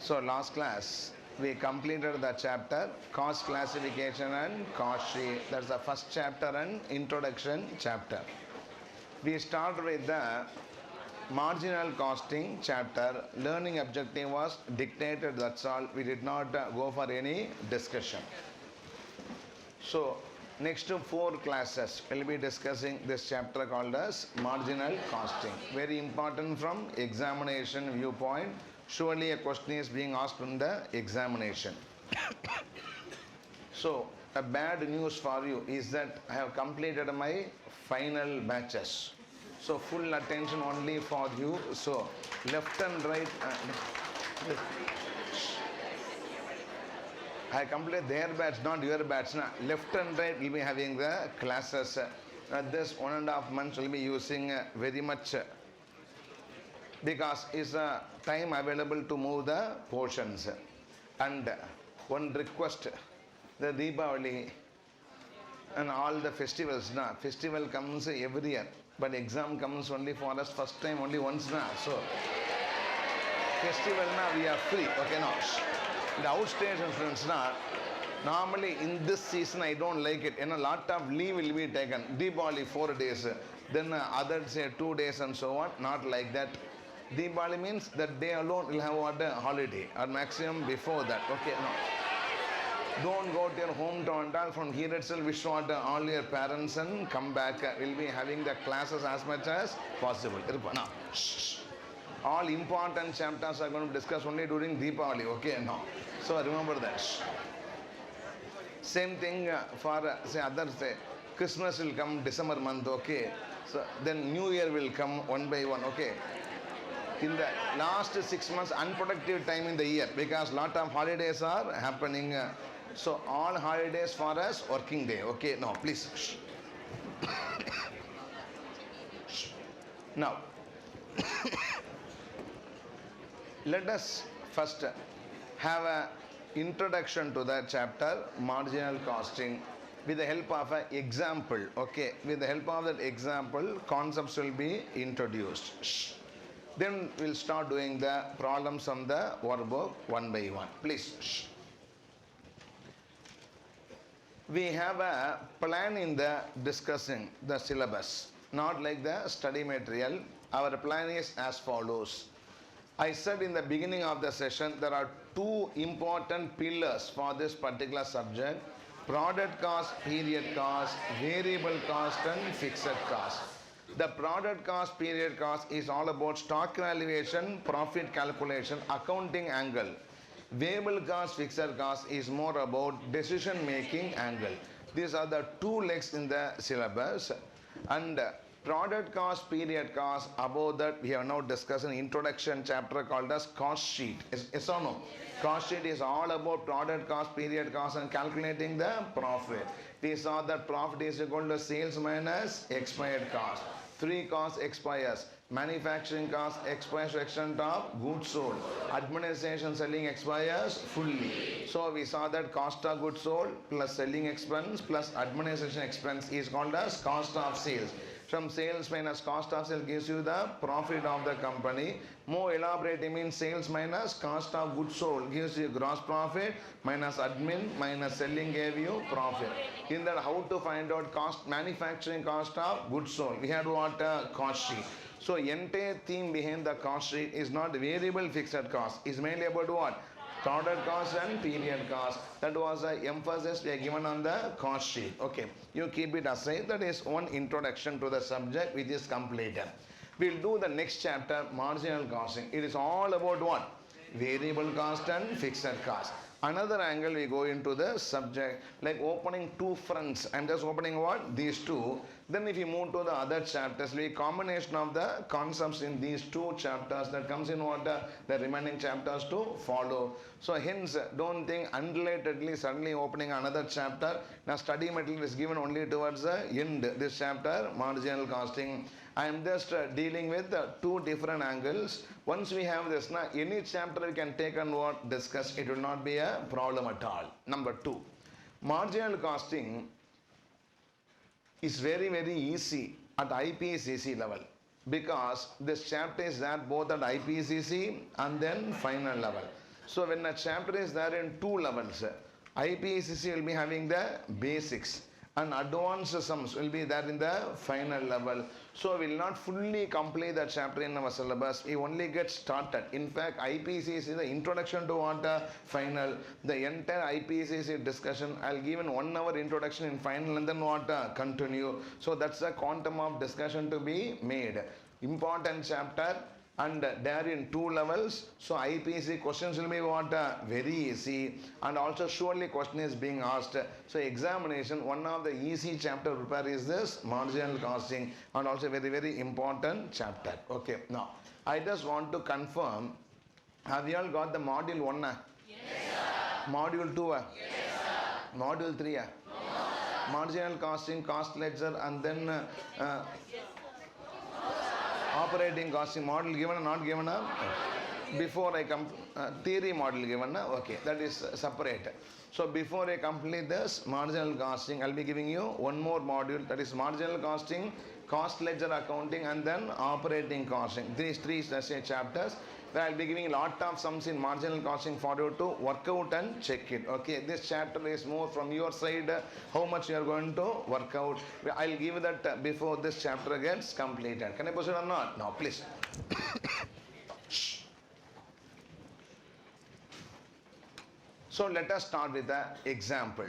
So last class we completed the chapter cost classification and cost sheet. That's the first chapter and introduction chapter. We start with the marginal costing chapter. Learning objective was dictated, that's all. We did not go for any discussion. So next 4 classes we'll be discussing this chapter called as marginal costing. Very important from examination viewpoint. Surely a question is being asked in the examination. So a bad news for you is that I have completed my final batches. So full attention only for you. So left and right. I complete their batch, not your batch. Left and right will be having the classes. This 1.5 months will be using very much because it's a time available to move the portions. And one request, the Deepavali and all the festivals, festival comes every year, but exam comes only for us first time only once. So festival we are free. Okay, now the outstation friends, normally in this season I don't like it, and a lot of leave will be taken. Deepavali 4 days, then others say 2 days and so on. Not like that. Deepavali means that day alone will have what a holiday, or maximum before that. Okay, no. Don't go to your hometown. From here itself wish what all your parents and come back. We'll be having the classes as much as possible. Now, all important chapters are going to discuss only during Deepavali. Okay, no. So remember that. Same thing for say others. Say Christmas will come December month. Okay. So then New Year will come one by one. Okay. In the last 6 months, unproductive time in the year, because lot of holidays are happening. So all holidays for us working day. Okay, now please. Now, let us first have an introduction to the chapter marginal costing with the help of an example. Okay, with the help of that example, concepts will be introduced. Then we'll start doing the problems on the workbook one by one. Please. We have a plan in the discussing the syllabus, not like the study material. Our plan is as follows. I said in the beginning of the session there are 2 important pillars for this particular subject: product cost, period cost, variable cost and fixed cost. The product cost, period cost is all about stock valuation, profit calculation, accounting angle. Variable cost, fixed cost is more about decision making angle. These are the 2 legs in the syllabus. And product cost, period cost, above that we have now discussed an introduction chapter called as cost sheet. Yes or no? Cost sheet is all about product cost, period cost and calculating the profit. We saw that profit is equal to sales minus expired cost. 3 costs expires. Manufacturing cost expires to extent of goods sold. Administration selling expires fully. So we saw that cost of goods sold plus selling expense plus administration expense is called as cost of sales. From sales minus cost of sales gives you the profit of the company. More elaborating means sales minus cost of goods sold gives you gross profit minus admin minus selling gave you profit. In that, how to find out cost, manufacturing cost of goods sold? We had what cost sheet. So entire theme behind the cost sheet is not variable fixed cost. It's mainly about what? Product cost and period cost. That was the emphasis we are given on the cost sheet. Okay, you keep it aside. That is one introduction to the subject which is completed. We'll do the next chapter, marginal costing. It is all about what? Variable cost and fixed cost. Another angle we go into the subject, like opening 2 fronts. I'm just opening what? These 2. Then if you move to the other chapters, we combination of the concepts in these 2 chapters that comes in what the remaining chapters to follow. So hence, don't think unrelatedly suddenly opening another chapter. Now study material is given only towards the end. This chapter, marginal costing. I am just dealing with 2 different angles. Once we have this, any chapter we can take and what discuss, it will not be a problem at all. Number 2, marginal costing is very, very easy at IPCC level, because this chapter is there both at IPCC and then final level. So when a chapter is there in two levels, IPCC will be having the basics and advanced sums will be there in the final level. So we will not fully complete the chapter in our syllabus. We only get started. In fact, IPCC is the introduction to what final. The entire IPCC discussion, I'll give in 1 hour introduction in final and then what continue. So that's the quantum of discussion to be made. Important chapter. And there in two levels, so IPC questions will be what very easy, and also surely question is being asked. So examination, one of the easy chapter prepare is this marginal costing, and also very important chapter. Okay, now I just want to confirm, have you all got the module 1? Yes, sir. Module 2? Yes, sir. Module 3? No, sir. Marginal costing, cost ledger, and then operating costing model given or not given? Before I come, theory model given? Okay, that is separate. So before I complete this marginal costing, I'll be giving you one more module, that is marginal costing, cost ledger accounting, and then operating costing. These three chapters, where I'll be giving a lot of sums in marginal costing for you to work out and check it. Okay, this chapter is more from your side, how much you are going to work out. I'll give that before this chapter gets completed. Can I proceed or not? No, please. So let us start with the example.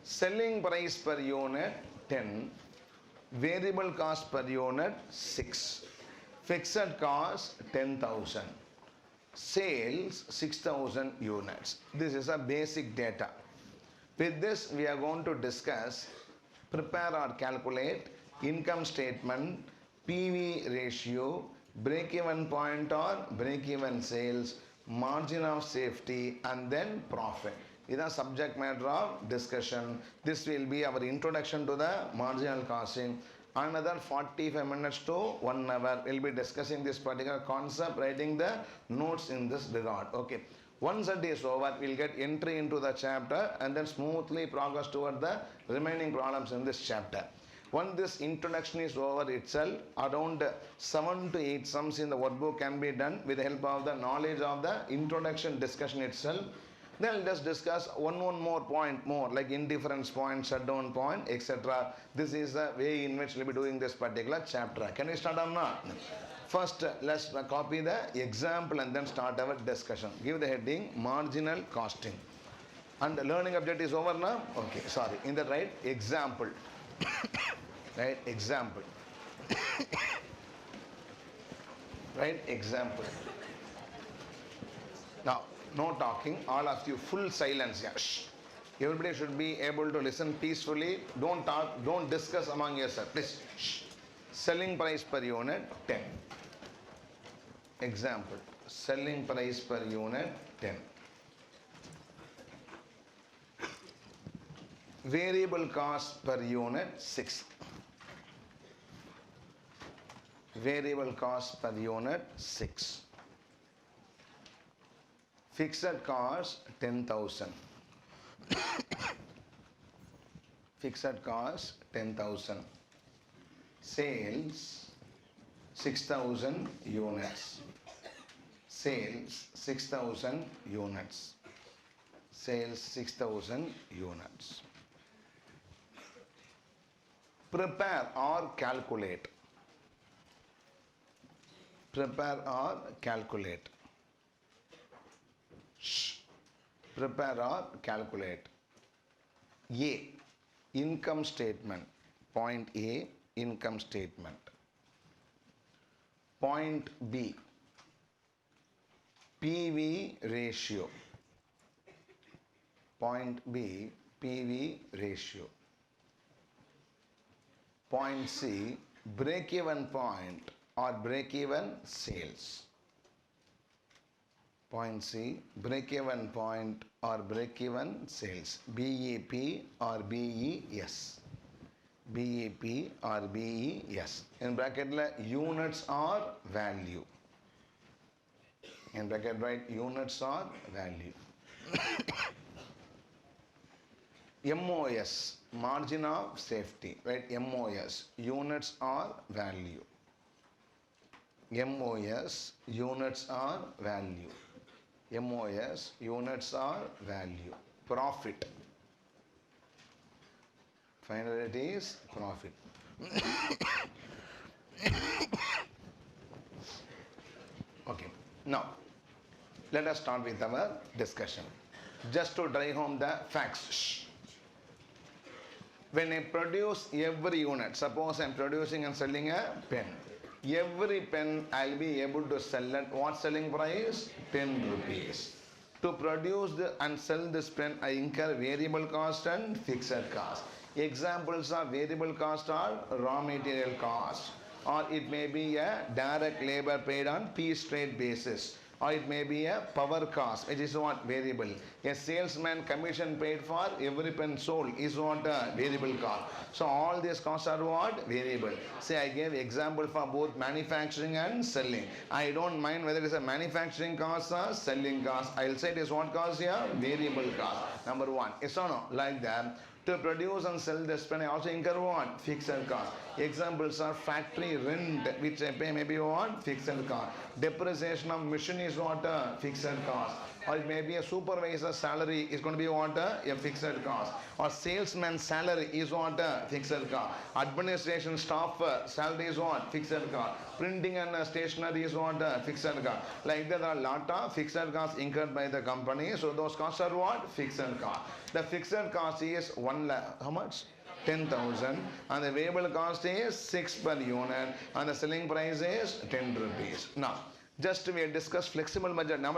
Selling price per unit 10, variable cost per unit 6. Fixed cost 10,000. Sales 6,000 units. This is a basic data. With this we are going to discuss, prepare or calculate income statement, PV ratio, break-even point or break-even sales, margin of safety, and then profit. This is the subject matter of discussion. This will be our introduction to the marginal costing. Another 45 minutes to 1 hour we'll be discussing this particular concept, writing the notes in this regard. Okay, once that is over, we'll get entry into the chapter and then smoothly progress toward the remaining problems in this chapter. Once this introduction is over itself, around 7 to 8 sums in the workbook can be done with the help of the knowledge of the introduction discussion itself. Then we'll just discuss one more point more, like indifference point, shutdown point, etc. This is the way in which we'll be doing this particular chapter. Can we start or not? First, let's copy the example and then start our discussion. Give the heading marginal costing. And the learning object is over now? Okay, sorry. In the right, example. Right, example. Right, example. Now, no talking, all of you full silence. Yeah. Shh. Everybody should be able to listen peacefully. Don't talk, don't discuss among yourselves. Please. Shh. Selling price per unit 10. Example. Selling price per unit 10. Variable cost per unit 6. Variable cost per unit 6. Fixed cost 10,000. Fixed cost 10,000. Sales 6,000 units. Sales 6,000 units. Sales 6,000 units. Prepare or calculate. Prepare or calculate. Prepare or calculate. A. Income statement. Point A. Income statement. Point B. PV ratio. Point B. PV ratio. Point C. Break-even point or break-even sales. Point C, break-even point or break-even sales. BEP or BES. BEP or BES. In bracket, units or value. In bracket, write units or value. MOS, margin of safety. Right? MOS, units or value. MOS, units or value. MOS, units are value. Profit. Finally it is profit. Okay. Now, let us start with our discussion. Just to drive home the facts. When I produce every unit, suppose I am producing and selling a pen. Every pen I will be able to sell at what selling price? 10 rupees. To produce and sell this pen, I incur variable cost and fixed cost. Examples of variable cost are raw material cost, or it may be a direct labor paid on piece rate basis, or it may be a power cost, which is what? Variable. A salesman commission paid for every pen sold is what? Variable cost. So all these costs are what? Variable. Say I gave example for both manufacturing and selling. I don't mind whether it is a manufacturing cost or selling cost. I'll say it is what cost here? Variable cost. Number one. Yes or no? Like that. To produce and sell this pen, I also incur what? Fixed cost. Examples are factory rent, which I pay maybe what? Fixed cost. Depreciation of machine is what? Fixed cost. Or it may be a supervisor's salary is going to be what? A fixed cost. Or salesman's salary is what? Fixed cost. Administration staff salary is what? Fixed cost. Printing and stationery is what? Fixed cost. Like that, there are a lot of fixed costs incurred by the company. So those costs are what? Fixed cost. The fixed cost is 1 lakh. How much? 10,000, and the variable cost is 6 per unit, and the selling price is 10 rupees. Now, just we discuss flexible budget. Now,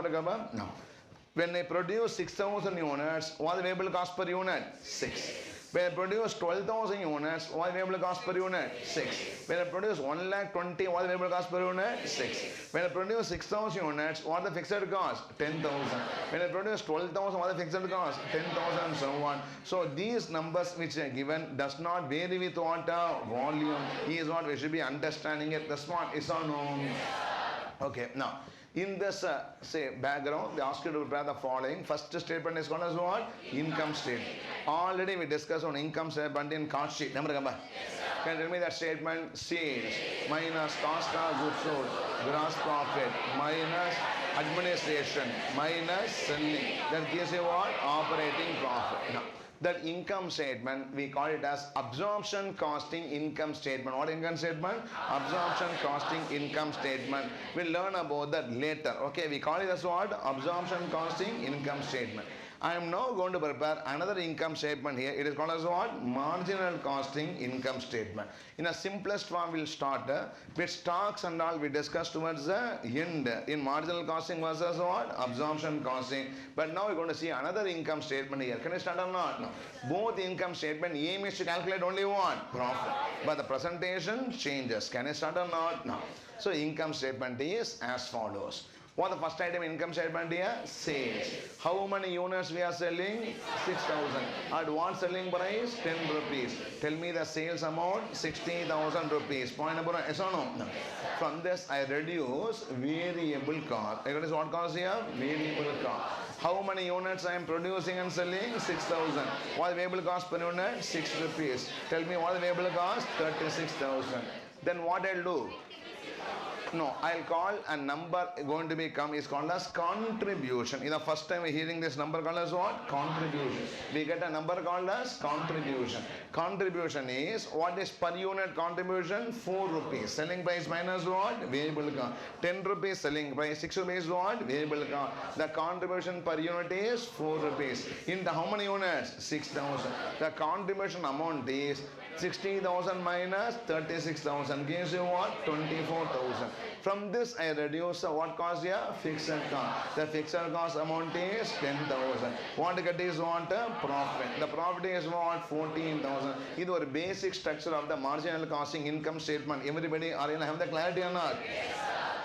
when I produce 6,000 units, what is the variable cost per unit? 6. When I produce 12,000 units, what is the variable cost per unit? 6. When I produce 1,20,000, what is the variable cost per unit? 6. When I produce 6,000 units, what is the fixed cost? 10,000. When I produce 12,000, what is the fixed cost? 10,000 and so on. So these numbers which are given does not vary with what? Volume. Is what we should be understanding it. The smart is or no? Okay, now. In this say background, they ask you to prepare the following. First statement is called as what? Income statement. Already we discussed on income statement in cost sheet. Can you tell me that statement? Sales minus cost of goods sold, gross profit minus administration minus selling. That gives you what? Operating profit. Now, that income statement, we call it as absorption costing income statement. What income statement? Absorption costing income statement. We'll learn about that later. Okay, we call it as what? Absorption costing income statement. I am now going to prepare another income statement here. It is called as what? Marginal costing income statement. In a simplest form, we'll start with stocks and all we discussed towards the end in marginal costing versus what? Absorption costing. But now we're going to see another income statement here. Can I start or not? No. Both income statement aim is to calculate only what? Profit. But the presentation changes. Can I start or not? No. So income statement is as follows. What the first item income statement here? Sales. How many units we are selling? 6,000. At what selling price? 10 rupees. Tell me the sales amount? 60,000 rupees. Point number one. Yes or no? No. From this I reduce variable cost. What is what cost here? Variable cost. How many units I am producing and selling? 6,000. What is variable cost per unit? 6 rupees. Tell me what is variable cost? 36,000. Then what I'll do? No, I'll call a number going to be come is called as contribution. In the first time we're hearing this number called as what? Contribution. We get a number called as contribution. Contribution is what is per unit contribution? 4 rupees. Selling price minus what? Variable cost. 10 rupees selling price. 6 rupees what? Variable cost. The contribution per unit is 4 rupees. In the how many units? 6,000. The contribution amount is 60,000 minus 36,000 gives you what? 24,000. From this I reduce what cost here? Fixed cost. The fixed cost amount is 10,000. What get is what? Profit. The profit is what? 14,000. This is the basic structure of the marginal costing income statement. Everybody are you have the clarity or not? Yes,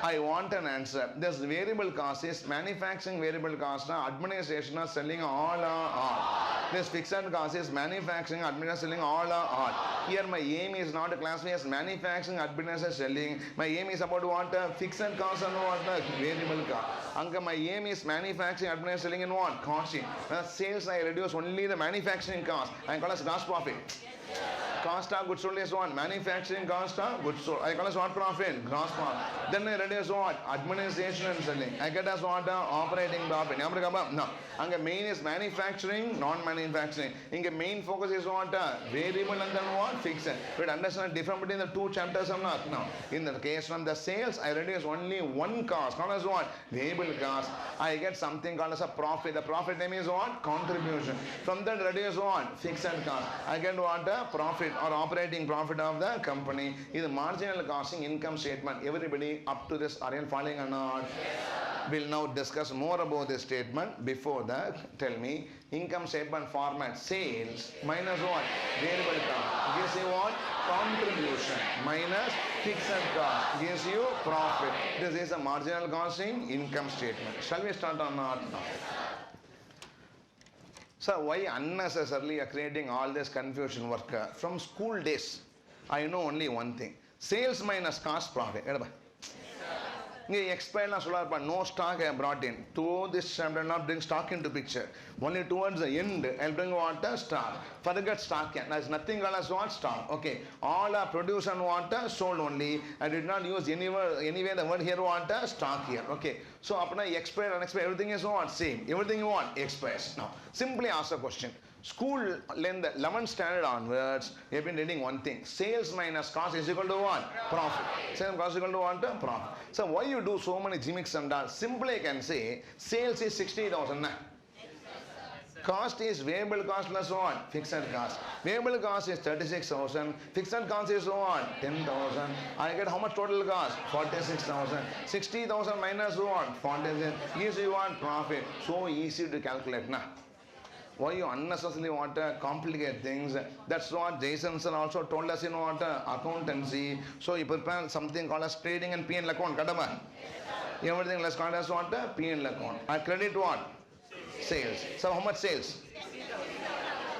I want an answer. This variable cost is manufacturing variable cost, administration, selling all are all. This fixed cost is manufacturing, administration, selling all are all. Here my aim is not to classify as manufacturing, administration, selling. My aim is about what? Fixed cost and what? Variable cost. Anka my aim is manufacturing, administration, selling in what? Costing. Sales I reduce only the manufacturing cost. I call as gross profit. Yes, Cost of goods sold is what? Manufacturing cost of goods sold. I call as what profit? Gross profit. Then I reduce what? Administration and selling. I get as what? Operating profit. No. And the main is manufacturing, non-manufacturing. In the main focus is what? Variable and then what? Fixed. But understand the difference between the two chapters or not? No. In the case from the sales, I reduce only one cost. Called as what? Variable cost. I get something called as a profit. The profit name is what? Contribution. From that reduce what? Fixed cost. I get what? Profit or operating profit of the company. Is marginal costing income statement. Everybody up to this, are you following or not? We'll now discuss more about this statement. Before that, tell me, income statement format, sales minus what? Variable cost gives you what? Contribution minus fixed cost gives you profit. This is a marginal costing income statement. Shall we start or not? So why unnecessarily are creating all this confusion work? From school days, I know only one thing. Sales minus cost profit. Expired no stock I have brought in. To this I will not bring stock into picture. Only towards the end I will bring what? Stock. Forget stock. There is nothing called as what? Stock. Okay. All are produced and what? Sold only. I did not use anywhere the word here what? Stock here. Okay. So after expired, unexpired, everything is what? Same. Everything you want? Expires. Now, simply ask a question. School length 11th standard onwards, we have been reading one thing. Sales minus cost is equal to what? Profit. Sales cost is equal to what? Profit. So why you do so many gimmicks and all? Simply I can say, sales is 60,000. Cost is variable cost plus what? Fixed cost. Variable cost is 36,000. Fixed cost is what? 10,000. I get how much total cost? 46,000. 60,000 minus what? 46,000. Gives you what? Profit. So easy to calculate. Nah. Why you unnecessarily want to complicate things? That's what Jason sir also told us in what? Accountancy. So you prepare something called as trading and P&L account. Kadama? Everything less called as what? P&L account. I credit what? Sales. So how much sales?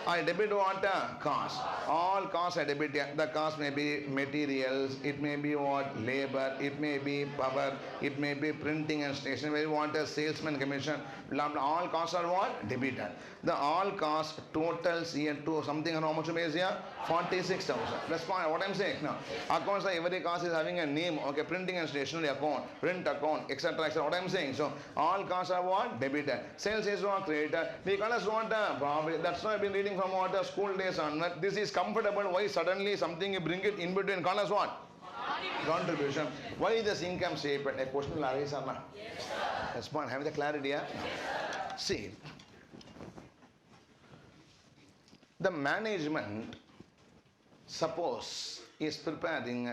I debit what? Cost. All costs I debit. The cost may be materials, it may be what? Labor, it may be power, it may be printing and stationery. Want a salesman commission. All costs are what? Debited. The all cost totals here to something around how much is here? 46,000. That's what I'm saying now. Accounts, every cost is having a name. Okay, printing and stationery account, print account, etc. etc. What I'm saying. So all costs are what? Debited. Sales is what? Credited. We call us what? Profit. That's why I've been reading from what? School days on. This is comfortable. Why suddenly something you bring it in between? Call us what? Contribution. Why is this income statement? A question will arise or not? Yes, sir. Respond. Have the clarity here? No. See, the management, suppose, is preparing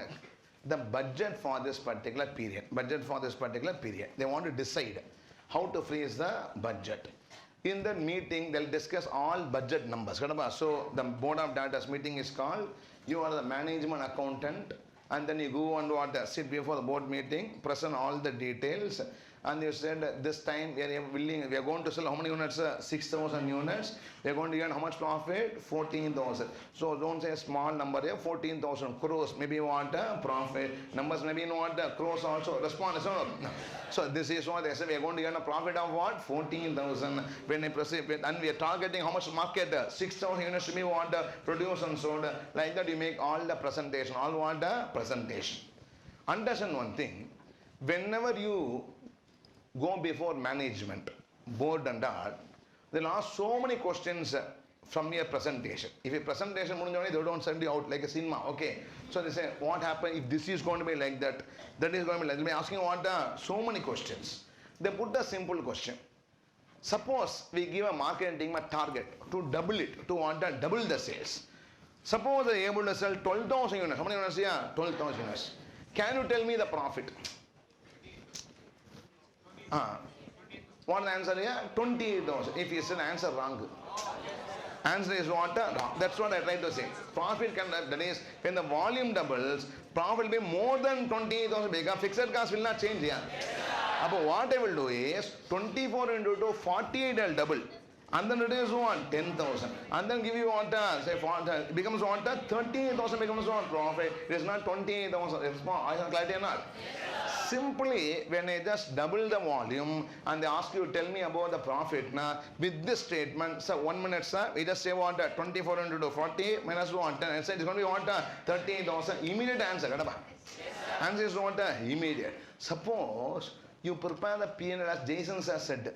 the budget for this particular period. They want to decide how to freeze the budget. In the meeting, they'll discuss all budget numbers. So the board of directors meeting is called. You are the management accountant, and then you go and sit before the board meeting, present all the details, and you said this time we are going to sell how many units? 6,000 units. We are going to earn how much profit? 14,000. So don't say small number here. 14,000 crores. Maybe what? Profit. Numbers maybe what? Crores also. Respond. No. So this is what they say. We are going to earn a profit of what? 14,000. When I proceed, and we are targeting how much market? 6,000 units to be what? Produced and sold. Like that you make all the presentation. All what? Presentation. Understand one thing. Whenever you go before management, board and all, they'll ask so many questions from your presentation. If your presentation, they don't send you out like a cinema. Okay. So they say, what happened if this is going to be like that? That is going to be like that. They'll be asking what? So many questions. They put a simple question. Suppose we give a marketing team a target to double it, to want to double the sales. Suppose they are able to sell 12,000 units. How many units? Yeah, 12,000 units. Can you tell me the profit? What answer here? 28,000. If you said answer wrong. Answer is what? Wrong. That's what I tried to say. Profit can, that is, when the volume doubles, profit will be more than 28,000 because fixed cost will not change here. But what I will do is 24 into 2, 48 will double. And then reduce what? 10,000. And then give you what? Say, it becomes what? 38,000 becomes what? Profit. It is not 28,000. I have clarity or not? Simply, when I just double the volume and they ask you, tell me about the profit. Now, with this statement, sir, 1 minute, sir, we just say what 24 into 40 minus 1, 10. It's going to be what 38,000. Immediate answer. Answer is what immediate. Suppose you prepare the P&L as Jason has said.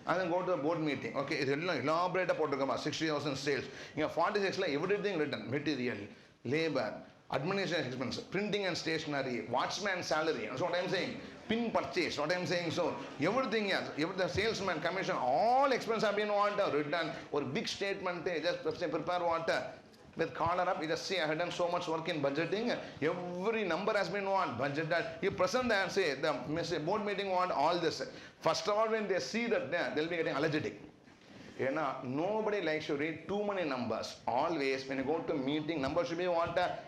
And then go to the board meeting. Okay, it's elaborate about 60,000 sales. You have 46 everything written. Material, labor, administration expense, printing and stationery, watchman salary. That's what I'm saying. Pin purchase. What I'm saying. So everything else, the salesman commission, all expenses have been written. Or big statement. Just prepare with collar up, you just say I had done so much work in budgeting. Every number has been budgeted. You present that and say the board meeting want all this. First of all, when they see that, they'll be getting allergic. Nobody likes to read too many numbers. Always, when you go to meeting, numbers should be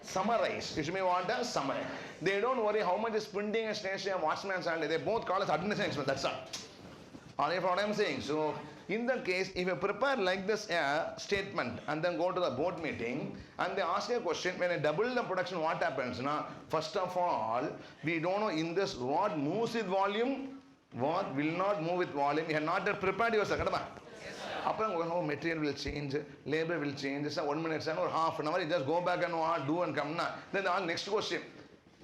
summarized. It should be summary. They don't worry how much is printing and stationery and watchman's salary. They both call us administration expense. That's all. All what I'm saying. So, in that case, if you prepare like this statement and then go to the board meeting and they ask you a question, when I double the production, what happens? First of all, we don't know in this what moves with volume, what will not move with volume. You have not prepared yourself. Material will change, labor will change. 1 minute or half an hour, you just go back and do and come. Then the next question,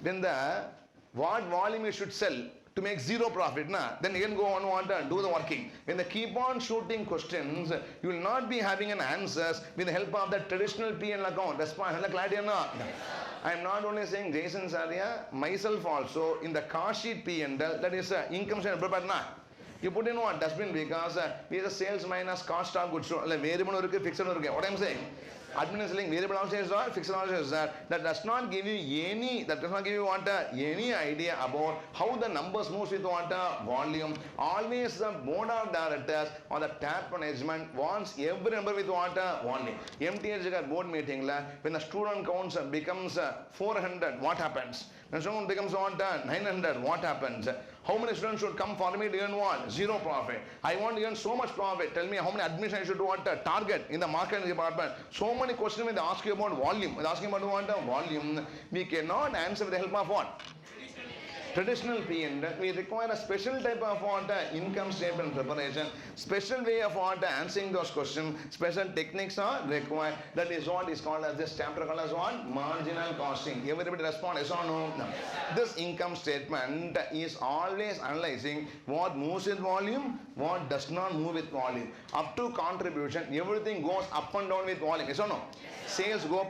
when the what volume you should sell to make zero profit, then you can go on and do the working. When they keep on shooting questions, you will not be having an answers with the help of the traditional P&L account. That's why I am not only saying Jason Saria, myself also in the cost sheet P&L, that is income statement prepared. You put in what? Dustbin because we are the sales minus cost of goods. Variable or fixed. What I am saying? Administering variable also is that, fixed also is that. That does not give you any idea about how the numbers moves with volume. Always the board of directors or the top management wants every number with volume. MTH board meeting, when the student counts becomes 400, what happens? When student becomes 900, what happens? How many students should come for me to earn what? Zero profit. I want to earn so much profit. Tell me how many admission I should target in the marketing department. So many questions when they ask you about volume. When they ask you about volume, we cannot answer with the help of what? Traditional P&L, we require a special type of income statement preparation, special way of answering those questions, special techniques are required. That is what is called as this chapter called as what? Marginal costing. Everybody respond, yes or no? No. This income statement is always analyzing what moves with volume, what does not move with volume. Up to contribution, everything goes up and down with volume, yes or no? Sales goes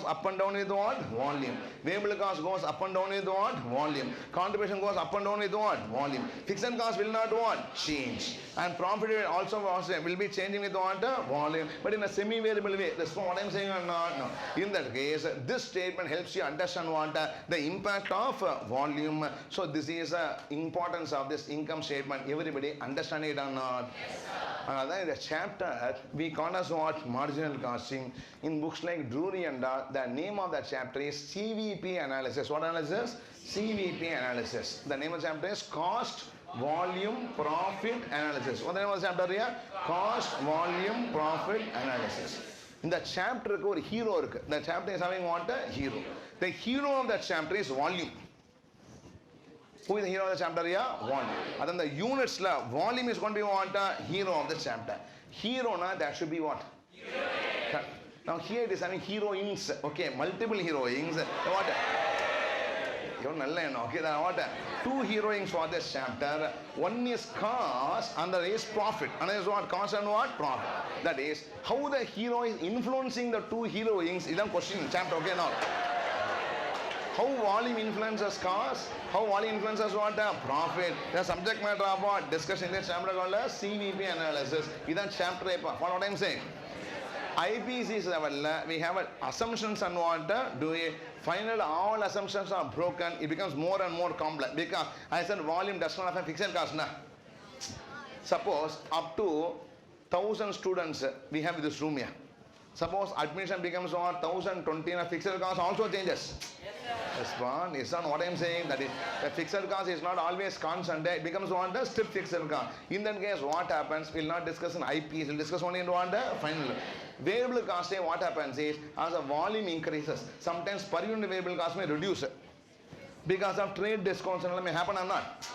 up and down with what? Volume. Variable cost goes up and down with what? Volume. Contribution goes up and down with what? Volume. Fixed cost will not what? Change. And profit will be changing with what? Volume. But in a semi-variable way. That's what I'm saying or not? No. In that case, this statement helps you understand what? The impact of volume. So this is the importance of this income statement. Everybody understand it or not? Yes, sir. In the chapter, we call as what? Marginal costing. In books like Drury and the name of that chapter is CVP analysis. What analysis? CVP analysis. The name of the chapter is Cost, Volume, Profit Analysis. What the name of the chapter here? Cost, Volume, Profit Analysis. In the chapter, there is a hero. The chapter is having what? A hero. The hero of that chapter is volume. Who is the hero of the chapter here? Volume. And then the units, volume is going to be what? Hero of the chapter. Hero, that should be what? Heroine. Now here it is having heroines. Okay, multiple heroines. What? Okay, then what? Two heroines for this chapter. One is cost and the other is profit. Another is what? Cost and what? Profit. That is how the hero is influencing the two heroines. Is a question in chapter. Okay, now. How volume influences cost? How volume influences what? Profit. The subject matter of what? Discussion in this chapter called CVP analysis. This is chapter. Follow what I am saying? IPC level, we have assumptions and what? Do we finally all assumptions are broken? It becomes more and more complex because I said volume does not have a fixed cost. Suppose up to 1,000 students we have in this room here. Suppose admission becomes 1,020 and fixed cost also changes. Respond. Is not what I am saying. That is, the fixed cost is not always constant. It becomes what? The strict fixed cost. In that case, what happens? We will not discuss in IPs. We will discuss only in what? The final. Variable cost, what happens is, as the volume increases, sometimes per unit variable cost may reduce. Because of trade discounts and may happen or not.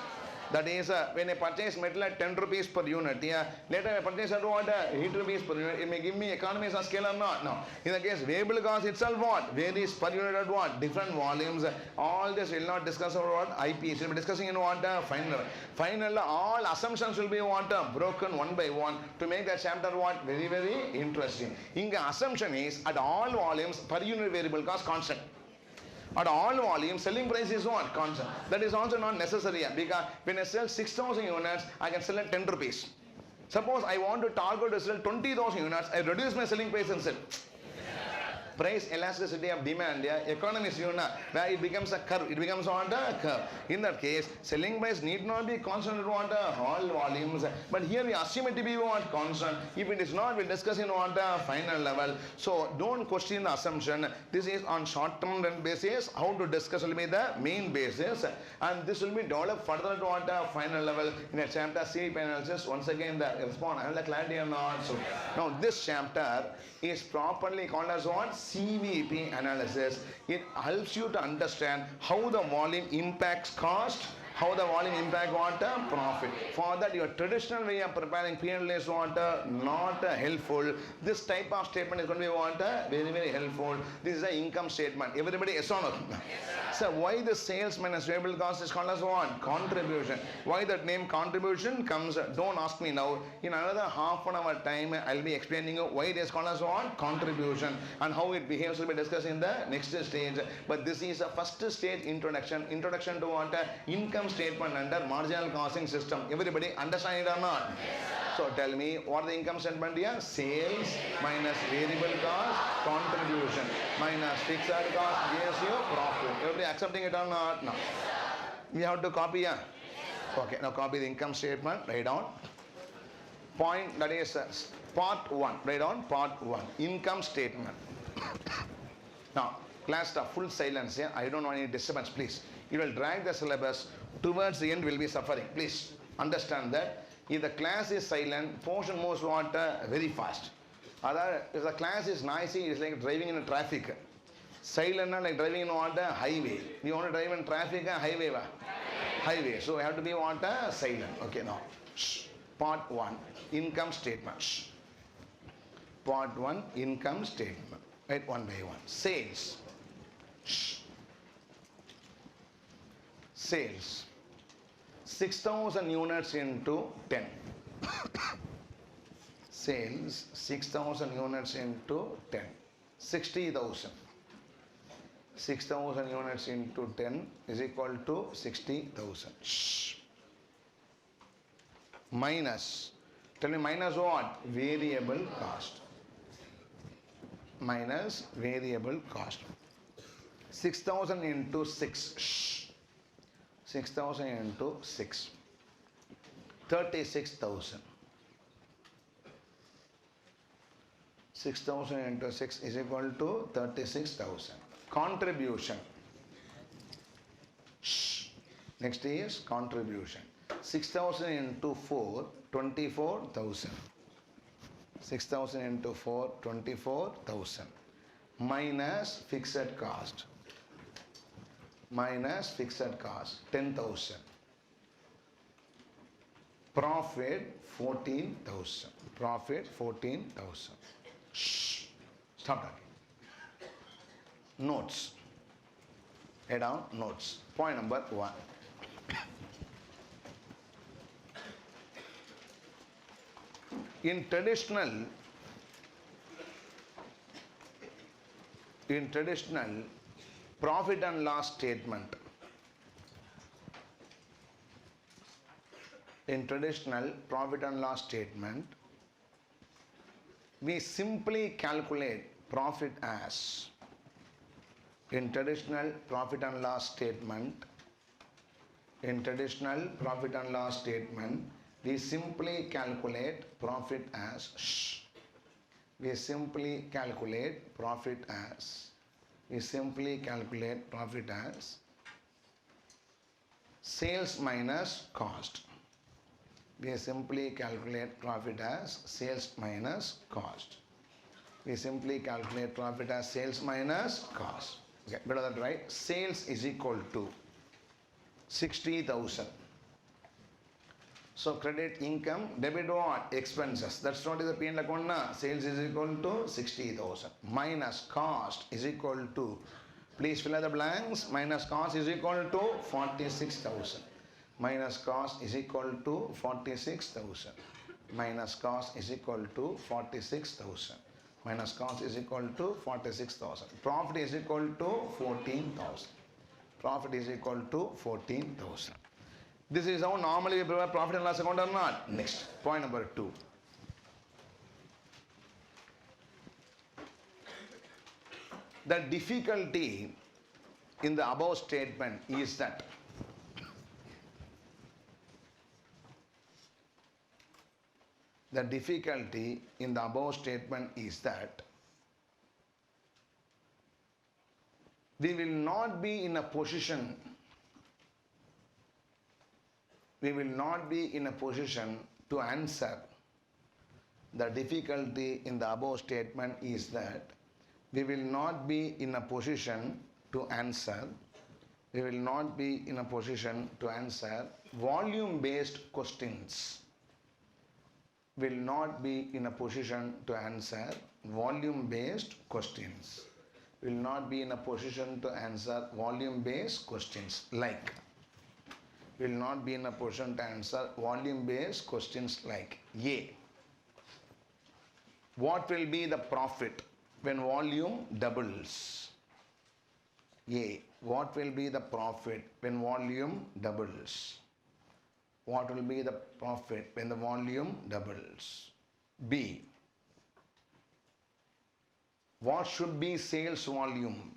That is, when I purchase metal at 10 rupees per unit, yeah, later I purchase at what? 8 rupees per unit. It may give me economies of scale or not. No. In the case, variable cost itself what? Varies per unit at what? Different volumes. All this will not discuss about what? IPs. We'll be discussing in what? Final. Final, all assumptions will be what? Broken one by one to make that chapter what? Very, very interesting. In the assumption is at all volumes per unit variable cost constant. At all volumes, selling price is what? Constant. That is also not necessary because when I sell 6,000 units, I can sell at 10 rupees. Suppose I want to target to sell 20,000 units, I reduce my selling price and sell. Price elasticity of demand, yeah, economies, you know, where it becomes a curve. It becomes on a curve. In that case, selling price need not be constant on all volumes. But here we assume it to be what? Constant. If it is not, we'll discuss in what final level. So don't question the assumption. This is on short-term basis. How to discuss will be the main basis. And this will be developed further to what final level in a chapter CVP analysis. Once again, the response. I have the clarity or not. So now this chapter is properly called as what? CVP analysis. It helps you to understand how the volume impacts cost, how the volume impact what? Profit. For that, your traditional way of preparing P&L is what? Not helpful. This type of statement is going to be what? Very, very helpful. This is an income statement. Everybody, yes or no? Yes, so why the sales minus variable cost is called as what? Contribution. Why that name contribution comes? Don't ask me now. In another half an hour time, I'll be explaining you why it is called as what? Contribution, and how it behaves will be discussed in the next stage. But this is a first stage introduction. Introduction to what? Income statement under marginal costing system. Everybody understand it or not? Yes, so tell me, what the income statement here? Sales minus variable cost, contribution minus fixed cost gives you profit. Everybody accepting it or not? No. Yes, we have to copy here. Yes, okay, now copy the income statement. Write down. Point, that is part 1. Write down part 1. Income statement. Now, class staff, full silence here. I don't want any disturbance, please. You will drag the syllabus. Towards the end, will be suffering. Please understand that. If the class is silent, portion moves what? Very fast. Other, if the class is noisy, it's like driving in a traffic. Silent like driving in what? Highway. We want to drive in traffic, highway. Highway. So we have to be what? Silent. Okay, now. Shh. Part 1. Income statement. Shh. Part 1. Income statement. Right, one by one. Sales. Shh. Sales. 6,000 units into 10. Sales 6,000 units into 10. 60,000. 6,000 units into 10 is equal to 60,000. Minus. Tell me minus what? Variable cost. Minus variable cost. 6,000 into 6. 6,000 into 6. 36,000. 6,000 into 6 is equal to 36,000. Contribution. Next is contribution. 6,000 into 4, 24,000. 6,000 into 4, 24,000. Minus fixed cost. Minus fixed cost, 10,000. Profit, 14,000. Profit, 14,000. Shh. Stop talking. Notes. Head down, notes. Point number 1. In traditional profit and loss statement, in traditional profit and loss statement, we simply calculate profit as, in traditional profit and loss statement, we simply calculate profit as, we simply calculate profit as sales minus cost. We simply calculate profit as sales minus cost. We simply calculate profit as sales minus cost. Okay, better that, right? Sales is equal to 60,000. So credit income, debit what? Expenses. That's what is the P&L account na? Sales is equal to 60,000 minus cost is equal to, please fill in the blanks, minus cost is equal to 46,000. Minus cost is equal to 46,000. Minus cost is equal to 46,000. Minus cost is equal to 46,000. Profit is equal to 14,000. Profit is equal to 14,000. This is how normally we prepare profit and loss account or not. Next, point number 2. The difficulty in the above statement is that the difficulty in the above statement is that we will not be in a position to answer. The difficulty in the above statement is that we will not be in a position to answer. We will not be in a position to answer volume-based questions. Will not be in a position to answer volume-based questions. Will not be in a position to answer volume-based questions like. Will not be in a position to answer volume-based questions like A. What will be the profit when volume doubles? A. What will be the profit when volume doubles? What will be the profit when the volume doubles? B. What should be sales volume?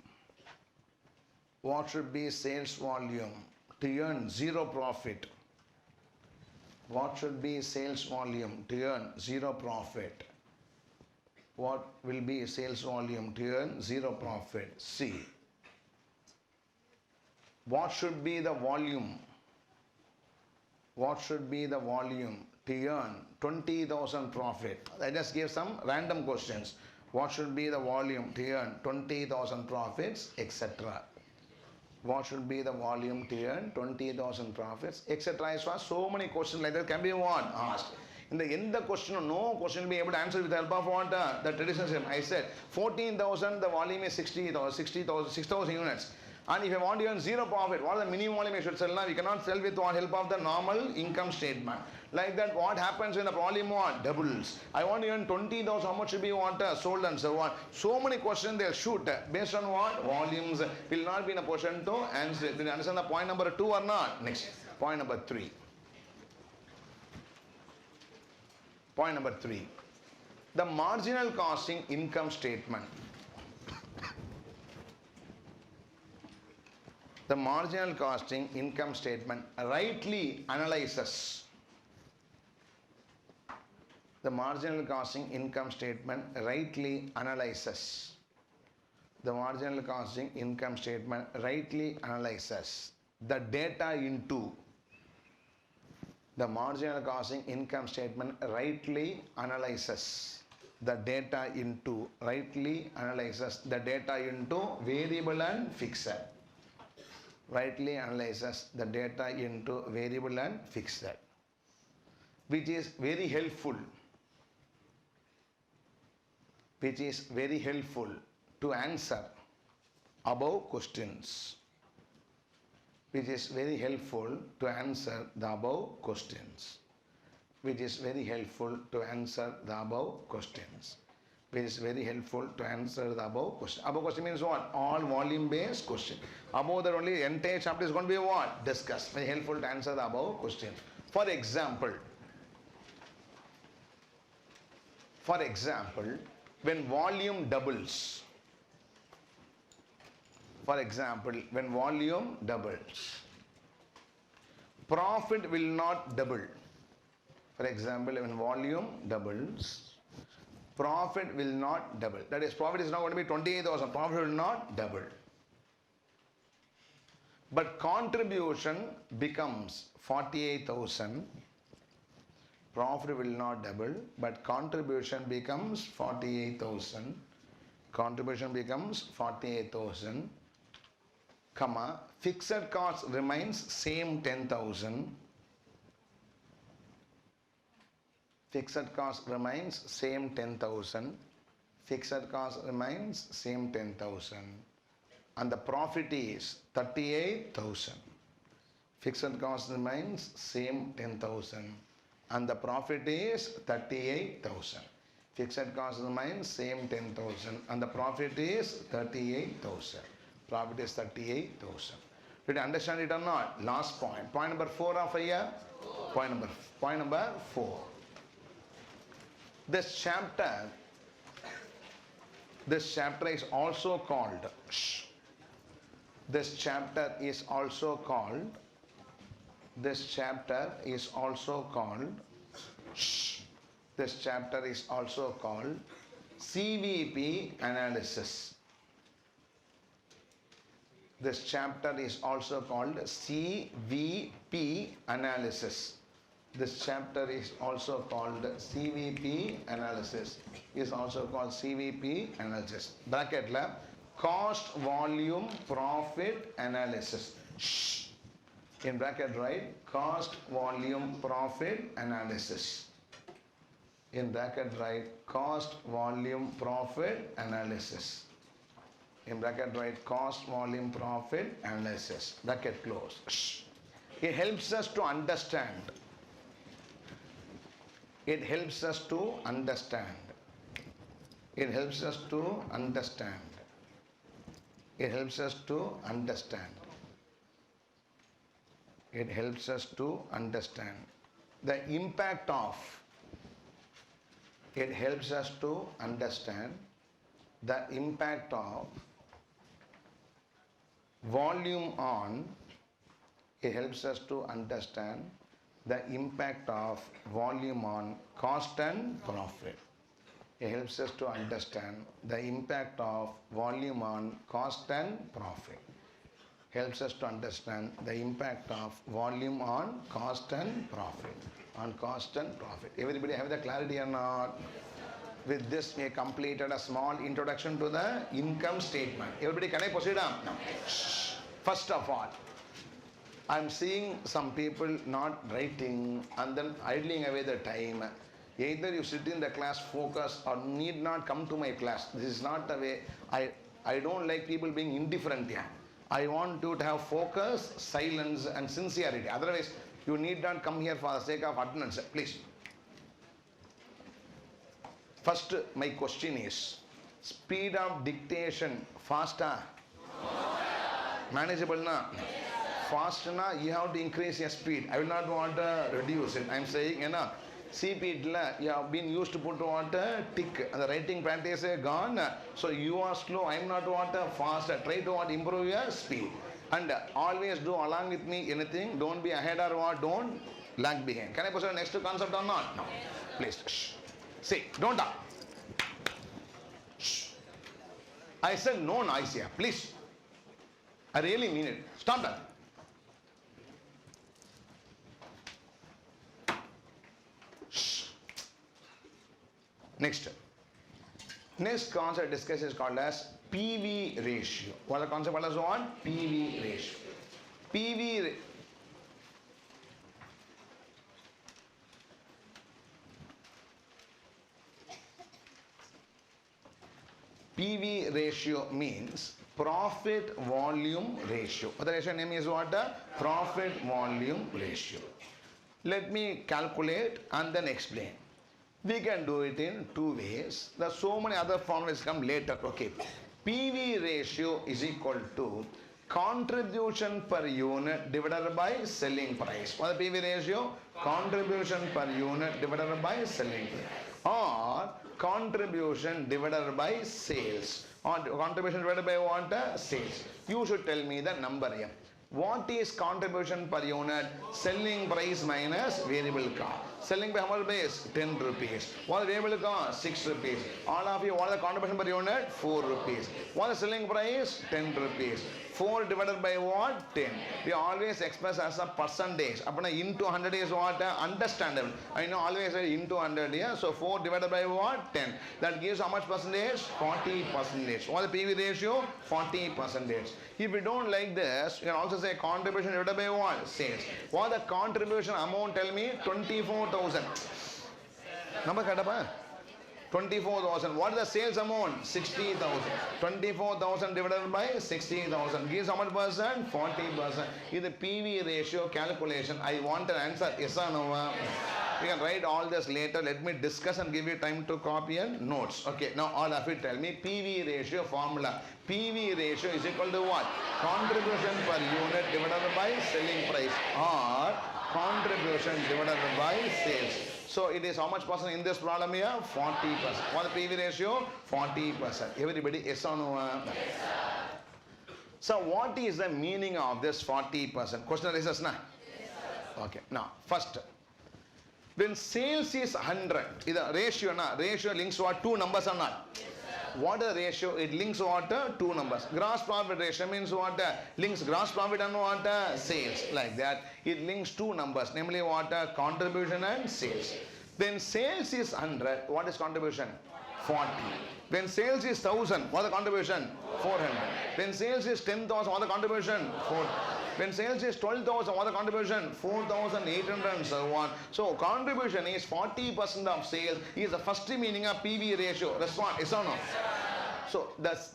What should be sales volume to earn zero profit? What should be sales volume to earn zero profit? What will be sales volume to earn zero profit? C. What should be the volume? What should be the volume to earn 20,000 profit? I just gave some random questions. What should be the volume to earn 20,000 profits, etc. What should be the volume to earn 20,000 profits, etc. So many questions like that can be what? Asked. In the end, the question, no question will be able to answer with the help of what? The traditional system. I said 14,000, the volume is 6,000 units. And if I want to earn zero profit, what is the minimum volume I should sell now? We cannot sell with the help of the normal income statement. Like that, what happens when the volume what? Doubles. I want to earn 20,000, how much should be what? Sold and so on. So many questions they'll shoot based on what? Volumes. Will not be in a position to answer. Did you understand the point number 2 or not? Next. Point number 3. Point number 3. The marginal costing income statement. The marginal costing income statement rightly analyzes. The marginal costing income statement rightly analyzes. The marginal costing income statement rightly analyzes the data into. The marginal costing income statement rightly analyzes the data into. Rightly analyzes the data into variable and fixed. Rightly analyzes the data into variable and fixed, which is very helpful. Which is very helpful to answer above questions. Which is very helpful to answer the above questions. Which is very helpful to answer the above questions. Which is very helpful to answer the above question. Above question means what? All volume based question. Above that only entire chapter is going to be what? Discussed. Very helpful to answer the above question. For example, when volume doubles. For example, when volume doubles, profit will not double. For example, when volume doubles, profit will not double. That is, profit is not going to be 28,000. Profit will not double. But contribution becomes 48,000. Profit will not double, but contribution becomes 48,000. Contribution becomes 48,000. comma, fixed cost remains same 10,000. Fixed cost remains same 10,000. Fixed cost remains same 10,000. And the profit is 38,000. Fixed cost remains same 10,000. And the profit is 38,000. Fixed cost remains same 10,000. And the profit is 38,000. Profit is 38,000. Did you understand it or not? Last point. Point number 4 of here. Point number 4. This chapter is also called This chapter is also called CVP analysis. This chapter is also called CVP analysis. This chapter is also called CVP analysis. Is also called CVP analysis. Bracket la cost, volume, profit analysis. In bracket write cost, volume, profit analysis. In bracket write cost, volume, profit analysis. In bracket write cost, volume, profit analysis. Bracket close. It helps us to understand. It helps us to understand. It helps us to understand. It helps us to understand. It helps us to understand the impact of. It helps us to understand the impact of volume on. It helps us to understand the impact of volume on cost and profit. It helps us to understand the impact of volume on cost and profit. Helps us to understand the impact of volume on cost and profit. On cost and profit. Everybody have the clarity or not? With this, we have completed a small introduction to the income statement. Everybody, can I proceed on? No. First of all, I am seeing some people not writing and then idling away the time. Either you sit in the class, focus, or need not come to my class. This is not the way. I don't like people being indifferent here. I want you to have focus, silence, and sincerity. Otherwise, you need not come here for the sake of attendance. Please. First, my question is, speed of dictation, faster? Manageable na? Fast na, you have to increase your speed. I will not want to reduce it. I am saying, CP, you have been used to put water tick. The writing practice is gone. So you are slow. I am not water faster. Try to improve your speed. And always do along with me anything. Don't be ahead or what. Don't lag behind. Can I proceed to the next concept or not? No. Please. Shh. See, don't talk. Shh. I said no noise here. Please. I really mean it. Stop that. Next concept discussed is called as PV ratio. What the concept called as what? PV ratio. PV ratio means profit volume ratio. The ratio name is what? Profit volume ratio. Let me calculate and then explain. We can do it in two ways. There are so many other formulas come later. Okay. PV ratio is equal to contribution per unit divided by selling price. What is the PV ratio? Contribution per unit divided by selling price. Or contribution divided by sales. Or contribution divided by what? Sales. You should tell me the number here. What is contribution per unit? Selling price minus variable cost. Selling by how much base? 10 rupees. What is the variable cost? 6 rupees. All of you, what is the contribution per unit? 4 rupees. What is the selling price? 10 rupees. 4 divided by what? 10. We always express as a percentage. Apna into 100 is what? Understandable. I know always say into 100 here. So 4 divided by what? 10. That gives how much percentage? 40 percentage. What is the PV ratio? 40 percentage. If you don't like this, you can also say contribution divided by what? Sales. What is the contribution amount? Tell me. 24,000. Number kadapa? 24,000. What is the sales amount? 60,000. 24,000 divided by 60,000 gives how much percent? 40%. This is the PV ratio calculation. I want an answer. Yes or no? You can write all this later. Let me discuss and give you time to copy and notes. Okay. Now all of you tell me PV ratio formula. PV ratio is equal to what? Contribution per unit divided by selling price or contribution divided by sales. So it is how much percent in this problem here? 40%. What is the PV ratio? 40%. Everybody, yes or no? Yes, sir. So what is the meaning of this 40%? Question is na? Yes, sir. Okay. Now, first, when sales is 100, is a ratio, na? Ratio links what? Two numbers or not? Yes, sir. What is the ratio? It links what? Two numbers. Gross profit ratio means what? Links gross profit and what? Sales. Like that. It links two numbers, namely what? Contribution and sales. When sales is 100, what is contribution? 40. When sales is 1,000, what is the contribution? 400. When sales is 10,000, what is the contribution? 4. When sales is 12,000, what is the contribution? 4,800 and so on. So contribution is 40% of sales is the first meaning of PV ratio. Respond, yes or no? So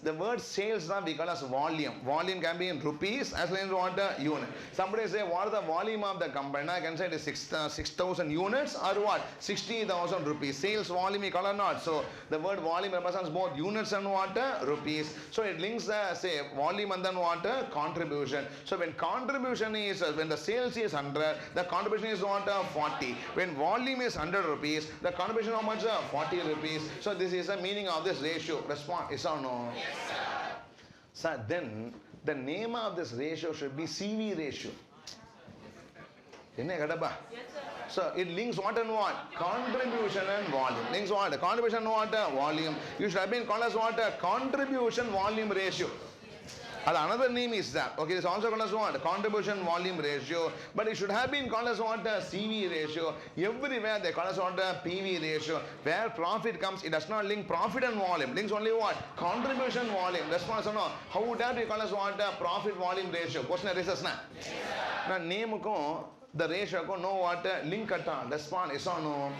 the word sales now we call as volume. Volume can be in rupees as well as what? Unit. Somebody say what is the volume of the company? I can say it is 6,000 units or what? 60,000 rupees. Sales volume we call or not. So the word volume represents both units and what? Rupees. So it links the say volume and then what? Contribution. So when contribution is when the sales is 100, the contribution is what? 40. When volume is 100 rupees, the contribution how much? 40 rupees. So this is the meaning of this ratio. Respond. Yes or no? Yes, sir. So then the name of this ratio should be CV ratio. Yes, sir. So it links what and what? Contribution and volume. Links what? Contribution and what? Volume. You should have been called as what? Contribution volume ratio. And another name is that. Okay, it's also called as what? Contribution volume ratio. But it should have been called as what? CV ratio. Everywhere they call us what? PV ratio. Where profit comes, it does not link profit and volume. Links only what? Contribution volume. That's what I know. How would that be called as what? Profit volume ratio. Question is na? Now name ko the ratio ko know what? Link atta. Respond is or no?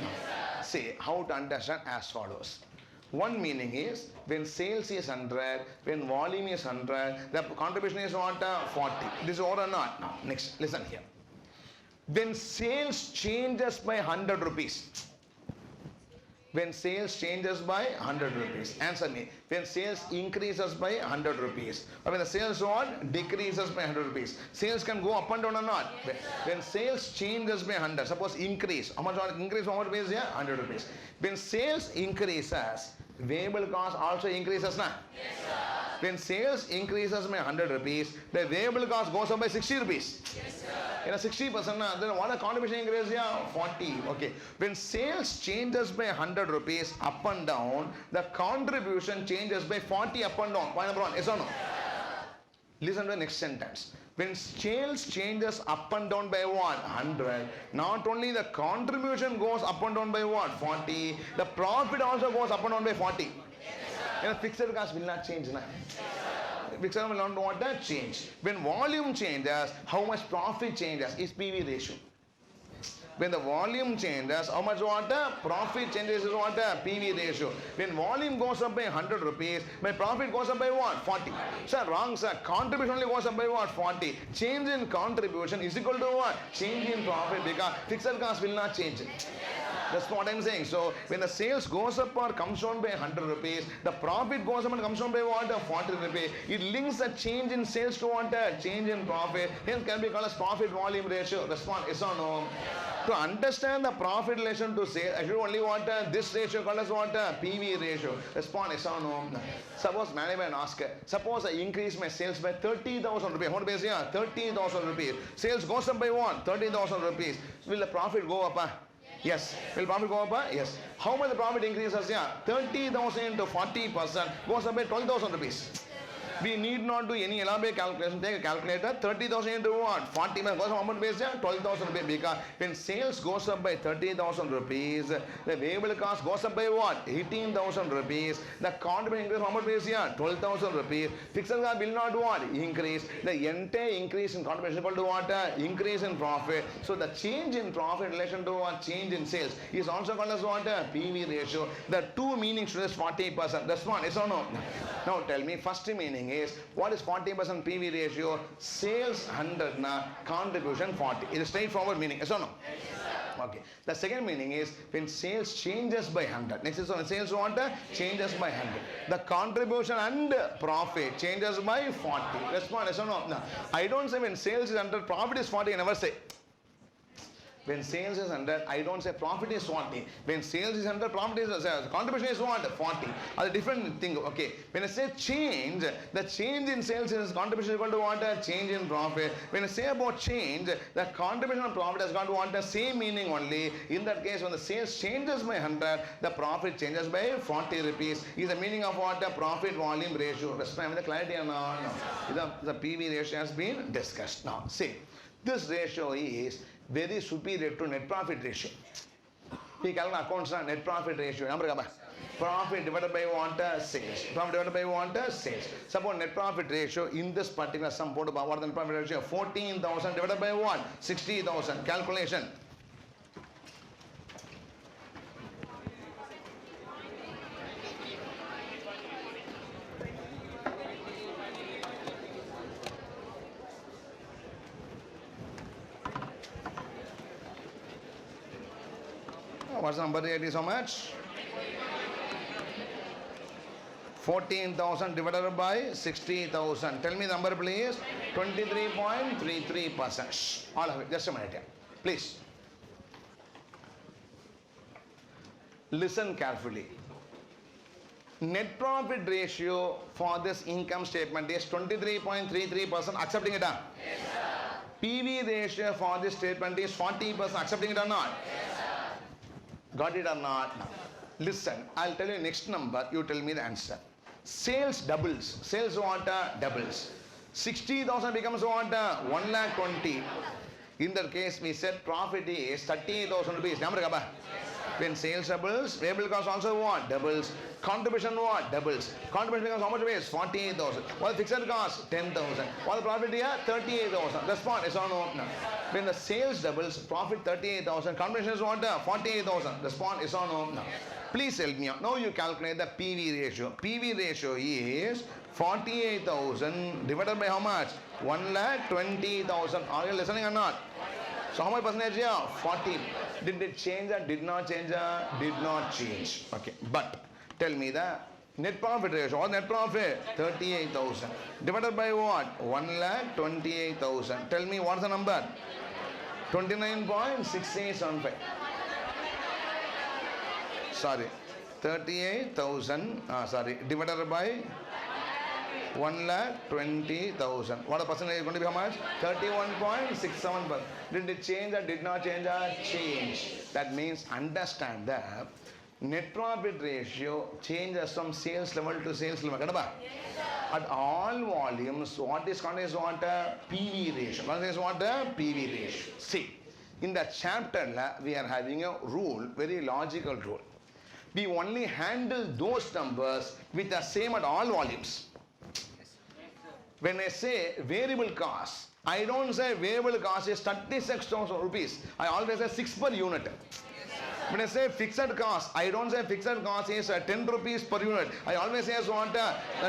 See how to understand as follows. One meaning is when sales is 100, when volume is 100, the contribution is what? 40. This is or not? Now, next, listen here. When sales changes by 100 rupees, when sales changes by 100 rupees, answer me. When sales increases by 100 rupees, or when the sales what? Decreases by 100 rupees. Sales can go up and down or not? When sales changes by 100, suppose increase, how much increase? How much rupees? Yeah, 100 rupees. When sales increases, variable cost also increases, na? Yes, sir. When sales increases by 100 rupees, the variable cost goes up by 60 rupees. Yes, sir. In a 60%, na, then what a contribution increase? Yeah, 40. Okay. When sales changes by 100 rupees up and down, the contribution changes by 40 up and down. Point number one, yes or no? Listen to the next sentence. When sales changes up and down by what? 100. Not only the contribution goes up and down by what? 40. The profit also goes up and down by 40. And fixed cost will not change. Na? Fixed will not want that change. When volume changes, how much profit changes is PV ratio. When the volume changes, how much water? Profit changes is what? PV ratio. When volume goes up by 100 rupees, my profit goes up by what? 40. Sir, wrong sir. Contribution only goes up by what? 40. Change in contribution is equal to what? Change in profit because fixed cost will not change. That's what I'm saying. So when the sales goes up or comes down by 100 rupees, the profit goes up and comes down by what? 40 rupees. It links the change in sales to what? Change in profit. Hence can be called as profit volume ratio. Respond yes or no? To understand the profit relation to sales, I should only want this ratio called as what? PV ratio. Respond yes or no? Suppose management ask, suppose I increase my sales by 30,000 rupees. How much is here? 30,000 rupees. Sales goes up by what? 30,000 rupees. Will the profit go up? Yes. Will profit go up? Yes. How much the profit increases? Yeah. 30,000 into 40% goes up by 12,000 rupees. We need not do any elaborate calculation. Take a calculator. 30,000 into what? 40 goes up how much base? 12,000 rupees. Because when sales goes up by 30,000 rupees, the variable cost goes up by what? 18,000 rupees. The contribution increase how much base? 12,000 rupees. Fixed cost will not what? Increase. The entire increase in contribution is equal to what? Increase in profit. So the change in profit in relation to what? Change in sales is also called as what? PV ratio. The two meanings to this 40%. That's one. Yes or no? Now tell me, first meaning is, what is 40% PV ratio? Sales 100 na, contribution 40. It is straightforward meaning. Yes or no? Yes, sir. Okay. The second meaning is when sales changes by 100. Next is when sales what? Changes by 100. The contribution and profit changes by 40. Respond. Yes or no? No. I don't say when sales is 100, profit is 40. I never say. When sales is 100, I don't say profit is 40. When sales is 100, profit is contribution is what? 40. That's a different thing. Okay. When I say change, the change in sales is contribution is equal to what? Change in profit. When I say about change, the contribution and profit has got to want the same meaning only. In that case, when the sales changes by 100, the profit changes by 40 rupees. Is the meaning of what? The profit volume ratio. Respect the clarity or no? No. The PV ratio has been discussed. Now, see, this ratio is very superior to net profit ratio. We calculate accounts net profit ratio. Profit divided by what? Sales. Profit divided by what? Sales. Suppose net profit ratio in this particular sum, what is the net profit ratio? 14,000 divided by what? 60,000. Calculation. What's the number? It is how much? 14,000 divided by 60,000. Tell me the number, please. 23.33%. All of it. Just a minute here. Please. Listen carefully. Net profit ratio for this income statement is 23.33%. Accepting it? Yes, sir. PV ratio for this statement is 40%. Accepting it or not? Yes, sir. Got it or not? No. Listen, I'll tell you next number, you tell me the answer. Sales doubles. Sales what? Doubles. 60,000 becomes what? 1,20,000. In that case, we said profit is 38,000 rupees. When sales doubles, variable cost also what? Doubles. Contribution what? Doubles. Contribution becomes how much base? 48,000. What the fixed cost? 10,000. What the profit here? 38,000. Respond. Yes or no? No. When the sales doubles, profit 38,000. Contribution is what? 48,000. Respond. Yes or no? No. Please help me out. Now you calculate the PV ratio. PV ratio is 48,000 divided by how much? 1,20,000. Are you listening or not? So how much percentage here? 40. Did it change or did not change? Did not change. Okay. But tell me the net profit ratio. What net profit? 38,000. Divided by what? 1,28,000. Tell me what's the number? 29.6875. Sorry. 38,000. Divided by 1,20,000. What the percentage is going to be how much? 31.67%. Did it change or did not change? Change. That means understand that net profit ratio changes from sales level to sales level. Yes, at all volumes, what is called as what? PV ratio. What is what? PV ratio. See, in the chapter we are having a rule, very logical rule. We only handle those numbers which are same at all volumes. When I say variable cost, I don't say variable cost is 36,000 rupees. I always say 6 per unit. When I say fixed cost, I don't say fixed cost is 10 rupees per unit. I always say what?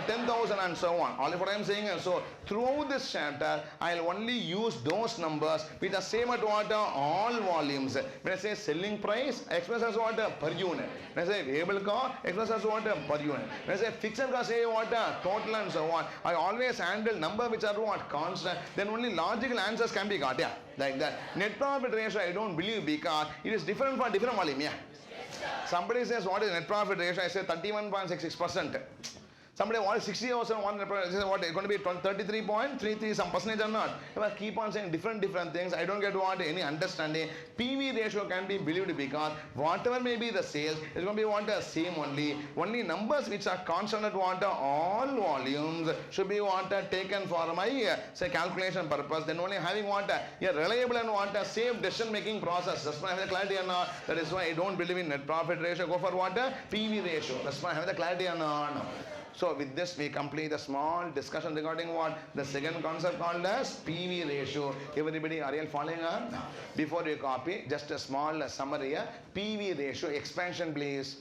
10,000 and so on. All of what I am saying is, so throughout this chapter, I will only use those numbers which are same at what? All volumes. When I say selling price, I express as what? Per unit. When I say variable cost, I express as what? Per unit. When I say fixed cost, say what? Total and so on. I always handle number which are what? Constant. Then only logical answers can be got. Yeah, like that. Net profit ratio, I don't believe because it is different for different volume. Yeah. Somebody says what is net profit ratio? I say 31.66%. Somebody wants 60,000, what it's going to be 33.33 some percentage or not. If I keep on saying different things, I don't get what any understanding. PV ratio can be believed because whatever may be the sales, it's going to be what the same only. Only numbers which are constant at what all volumes should be what taken for my say calculation purpose. Then only having what a reliable and what a safe decision making process. That's why I have the clarity or not. That is why I don't believe in net profit ratio. Go for what PV ratio. That's why I have the clarity or not. No. So with this we complete a small discussion regarding what? The second concept called as PV ratio. Everybody are you following up? Before you copy, just a small summary. PV ratio expansion please.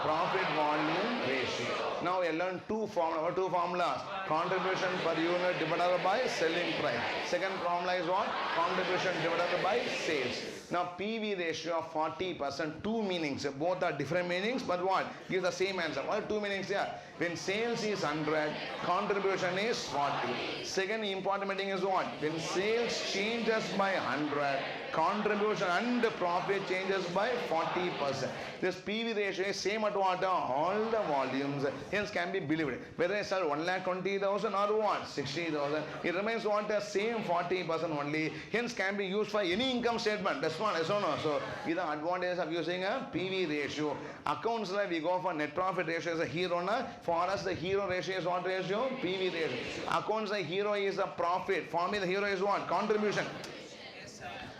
Profit volume ratio. Now we learn two formulas. Contribution per unit divided by selling price. Second formula is what? Contribution divided by sales. Now PV ratio of 40%, two meanings. Both are different meanings, but what? Gives the same answer. What are two meanings here? When sales is 100, contribution is 40. Second important meaning is what? When sales changes by 100, contribution and profit changes by 40%. This PV ratio is same at what? All the volumes. Hence can be believed. Whether I sell 1,20,000 or what? 60,000. It remains what? The same 40% only. Hence can be used for any income statement. That's one. So no. So this is the advantage of using a PV ratio. Accounts like we go for net profit ratio as a hero. For us the hero ratio is what ratio? PV ratio. Accounts like hero is the profit. For me the hero is what? Contribution.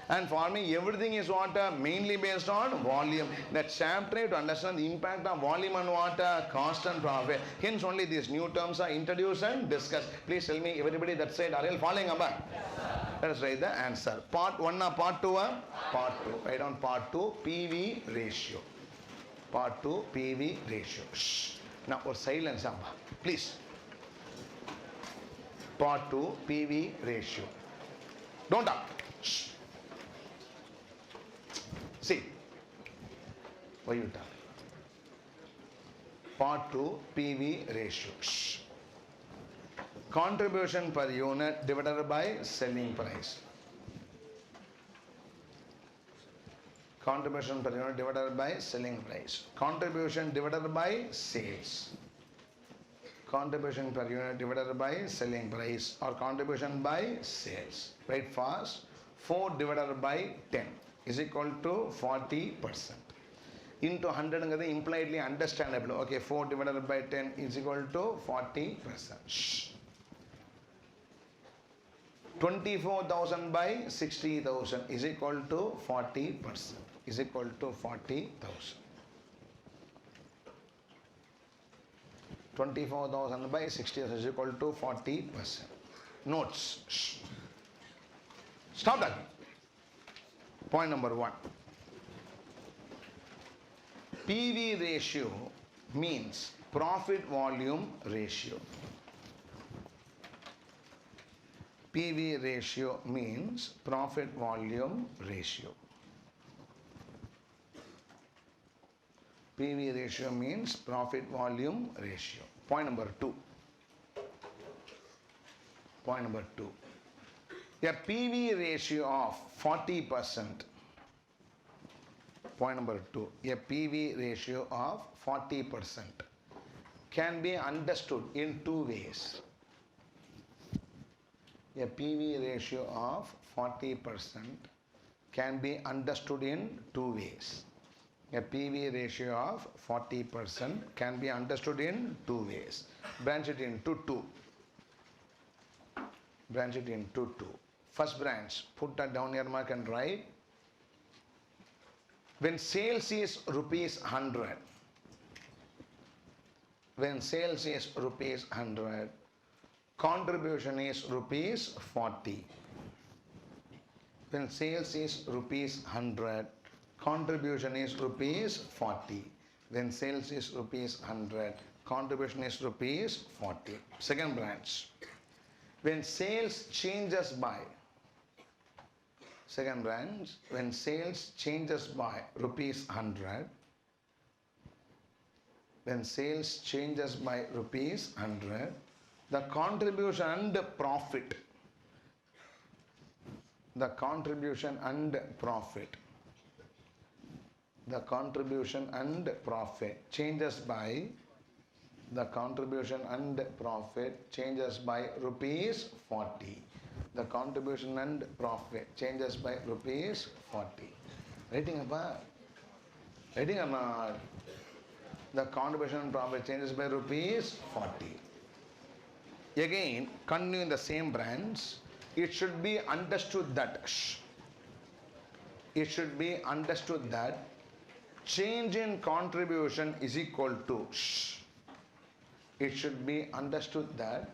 And for me, everything is what? Mainly based on volume. That chapter to understand the impact of volume and what? Cost and profit. Hence only these new terms are introduced and discussed. Please tell me, everybody that side, are you following up? Let us write the answer. Part 1 or part 2? Part 2. Write down part 2, PV ratio. Part 2, PV ratio. Shh. Now, or silence, please. Part 2, PV ratio. Don't talk. Shh. See, why you talk? Part 2, PV ratio. Shh. Contribution per unit divided by selling price. Contribution per unit divided by selling price. Contribution divided by sales. Contribution per unit divided by selling price or contribution by sales. Write fast. 4 divided by 10 is equal to 40%. Into 100 impliedly understandable. Okay, 4 divided by 10 is equal to 40%. Shh. 24,000 by 60,000 is equal to 40%. Is equal to 40,000. 24,000 by 60,000 is equal to 40%. Notes. Shh. Stop that. Point number 1. PV ratio means profit volume ratio. PV ratio means profit volume ratio. PV ratio means profit volume ratio. Point number 2. Point number 2. A PV ratio of 40%. Point number 2. A PV ratio of 40% can be understood in two ways. A PV ratio of 40% can be understood in two ways. A PV ratio of 40% can be understood in two ways. Branch it into two. Branch it into two. First branch, put that down your mark and write. When sales is rupees 100, when sales is rupees 100, contribution is rupees 40. When sales is rupees 100, contribution is rupees 40. When sales is rupees 100, contribution is rupees 40. Second branch. When sales changes by, second branch, when sales changes by rupees 100, when sales changes by rupees 100, the contribution and profit, the contribution and profit, the contribution and profit changes by The contribution and profit changes by rupees 40. The contribution and profit changes by rupees 40. Writing about? Writing or not? The contribution and profit changes by rupees 40. Again, continue in the same branch. It should be understood that change in contribution is equal to it should be understood that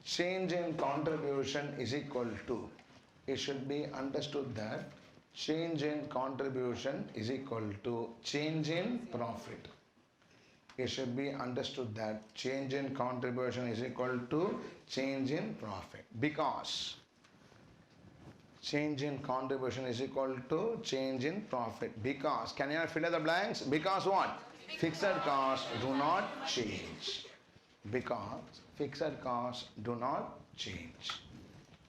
change in contribution is equal to change in contribution is equal to change in profit. It should be understood that change in contribution is equal to change in profit, because change in contribution is equal to change in profit, because, can you fill in the blanks? Because what? Fixed costs do not change. Because fixed costs do not change.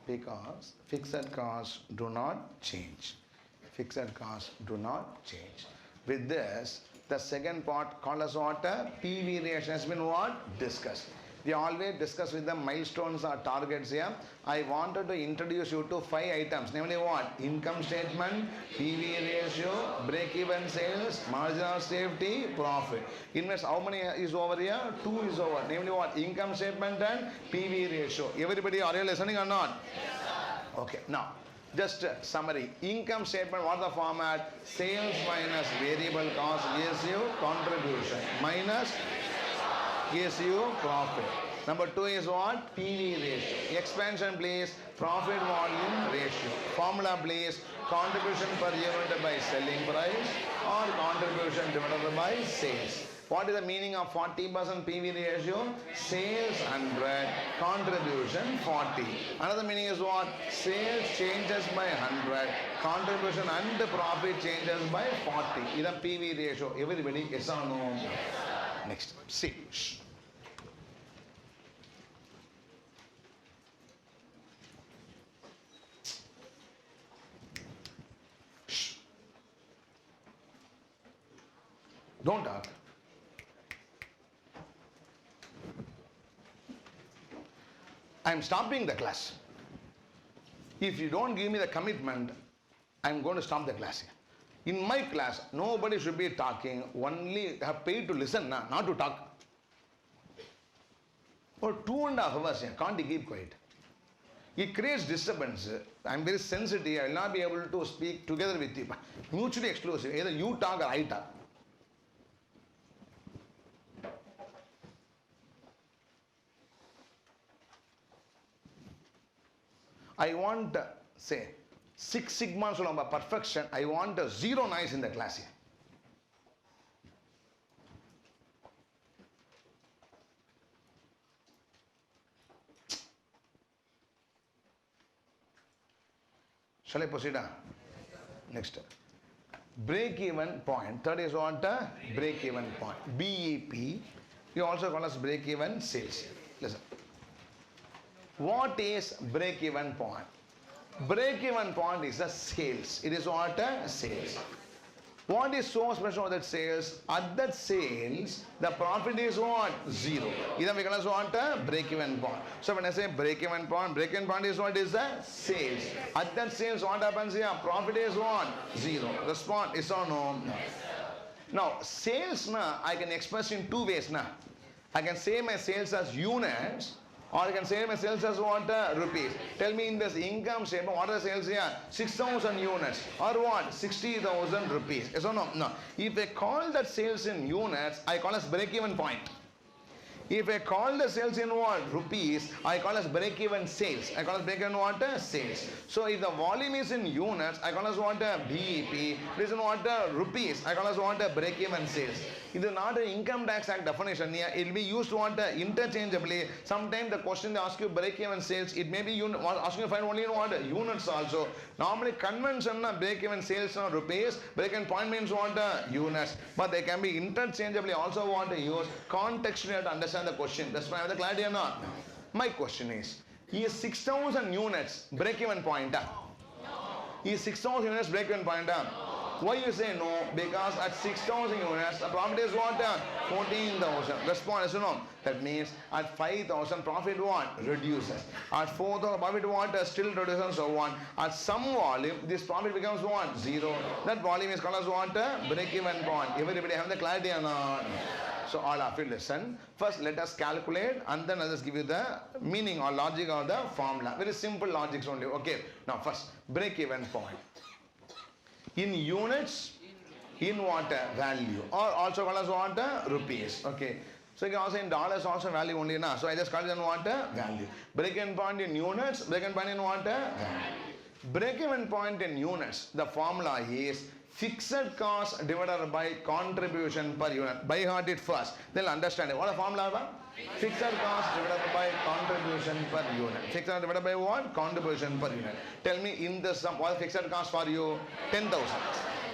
Because fixed costs do not change. Fixed costs do not change. With this, the second part called as what? PV ratio has been what? Discussed. We always discuss with the milestones or targets here. I wanted to introduce you to 5 items. Namely what? Income statement, PV ratio, break-even sales, marginal safety, profit. Invest, how many is over here? 2 is over. Namely what? Income statement and PV ratio. Everybody, are you listening or not? Yes, sir. Okay, now, just summary. Income statement, what the format? Sales minus variable cost gives you contribution minus gives you profit. Number 2 is what? PV ratio. Expansion please. Profit volume ratio. Formula please. Contribution per unit by selling price or contribution divided by sales. What is the meaning of 40% PV ratio? Sales 100, contribution 40. Another meaning is what? Sales changes by 100, contribution and profit changes by 40. This is the PV ratio. Everybody, yes or no? Next, see. Don't talk. I am stopping the class. If you don't give me the commitment, I am going to stop the class here. In my class, nobody should be talking, only have paid to listen, not to talk. For 2.5 hours, can't keep quiet. It creates disturbance. I am very sensitive, I will not be able to speak together with you. Mutually exclusive, either you talk or I talk. I want, say, 6 sigma perfection. I want 0 noise in the class here. Shall I proceed on? Next. Break-even point. Third is what? Break-even point. BEP. You also call us break-even sales. Listen. What is break-even point? Break-even point is the sales. It is what? Sales. What is so special about that sales? At that sales, the profit is what? 0. Either we call as what? Break-even point. So when I say break-even point is what is the sales. At that sales, what happens here? Profit is what? 0. Respond, yes or no? No. Now, sales, I can express in 2 ways. I can say my sales as units, or I can say my sales as what? Rupees. Tell me in this income statement, what are the sales here? 6,000 units. Or what? 60,000 rupees. Yes or no? No. If I call that sales in units, I call as break-even point. If I call the sales in what? Rupees, I call as break-even sales. I call as break-even what? Sales. So if the volume is in units, I call as what? BEP. It is in what? Rupees. I call as what? Break-even sales. It is not an income tax act definition here. It will be used what? Interchangeably. Sometimes the question they ask you break-even sales, it may be asking you to find only in what? Units also. Normally convention break-even sales are rupees. Break-even point means what? Units. But they can be interchangeably also what? Used. Context you have to understand the question. That's why I have the clarity or not? My question is 6,000 units break-even point? Is 6,000 units break-even point? Why you say no? Because at 6,000 units, the profit is what? 14,000. Response is no. That means at 5,000 profit what? Reduces. At 4,000 profit what? Still reduces, so on. At some volume, this profit becomes what? 0. That volume is called as what? Break-even point. Everybody have the clarity or not? So all of you listen. First let us calculate and then let us give you the meaning or logic of the formula. Very simple logics only. Okay. Now first, break-even point. In units, in what? Value. Or also called as what? Rupees. Okay. So you can also in dollars also value only na. So I just call it in what? Value. Break-even point in units. Break-even point in what? Value. Break-even point in units. The formula is fixed cost divided by contribution per unit. By heart it first. They'll understand it. What a formula? Fixed cost divided by contribution per unit. Fixed cost divided by what? Contribution per unit. Tell me in the sum, what is fixed cost for you? 10,000.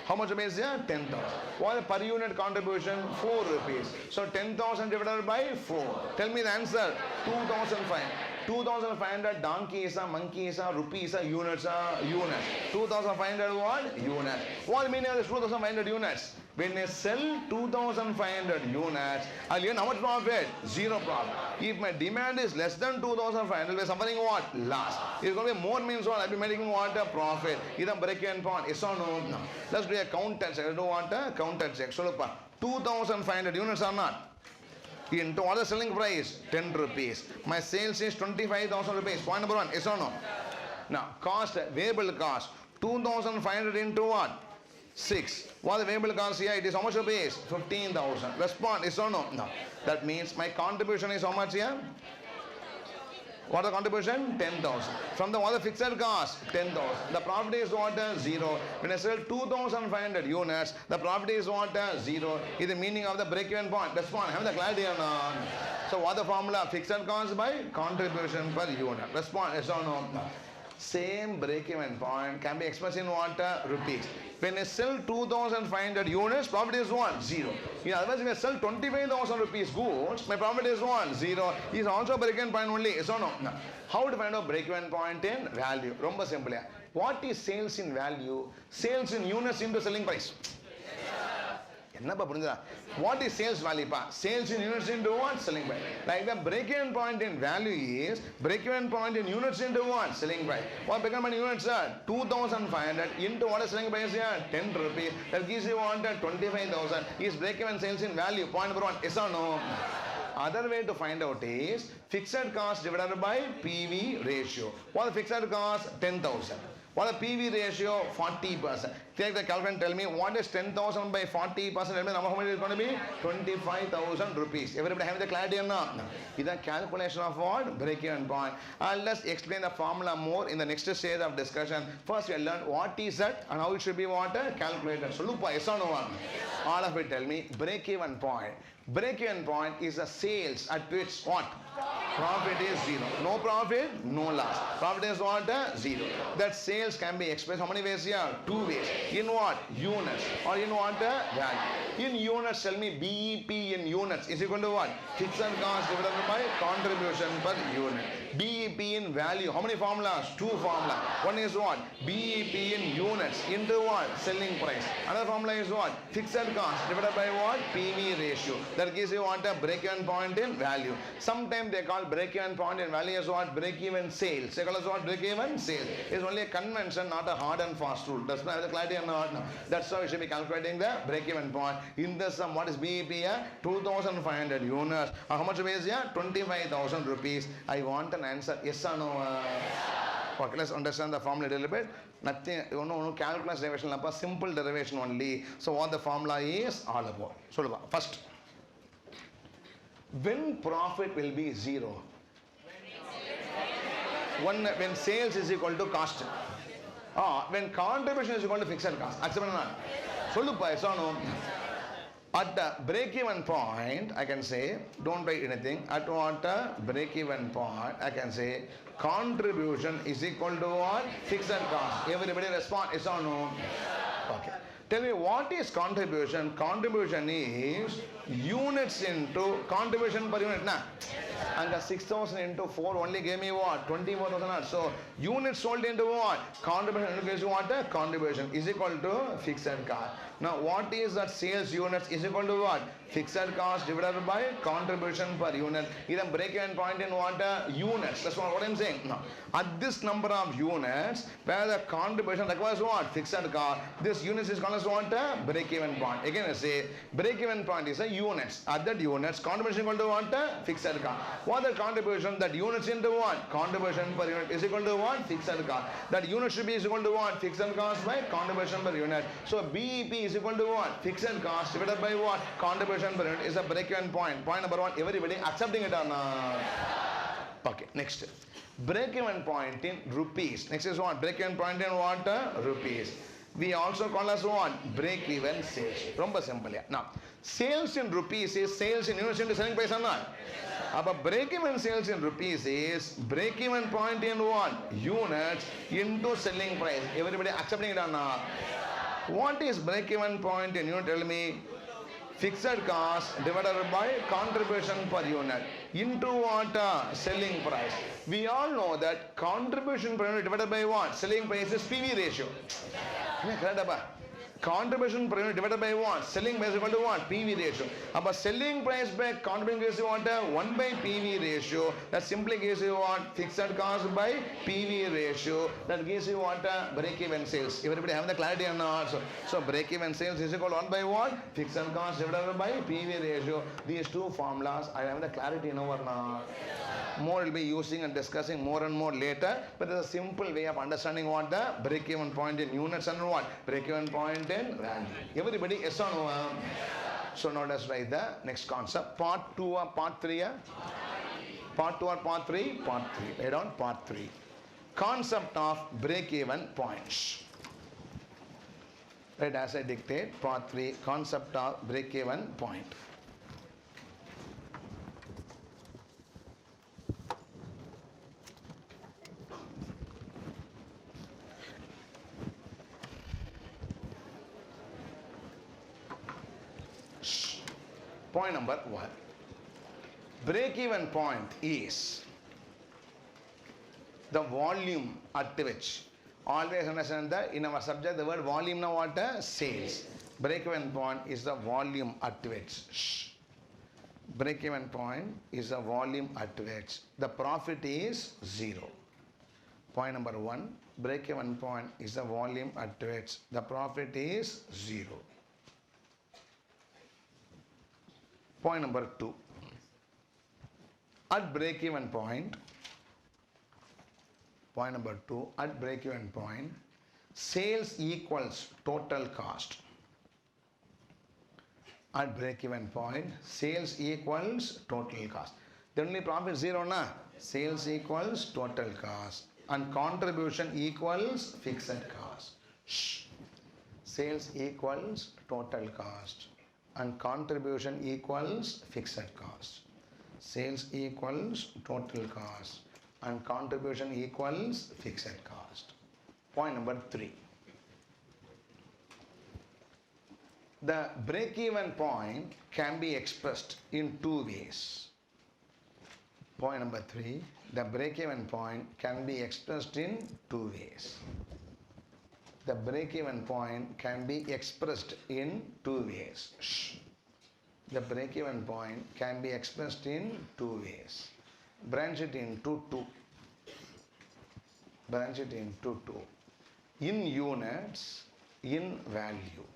How much rupees here? 10,000. What is per unit contribution? 4 rupees. So 10,000 divided by 4. Tell me the answer. 2,500. 2,500 donkey is a monkey is a rupee is a units are units. 2,500 what? Units. What meaning of this 2,500 units? When I sell 2,500 units, I'll earn how much profit? 0 profit. If my demand is less than 2,500, I'll be suffering what? Loss. If it's going to be more means what? I'll be making what? A profit. Is a break-even point? Yes or no? No. Let's do a counter check. Let's do what? A counter check. So look, 2,500 units are not. Into what the selling price? 10 rupees. My sales is 25,000 rupees. Point number 1. Yes or no? Now, cost, variable cost. 2,500 into what? 6. What the variable cost here? It is how much rupees? 15,000. Respond. Yes or no? No. That means my contribution is how much here? What the contribution? 10,000. From the what the fixed cost? 10,000. The profit is what? 0. When I sell 2,500 units, the profit is what? 0. Is the meaning of the break-even point. Respond. Have the clarity or not? So what the formula? Fixed cost by contribution per unit. Respond. Yes or no? Same break-even point can be expressed in what? Rupees. When I sell 2,500 units, profit is what? 0. Otherwise, if I sell 25,000 rupees goods, my profit is what? 0. Is also break-even point only. Yes or no? No. How to find out break-even point in value? Romba simple. What is sales in value? Sales in units into selling price. What is sales value? Sales in units into what? Selling price. Like the break-even point in value is break-even point in units into what? Selling price. What break-even point in units are? 2,500 into what is selling price here? 10 rupees. That gives you what? 25,000. Is break-even sales in value? Point number 1. Yes or no? Other way to find out is fixed cost divided by PV ratio. What is fixed cost? 10,000. What is the PV ratio? 40%. Take the calculator and tell me what is 10,000 by 40%. Tell me how much is going to be? 25,000 rupees. Everybody have the clarity or not? This is the calculation of what? Break-even point. Let's explain the formula more in the next stage of discussion. First we will learn what is that and how it should be what? Calculated. So look, yes or no one? All of it tell me break-even point. Break-even point is a sales at which what? Profit is 0. No profit, no loss. Profit is what? 0. That sales can be expressed how many ways here? 2 ways. In what? Units. Or in what? Value. In units, tell me BEP in units is equal to what? Fixed cost divided by contribution per unit. BEP in value. How many formulas? 2 formulas. One is what? BEP in units into what? Selling price. Another formula is what? Fixed cost divided by what? PV ratio. That gives you what? A break-even point in value. Sometimes they call break-even point in value as what? Break-even sales. They call as what? Break-even sales. It's only a convention, not a hard and fast rule. Does not have the clarity or not? No. That's how we should be calculating the break-even point. In the sum, what is BEP here? 2,500 units. How much is here? 25,000 rupees. I want an answer. Yes or no? Okay, let's understand the formula a little bit. Nothing, no calculus derivation, simple derivation only. So what the formula is all about. So first, when profit will be 0? When sales is equal to cost. When contribution is equal to fixed cost. Accept or not? So yes or no? At the break-even point, I can say, don't write anything. At what break-even point, I can say, contribution is equal to what? Fixed cost. Everybody respond, yes or no? Okay. Tell me, what is contribution? Contribution is units into contribution per unit. And 6,000 into 4 only gave me what? 24,000. So units sold into what? Contribution into what? Contribution is equal to fixed cost. Now what is that sales units is equal to what? Fixed cost divided by contribution per unit. Is a break-even point in what? Units. That's what I'm saying. Now at this number of units where the contribution requires what? Fixed cost. This units is called as what? Break-even point. Again I say break-even point is a units. At that units contribution equal to what? Fixed cost. What the contribution? That units into what? Contribution per unit is equal to what? Fixed cost. That unit should be equal to what? Fixed cost by contribution per unit. So BEP is equal to what? Fixed cost divided by what? Contribution per unit is a break-even point. Point number one. Everybody accepting it or not? Okay. Next. Break-even point in rupees. Next is what? Break-even point in what? Rupees. We also call as what? Break-even sales. Romba simple. Now, sales in rupees is sales in units into selling price or not? But break-even sales in rupees is break-even point in what? Units into selling price. Everybody accepting it or not? What is break-even point in unit? Tell me. Fixed cost divided by contribution per unit into what? Selling price. We all know that contribution per unit divided by what? Selling price is PV ratio. Contribution per unit divided by what? Selling price equal to what? PV ratio. But selling price by contribution gives you what? 1 by PV ratio. That simply gives you what? Fixed cost by PV ratio. That gives you what? Break-even sales. Everybody have the clarity or not? So break-even sales is equal to 1 by what? Fixed cost divided by PV ratio. These two formulas, I have the clarity in or not? More will be using and discussing more and more later, but there's a simple way of understanding what the break-even point in units and what? Break-even point in value. Everybody, yes or no? So now let's write the next concept. Part 2 or part 3? Part 2 or part 3? Part 3. Write down part 3. Concept of break-even points. Right, as I dictate, part 3, concept of break-even point. Point number 1. Break-even point is the volume at which, always understand that in our subject the word volume now what? Sales. Break-even point is the volume at which. Break-even point is the volume at which the profit is 0. Point number 1. Break-even point is the volume at which the profit is 0. Point number 2. At break-even point, point number 2, at break-even point, sales equals total cost. At break-even point, sales equals total cost. Then only profit 0, na? Sales equals total cost. And contribution equals fixed cost. Sales equals total cost. And contribution equals fixed cost. Sales equals total cost and contribution equals fixed cost. Point number 3. The break-even point can be expressed in 2 ways. Point number 3. The break-even point can be expressed in 2 ways. The break-even point can be expressed in 2 ways. The break-even point can be expressed in 2 ways. Branch it into 2. Branch it into 2. In units, in value.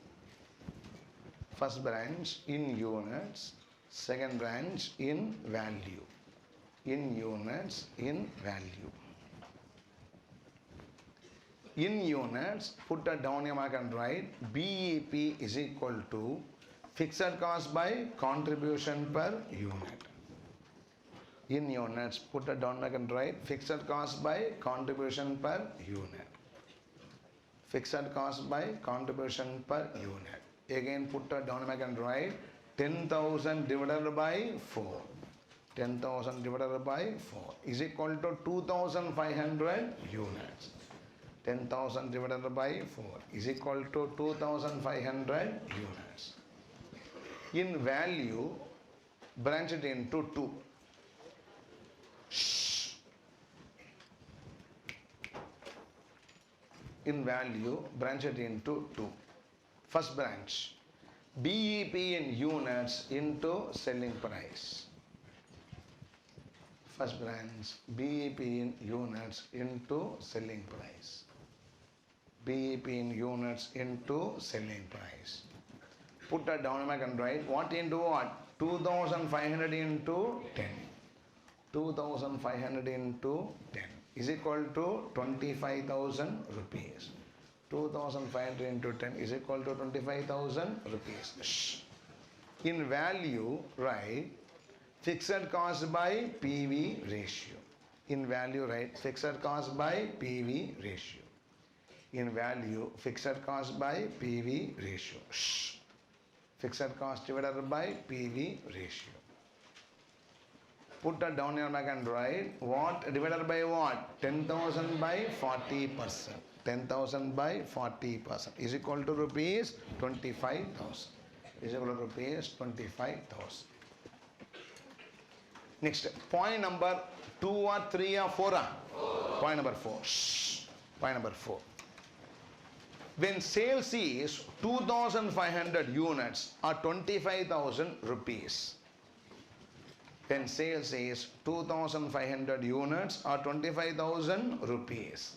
First branch in units, second branch in value. In units, in value. In units, put a down here mark and write BEP is equal to fixed cost by contribution per unit. In units, put a down mark and write fixed cost by contribution per unit. Fixed cost by contribution per unit. Again, put a down mark and write 10,000 divided by 4. 10,000 divided by 4 is equal to 2,500 units. 10,000 divided by 4 is equal to 2,500 units. In value, branch it into 2. in value, branch it into two. First branch, BEP in units into selling price. First branch, BEP in units into selling price. BEP in units into selling price. Put that down and write what into what? 2500 into 10. 2500 into 10 is equal to 25,000 rupees. 2500 into 10 is equal to 25,000 rupees. Shh. In value, write fixed cost by PV ratio. In value, write fixed cost by PV ratio. In value, fixed cost by PV ratio. Shh. Fixed cost divided by PV ratio. Put that down here and write what divided by what? 10,000 by 40%. 10,000 by 40% is equal to rupees 25,000. Is equal to rupees 25,000. Next, point number 2 or 3 or 4? Point number 4. Shh. Point number 4. When sales is 2,500 units or 25,000 rupees. When sales is 2,500 units or 25,000 rupees.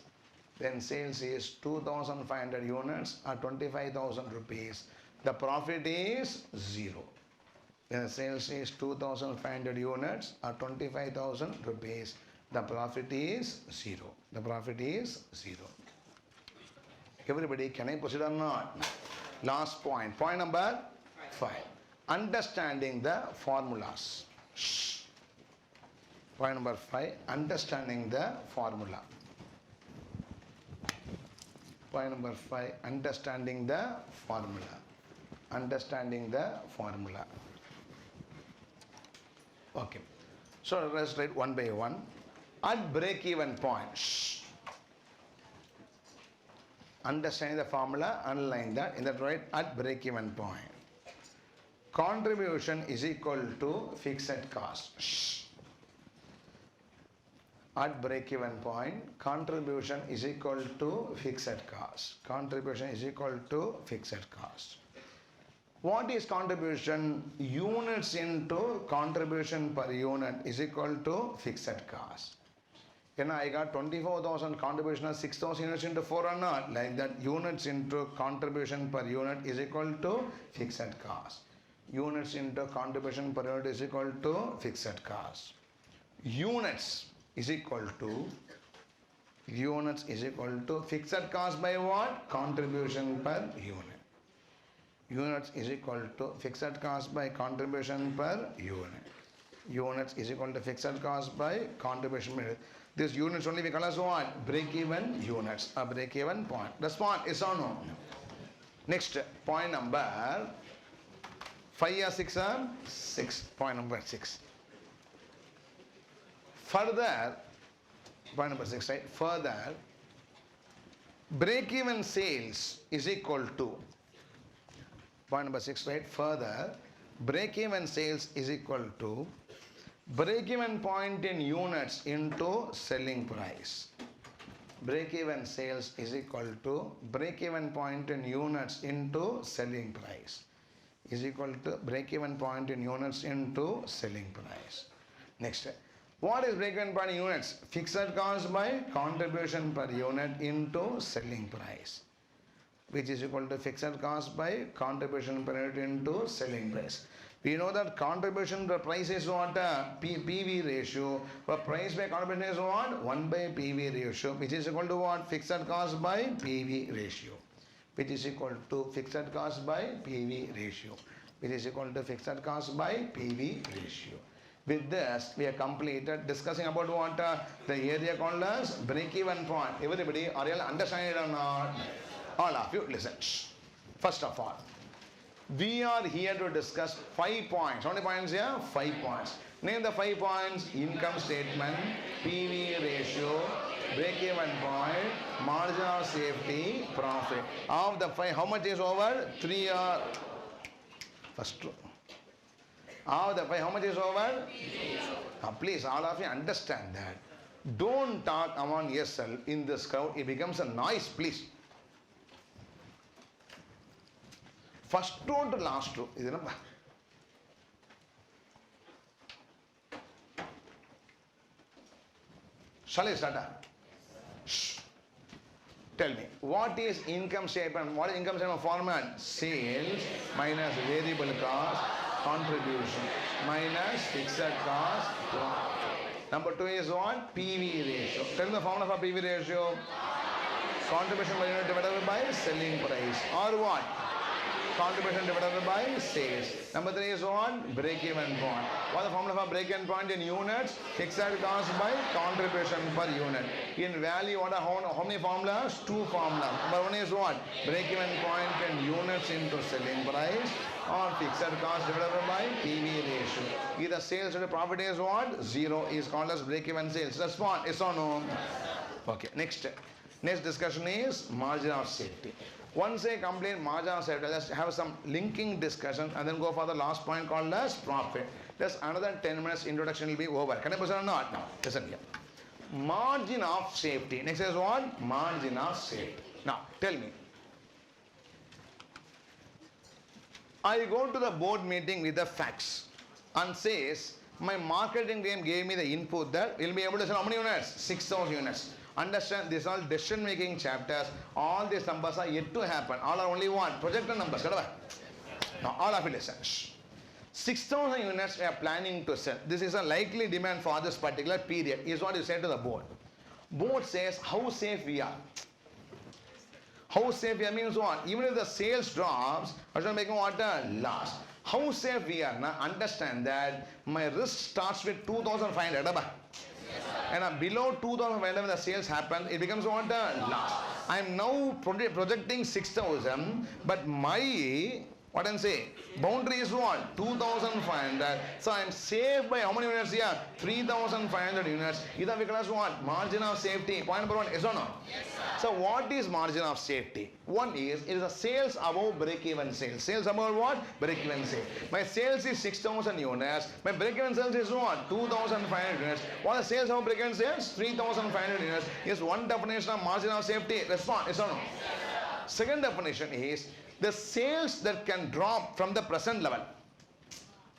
When sales is 2,500 units or 25,000 rupees, the profit is 0. When sales is 2,500 units or 25,000 rupees, the profit is 0. The profit is 0. Everybody, can I proceed or not? Last point. Point number 5. Understanding the formulas. Shh. Point number 5. Understanding the formula. Point number 5. Understanding the formula. Understanding the formula. Okay. So let's write one by one. At break-even point. Shh. Understand the formula, underline that, in that right, at break-even point. Contribution is equal to fixed cost. Shh. At break-even point, contribution is equal to fixed cost. Contribution is equal to fixed cost. What is contribution? Units into contribution per unit is equal to fixed cost. I got 24,000 contribution of 6,000 units into 4 or not? Like that, units into contribution per unit is equal to fixed cost. Units into contribution per unit is equal to fixed cost. Units is equal to fixed cost by what? Contribution per unit. Units is equal to fixed cost by contribution per unit. Units is equal to fixed cost by contribution per unit. This units only we call as what? Break-even units, a break-even point. That's what, is or no? Next, point number 5 or 6 or 6. Point number 6. Further, point number 6, right? Further, break-even sales is equal to, point number 6, right? Further, break-even sales is equal to break-even point in units into selling price. Break-even sales is equal to break-even point in units into selling price. Is equal to break-even point in units into selling price. Next, what is break-even point in units? Fixed cost by contribution per unit into selling price, which is equal to fixed cost by contribution per unit into selling price. We know that contribution per price is what? PV ratio. For price by contribution is what? 1 by PV ratio, which is equal to what? Fixed cost by PV ratio, which is equal to fixed cost by PV ratio, which is equal to fixed cost by PV ratio. With this, we have completed discussing about what? The area called as break-even point. Everybody, are you understanding it or not? All of you, listen. First of all, we are here to discuss 5 points. How many points here? 5 points. Name the 5 points. Income statement, PV ratio, break-even point, margin of safety, profit. Of the 5, how much is over? 3 are... First. Of the 5, how much is over? Please, all of you understand that. Don't talk among yourself in this crowd. It becomes a noise, please. first row to last row. Is it not? Shall I start? Shh. Tell me, what is income statement? What is income statement format? Sales minus variable cost, contribution minus fixed cost. Number 2 is what? PV ratio. Tell me the formula for PV ratio. Contribution per unit divided by selling price. Or what? Contribution divided by sales. Number 3 is what? Break-even point. What is the formula for break-even point in units? Fixed cost by contribution per unit. In value, what are how many formulas? 2 formulas. Number 1 is what? Break-even point in units into selling price, or fixed cost divided by PV ratio. Either sales or profit is what? 0 is called as break-even sales. Respond, yes or no? Okay, next discussion is margin of safety. Once I complete margin of safety, let's have some linking discussion and then go for the last point called as profit. Just another 10 minutes introduction will be over. Can I proceed or not? No. Listen here. Margin of safety. Next is what? Margin of safety. Now, tell me. I go to the board meeting with the facts and says, my marketing team gave me the input that we'll be able to sell how many units? 6,000 units. Understand, these are all decision making chapters. All these numbers are yet to happen. All are only one projected numbers. Now, all of it listen. 6,000 units we are planning to sell. This is a likely demand for this particular period, is what you say to the board. Board says how safe we are. How safe we are means what? Even if the sales drops, I shall make what? Loss. How safe we are? Now understand that my risk starts with 2,500. And below 2,500 when the sales happen, it becomes what? Loss. I am now projecting 6,000, but my what I'm saying, boundary is what? 2,500. So I am safe by how many units here? 3,500 units. Either we call what? Margin of safety. Point number 1, yes or no? Yes, sir. So what is margin of safety? One is, it is a sales above break-even sales. Sales above what? Break-even sales. My sales is 6,000 units. My break-even sales is what? 2,500 units. What is sales above break-even sales? 3,500 units. Is one definition of margin of safety. Respond, yes or no? Yes, second definition is the sales that can drop from the present level.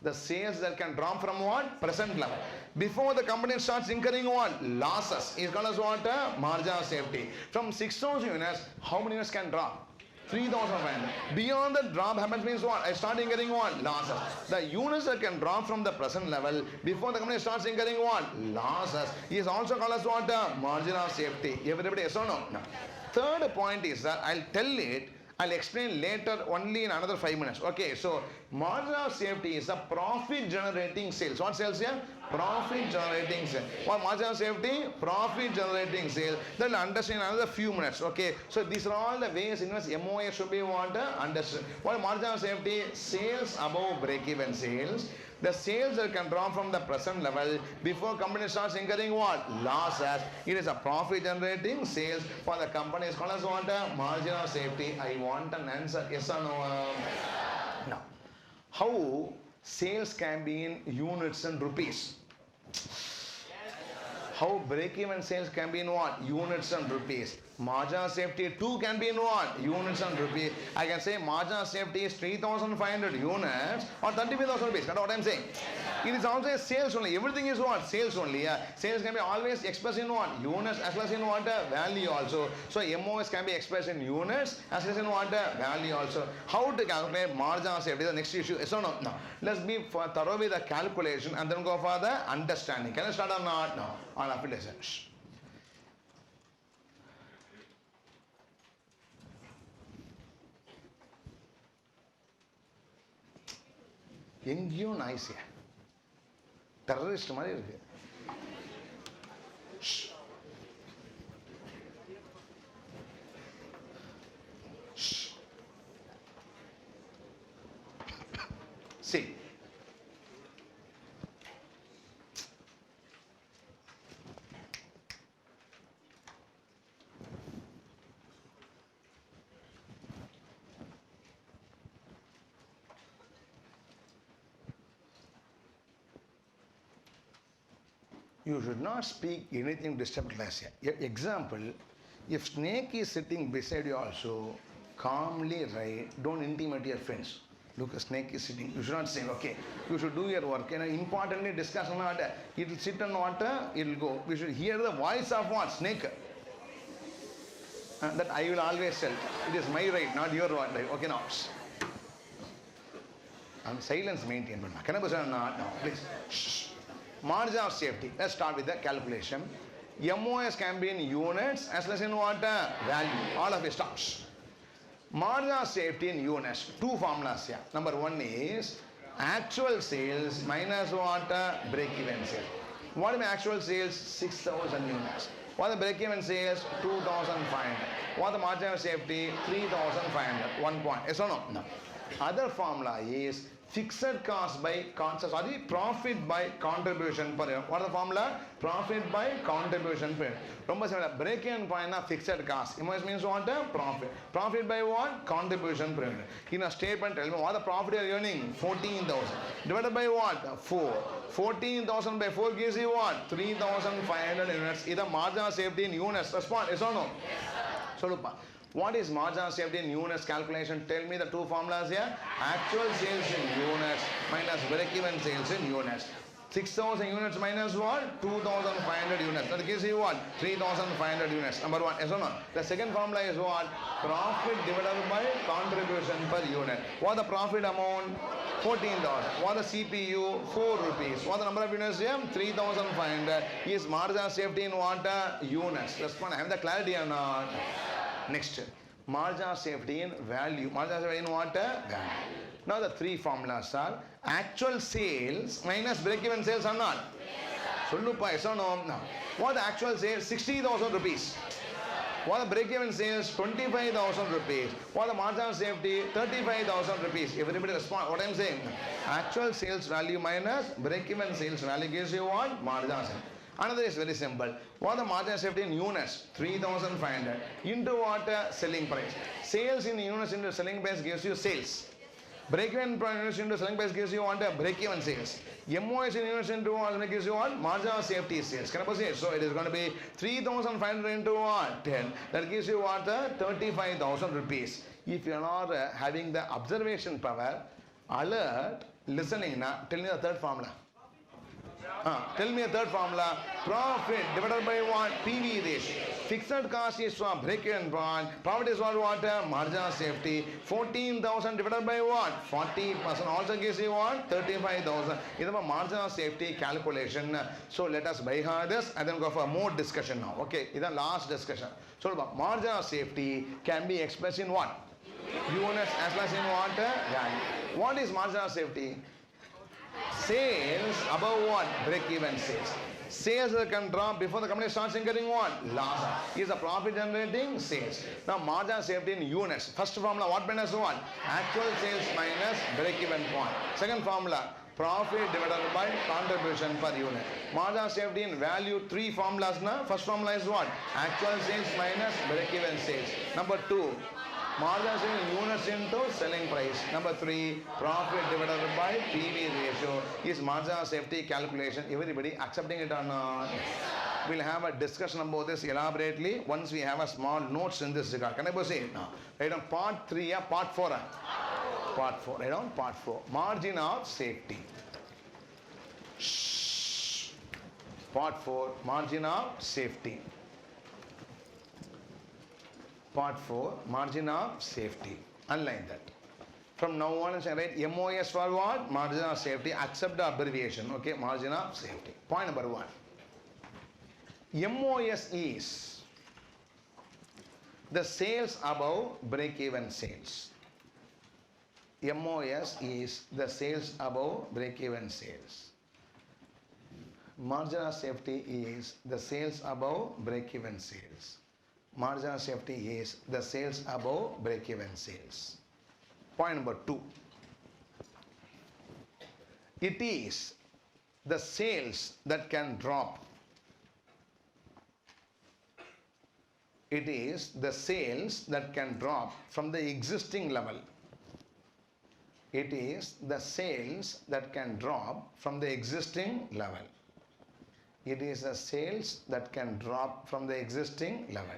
The sales that can drop from what? Present level. Before the company starts incurring what? Losses. Is called as what? Margin of safety. From 6,000 units, how many units can drop? 3,500. Beyond the drop happens means what? I start incurring what? Losses. The units that can drop from the present level before the company starts incurring what? Losses. Is also called as what? Margin of safety. Everybody yes or no? No. Third point is that I'll explain later only in another 5 minutes. Okay, so margin of safety is a profit generating sales. What sales here? Profit generating sales. What margin of safety? Profit generating sales. Then we'll understand in another few minutes. Okay, so these are all the ways in which MOA should be what? Understood. What margin of safety? Sales above break-even sales. The sales that can drop from the present level before company starts incurring what? Losses. It is a profit generating sales for the company. Is called as what? Margin of safety. I want an answer. Yes or no? Now, how sales can be in units and rupees? How break-even sales can be in what? Units and rupees. Margin of safety 2 can be in what? Units and rupees. I can say margin of safety is 3,500 units or 35,000 rupees. That's what I'm saying. It is also a sales only. Everything is what? Sales only. Sales can be always expressed in what? Units as well as in what? Value also. So MOS can be expressed in units as well as in what? Value also. How to calculate margin of safety? The next issue. Yes or no? No. Let's be thorough with the calculation and then go for the understanding. Can I start or not? No. All of it listen. எங்கேயும் நாய்ஸியா terrorist மாதிரி இருக்கு. See, you should not speak anything disturbed class here. Example, if snake is sitting beside you also, calmly write. Don't intimidate your friends. Look, a snake is sitting. You should not say, okay. You should do your work. Importantly discuss on water. It will sit on water, it will go. We should hear the voice of what? Snake. That I will always tell. It is my right, not your right. Okay, now. And silence maintained. Can I say no? Please. Shh. Margin of safety. Let's start with the calculation. MOS can be in units as well as in what? Value. All of it stops. Margin of safety in units. Two formulas here. Number one is actual sales minus what? Break-even sales. What is my actual sales? 6,000 units. What is the break-even sales? 2,500. What is the margin of safety? 3,500. 1 point. Yes or no? No. Other formula is fixed cost by profit by contribution per unit. What is the formula? Profit by contribution per unit. Romba simple. Break-even point na fixed cost. MOS means what? Profit. Profit by what? Contribution per unit. In a statement, tell me what the profit you are earning? 14,000. Divided by what? 4. 14,000 by 4 gives you what? 3,500 units. Is the margin of safety in units? Respond. Yes or no? Yes, sir. So, what is margin of safety in units calculation? Tell me the two formulas here. Actual sales in units minus break-even sales in units. 6,000 units minus what? 2,500 units. That gives you what? 3,500 units. Number one. Yes or no? The second formula is what? Profit divided by contribution per unit. What the profit amount? 14,000. What the CPU? 4 rupees. What the number of units here? 3,500. Is margin of safety in what? Units. Respond. Have the clarity or not? Next, margin of safety in value. Margin of safety in what? Value. Now the three formulas are actual sales minus break-even sales or not? Sollupa, yes or no? No. What the actual sales? 60,000 rupees. What the break-even sales? 25,000 rupees. What the margin of safety? 35,000 rupees. Everybody respond. What I am saying? Actual sales value minus break-even sales value gives you what? Margin of safety. Another is very simple. What the margin of safety in units? 3,500 into what? Selling price. Sales in units into selling price gives you sales. Break-even units into selling price gives you what? Break-even sales. MOS in units into what gives you what? Margin of safety sales. Can I proceed? So it is going to be 3,500 into what? 10. That gives you what? 35,000 rupees. If you are having the observation power, alert, listening, tell me the third formula. Tell me a third formula. Profit divided by what? PV ratio. Fixed cost is for break-even point. Profit is what? Margin of safety. 14,000 divided by what? 40% also gives you what? 35,000. This is a margin of safety calculation. So let us by heart this and then go for more discussion now. Okay, this is the last discussion. So margin of safety can be expressed in what? Units as well as in what? Value. What is margin of safety? Sales above what? Break-even sales. Sales that can drop before the company starts incurring what? Loss. Is a profit generating sales. Now margin of safety in units. First formula what minus what? Actual sales minus break-even point. Second formula. Profit divided by contribution per unit. Margin of safety in value. Three formulas now. First formula is what? Actual sales minus break-even sales. Number two. Margin of sales in units into selling price. Number three, profit divided by PV ratio is margin of safety calculation. Everybody accepting it or not? We'll have a discussion about this elaborately once we have a small notes in this regard. Can I proceed? No. Write down part 3 or part 4? Part 4. Write down part 4. Margin of safety. Shh. Part 4. Margin of safety. Part 4, margin of safety. Underline that. From now on, I write MOS for what? Margin of safety. Accept the abbreviation. Okay, margin of safety. Point number 1. MOS is the sales above break-even sales. MOS is the sales above break-even sales. Margin of safety is the sales above break-even sales. Margin of safety is the sales above break-even sales. Point number 2. It is the sales that can drop. It is the sales that can drop from the existing level. It is the sales that can drop from the existing level. It is the sales that can drop from the existing level.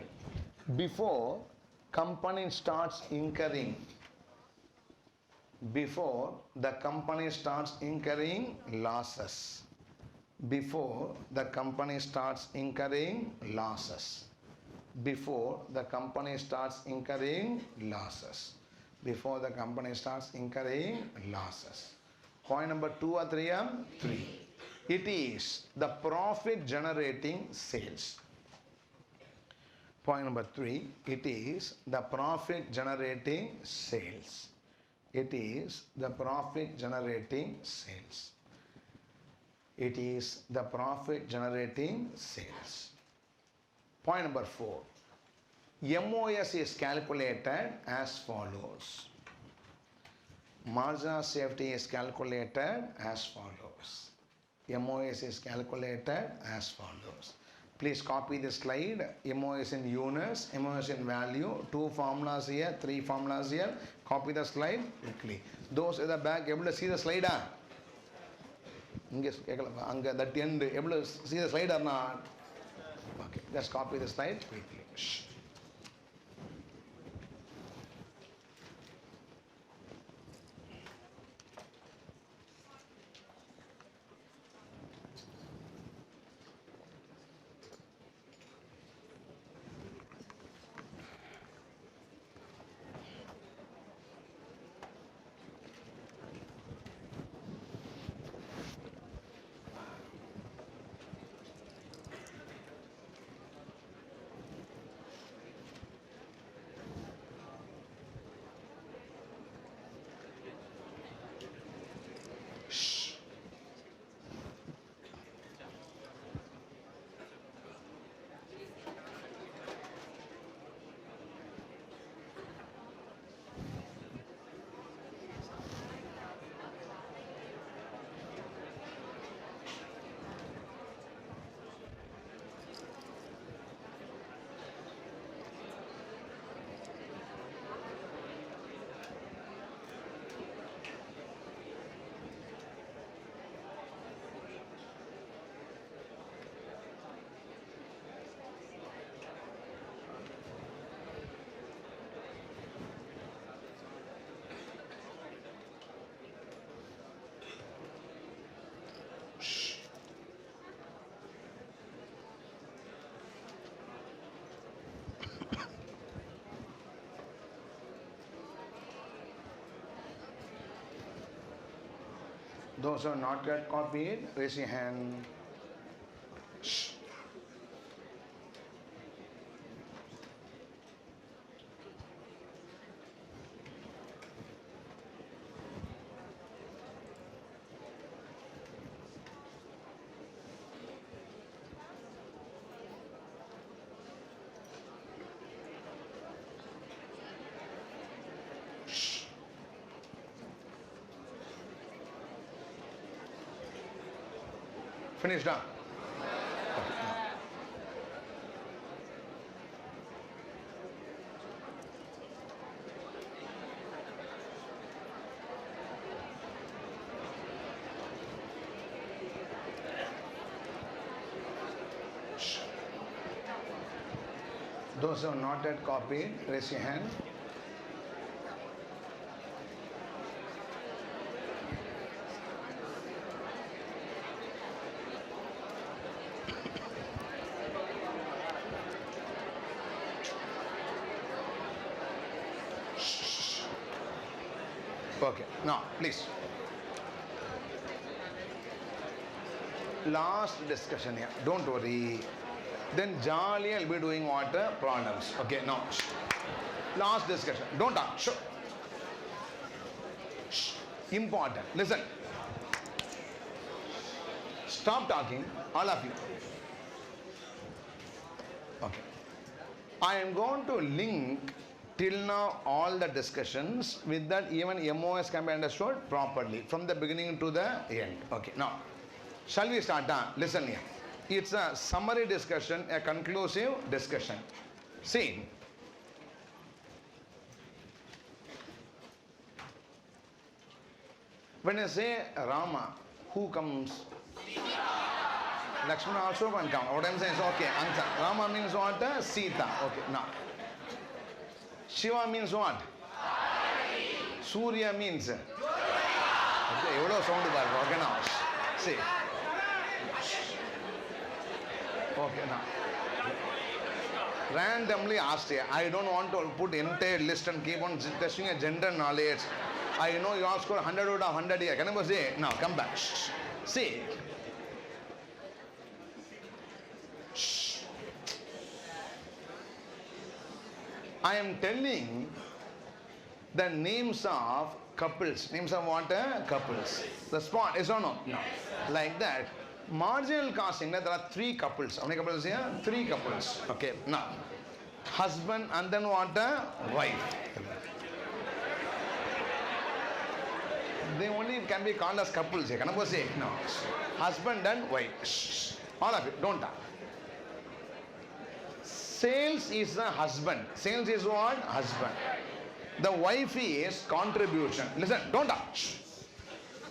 Before company starts incurring, before the company starts incurring losses, before the company starts incurring losses, before the company starts incurring losses, before the company starts incurring losses. Point number 2 or 3? 3. It is the profit generating sales. Point number 3, it is the profit generating sales. It is the profit generating sales. It is the profit generating sales. Point number 4, MOS is calculated as follows. Margin of safety is calculated as follows. MOS is calculated as follows. Please copy the slide. MOS in units, MOS in value, 2 formulas here, 3 formulas here. Copy the slide quickly. Those at the back, able to see the slide? That end, able to see the slide or not? Okay, just copy the slide quickly. Shh. Those who are not yet copied, raise your hand. Shh. Finished, huh? Those who are not yet copied, raise your hand. Okay, now please. Last discussion here. Don't worry. Then jolly I'll be doing what? Problems. Okay, now. Last discussion. Don't talk. Shh. Shh. Important. Listen. Stop talking, all of you. Okay. I am going to link till now all the discussions. With that, even MOS can be understood properly from the beginning to the end. Okay, now shall we start? Listen here. It's a summary discussion, a conclusive discussion. See, when I say Rama, who comes? Lakshmana also can come. What I'm saying is okay, answer. Rama means what? Sita. Okay, now Shiva means what? Surya means. Okay, எவ்வளோ sound பாருங்க. Okay, now. See. Okay, now. Randomly asked here. I don't want to put entire list and keep on testing a gender knowledge. I know you all score 100 out of 100 here. Can I say? Now, come back. Shh. See. Shh. I am telling the names of couples. Names of what? Couples. The spot is or no? No. Like that. Marginal casting, there are 3 couples. How many couples here? 3 couples. Okay. Now, husband and then what? Wife. They only can be called as couples here. Can I say? No. Husband and wife. Shh. All of it. Don't talk. Sales is the husband. Sales is what? Husband. The wife is contribution. Listen, don't talk. Shh.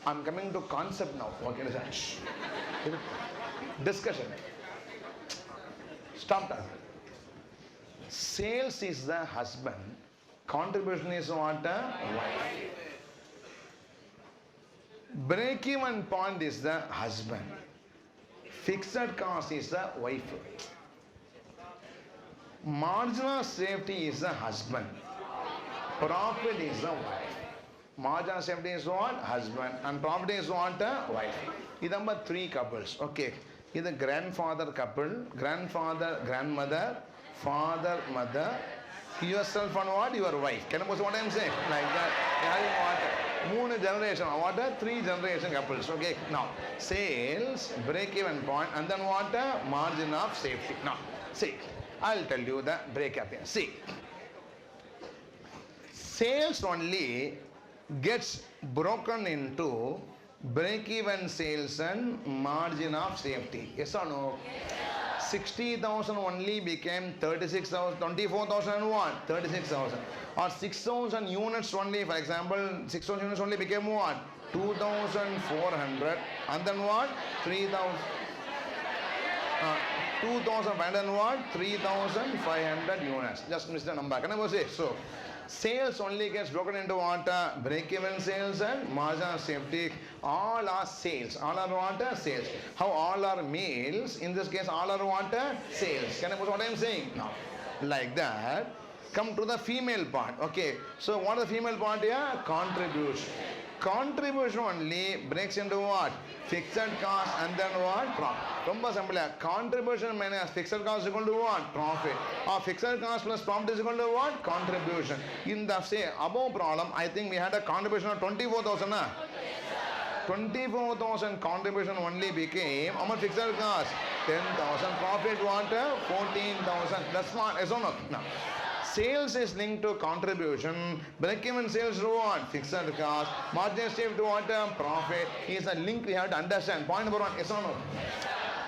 I'm coming to concept now. Okay, listen. Shh. Discussion. Stop talking. Sales is the husband. Contribution is what? Wife. Break-even point is the husband. Fixed cost is the wife. Marginal safety is the husband. Profit is the wife. Marginal safety is what? Husband. And profit is what? Wife. These are 3 couples. Okay. This is grandfather couple, grandfather, grandmother, father, mother, yourself and what? Your wife. Can you understand what I am saying? Like that. Having what? 3 generation. What? 3 generation couples. Okay. Now, sales, break-even point, and then what? Margin of safety. Now, see. I'll tell you the break-up here. See. Sales only gets broken into break-even sales and margin of safety. Yes or no? Yes. 60,000 only became 36,000, 24,000 and what? 36,000. Or 6,000 units only, for example, 6,000 units only became what? 2,400. And then what? 3,000. 2,500 and what? 3,500 units. Just missed the number. Can I go say? So, sales only gets broken into what? Break-even sales and margin of safety. All are sales. All are what? Sales. How all are males? In this case, all are what? Sales. Can I put what I am saying? No. Like that. Come to the female part. Okay. So, what is the female part here? Contribution. Contribution only breaks into what? Fixed cost and then what? Profit. Romba simple. Contribution minus fixed cost is equal to what? Profit. Or fixed cost plus profit is equal to what? Contribution. In the say above problem, I think we had a contribution of 24,000. 24,000 contribution only became how much fixed cost? 10,000. Profit what? 14,000. That's not. Is or not? No. Sales is linked to contribution. Break-even sales to what? Fixed cost. Margin save to what? Profit. Is a link we have to understand. Point number 1. Yes or no?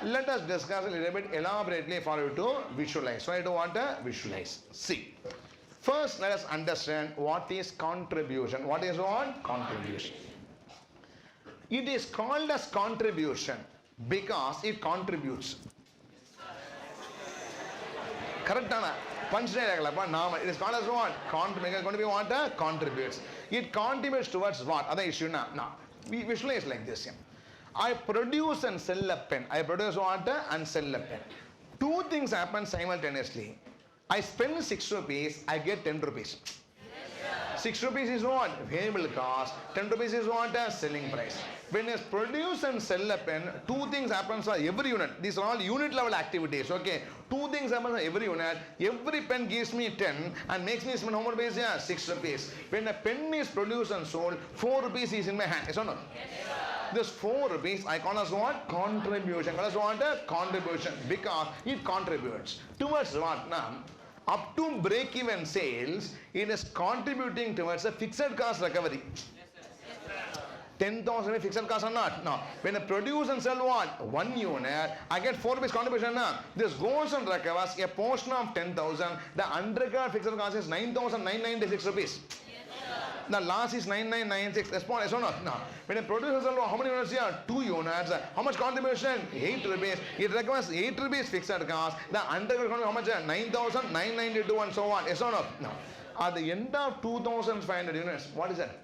Let us discuss a little bit elaborately for you to visualize. So I do want to visualize. See. First, let us understand what is contribution. What is what? Contribution. It is called as contribution because it contributes. Correct, Anna? Punchline. It is called as what? It's going to be what? Contributes. It contributes towards what? Other issue now. Now, we visualize like this. I produce and sell a pen. I produce what? And sell a pen. 2 things happen simultaneously. I spend 6 rupees, I get 10 rupees. 6 rupees is what? Variable cost. 10 rupees is what? Selling price. When I produce and sell a pen, 2 things happen for every unit. These are all unit level activities. Okay. 2 things happen for every unit. Every pen gives me 10 and makes me spend how much rupees? 6 rupees. When a pen is produced and sold, 4 rupees is in my hand. Yes or no? This 4 rupees I call as what? Contribution. Call as what? Contribution. Because it contributes. Towards what? Now, up to break-even sales, it is contributing towards a fixed cost recovery. 10,000 fixed cost or not? No. When I produce and sell what? 1 unit, I get 4 rupees contribution. No. This goes and recovers a portion of 10,000. The unrecovered fixed cost is 9,996 rupees. The loss is 9996. Respond yes or not? No. When a producer sells how many units here? 2 units. How much contribution? 8 rupees. It requires 8 rupees fixed cost. The underground how much? 9,992 and so on. Yes or not? No. At the end of 2,500 units, what is that?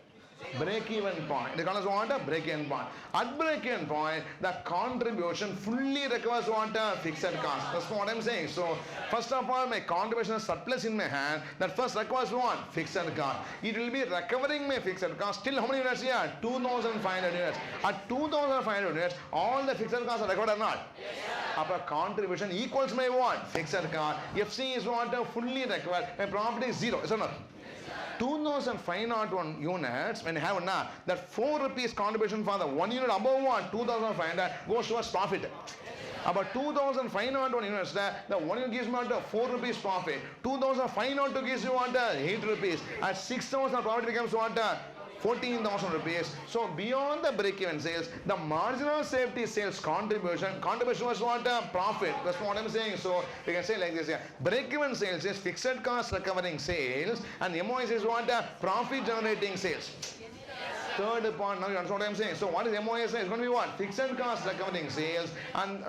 Break-even point. They call us what? A break-even point. At break-even point, the contribution fully recovers what? A fixed cost. That's what I'm saying. So, first of all, my contribution is surplus in my hand. That first recovers what? Fixed cost. It will be recovering my fixed cost. Still, how many units here? 2,500 units. At 2,500 units, all the fixed costs are recovered or not? After contribution equals my what? Fixed cost. FC is what? Fully recovered. My profit is zero. Is or not? 2,501 units, when you have now, that 4 rupees contribution for the 1 unit above what? 2,500 goes towards profit. About 2,501 units, the 1 unit gives me what? 4 rupees profit. 2,502 gives you what? 8 rupees. At 6,000 profit becomes what? 14,000 rupees. So beyond the break-even sales, the marginal safety sales contribution was what? Profit. That's what I'm saying. So we can say like this. Yeah. Break-even sales is fixed cost recovering sales, and MOS is what? Profit generating sales. Third point, now you understand what I'm saying. So what is MOS? It's going to be what? Fixed cost recovering sales, and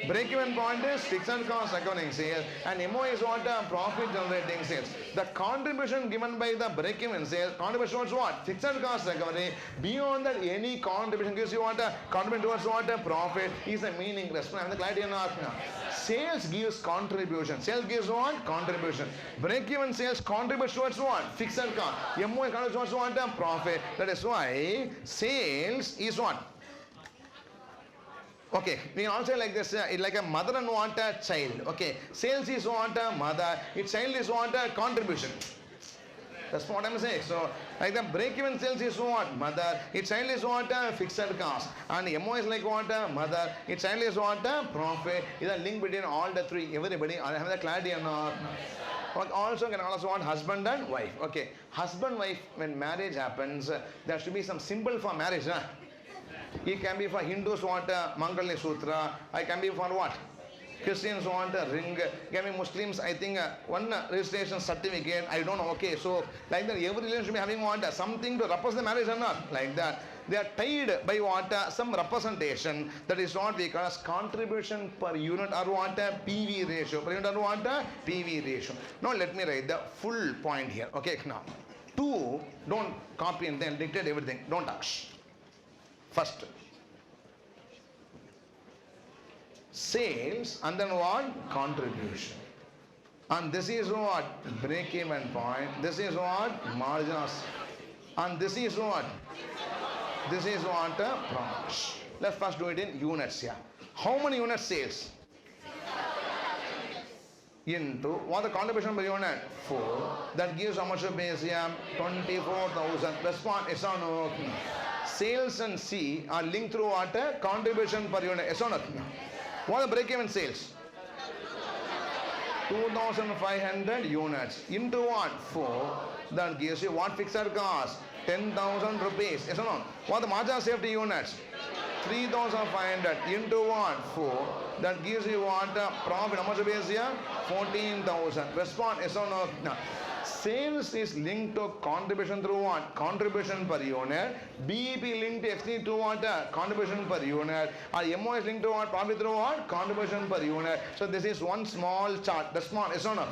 break-even point is fixed cost recovering sales, and MO is what? Profit generating sales. The contribution given by the break-even sales, contribution towards what? Fixed cost recovery. Beyond that, any contribution gives you what? Contribution towards what? Profit is the meaning. The clarity in our sales gives contribution. Sales gives what? Contribution. Break-even sales contributes towards what? Fixed cost. MO contributes towards what? Profit. That is why sales is what? Okay, we can also like this, it's like a mother and what? A child. Okay, sales is what? A mother, its child is what? A contribution. That's what I'm saying. So, like the break-even sales is what? Mother, its child is what? A fixed cost. And MO is like what? A mother, its child is what? A profit. Is a link between all the three. Everybody, I have the clarity or not? Also can also want husband and wife. Okay, husband wife, when marriage happens, there should be some symbol for marriage. Huh? It can be for Hindus want a Mangalya Sutra. It can be for what? Christians want a ring. It can be Muslims, I think one registration certificate. I don't know. Okay, so like that, every religion should be having what? Something to represent the marriage or not? Like that. They are tied by what? Some representation. That is what we call as contribution per unit or what? PV ratio. Per unit or what? PV ratio. Now let me write the full point here. Okay, now. 2, don't copy and then dictate everything. Don't touch. First, sales and then what? Contribution. And this is what? Break-even point. This is what? Marginal. And this is what? This is what? Profit. Let's first do it in units here. How many units sales? Into what the contribution per unit? 4. That gives how much of base here? 24,000. Response is on no. Sales and C are linked through what? Contribution per unit. Yes or not? What are the break-even sales? 2,500 units. Into what? 4. That gives you what fixed cost? 10,000 rupees. Yes or not? What are the marginal safety units? 3,500 into what? 4. That gives you what? Profit. How much base here? 14,000. Response. Yes or no? No. Sales is linked to contribution through what? Contribution per unit. BEP linked to XT to what? Contribution per unit. Or MO is linked to what? Profit through what? Contribution per unit. So this is one small chart. The small is not.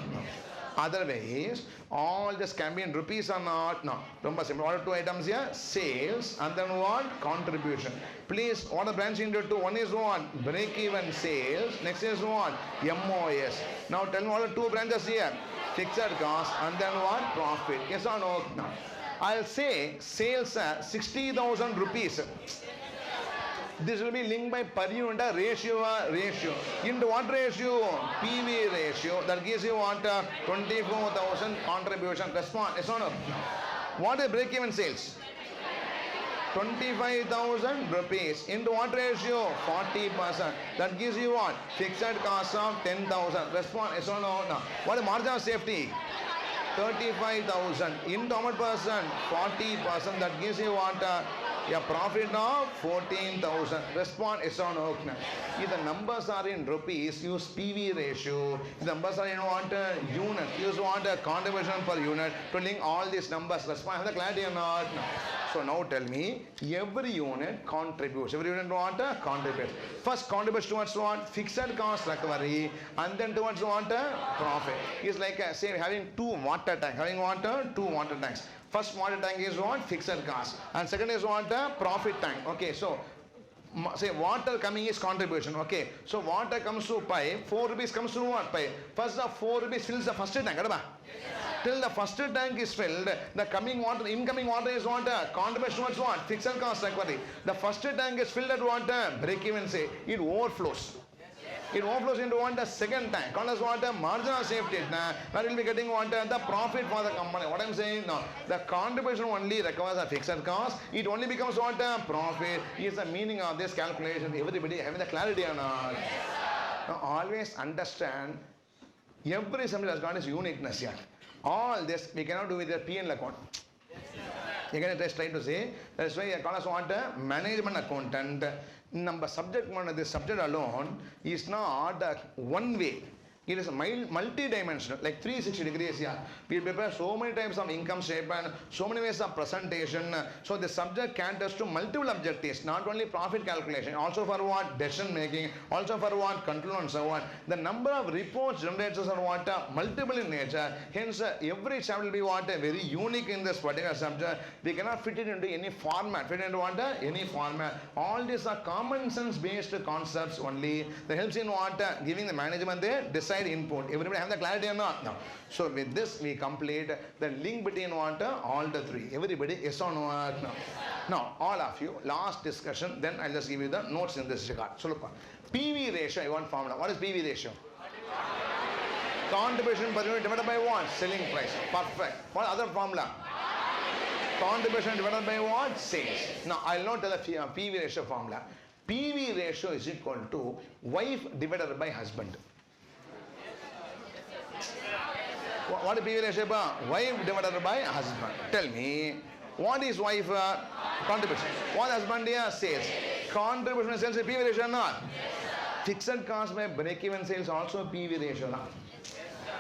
Otherwise, all this can be in rupees or not? No. Remember, simple. What are 2 items here? Sales and then what? Contribution. Please, what are branching into 2? One is what? Break-even sales. Next is what? MOS. Now tell me what are 2 branches here? Fixed cost and then what? Profit. Yes or no? No. I'll say sales 60,000 rupees. This will be linked by per unit ratio. Into what ratio? PV ratio. That gives you what? 24,000 contribution. Response. Yes or no? What is break-even sales? 25,000 rupees. Into what ratio? 40%. That gives you what? Fixed cost of 10,000. Response. Yes or no? No. What is margin of safety? 35,000. Into how much percent? 40%. That gives you what? A profit of 14,000. Respond yes or no. If the numbers are in rupees, use PV ratio. If the numbers are in what unit, use what contribution per unit to link all these numbers. Respond. Have the clarity or not? No. So now tell me, every unit contributes. Every unit what? Contributes. First contributes towards what? Fixed cost recovery, and then towards what? Profit. It's like say having two water tanks. Having water, two water tanks. First water tank is what? Fixed cost. And second is what? Profit tank. Okay, so say water coming is contribution. Okay, so water comes to pipe, 4 rupees comes to what? Pipe. First the 4 rupees fills the first tank. Till the first tank is filled, the coming water, incoming water is what? Contribution towards what? Fixed cost recovery. The first tank is filled at what? Break even say. It overflows. It overflows into what? The second tank. Called as what? Marginal safety. Where will be getting what? The profit for the company. What I'm saying? No. The contribution only recovers a fixed cost. It only becomes what? Profit. Is the meaning of this calculation. Everybody having the clarity or not? Now always understand every subject has got its uniqueness here. All this we cannot do with the P&L account. You can just try to say, that's why I call us what? Management accountant. Number subject one, this subject alone is not one way. It is multi-dimensional, like 360 degrees. Yeah, we prepare so many types of income statement, so many ways of presentation. So the subject caters to multiple objectives, not only profit calculation, also for what? Decision making, also for what? Control and so on. The number of reports generated are what? Multiple in nature. Hence, every chapter will be what? Very unique in this particular subject. We cannot fit it into any format. Fit into what? Any format. All these are common sense based concepts only. That helps in what? Giving the management the decide input. Everybody have the clarity or not? No. So with this we complete the link between what? All the three. Everybody yes or no? No. Now all of you, last discussion, then I'll just give you the notes in this regard. So look, PV ratio, I want formula. What is PV ratio? Contribution per unit divided by what? Selling price. Perfect. What other formula? Contribution divided by what? Sales. Now I'll not tell the PV ratio formula. PV ratio is equal to wife divided by husband. What is PV ratio? Wife divided by husband. Tell me, what is wife contribution? What husband here? Sales. Contribution and sales is PV ratio or not? Fixed cost by break-even sales also PV ratio.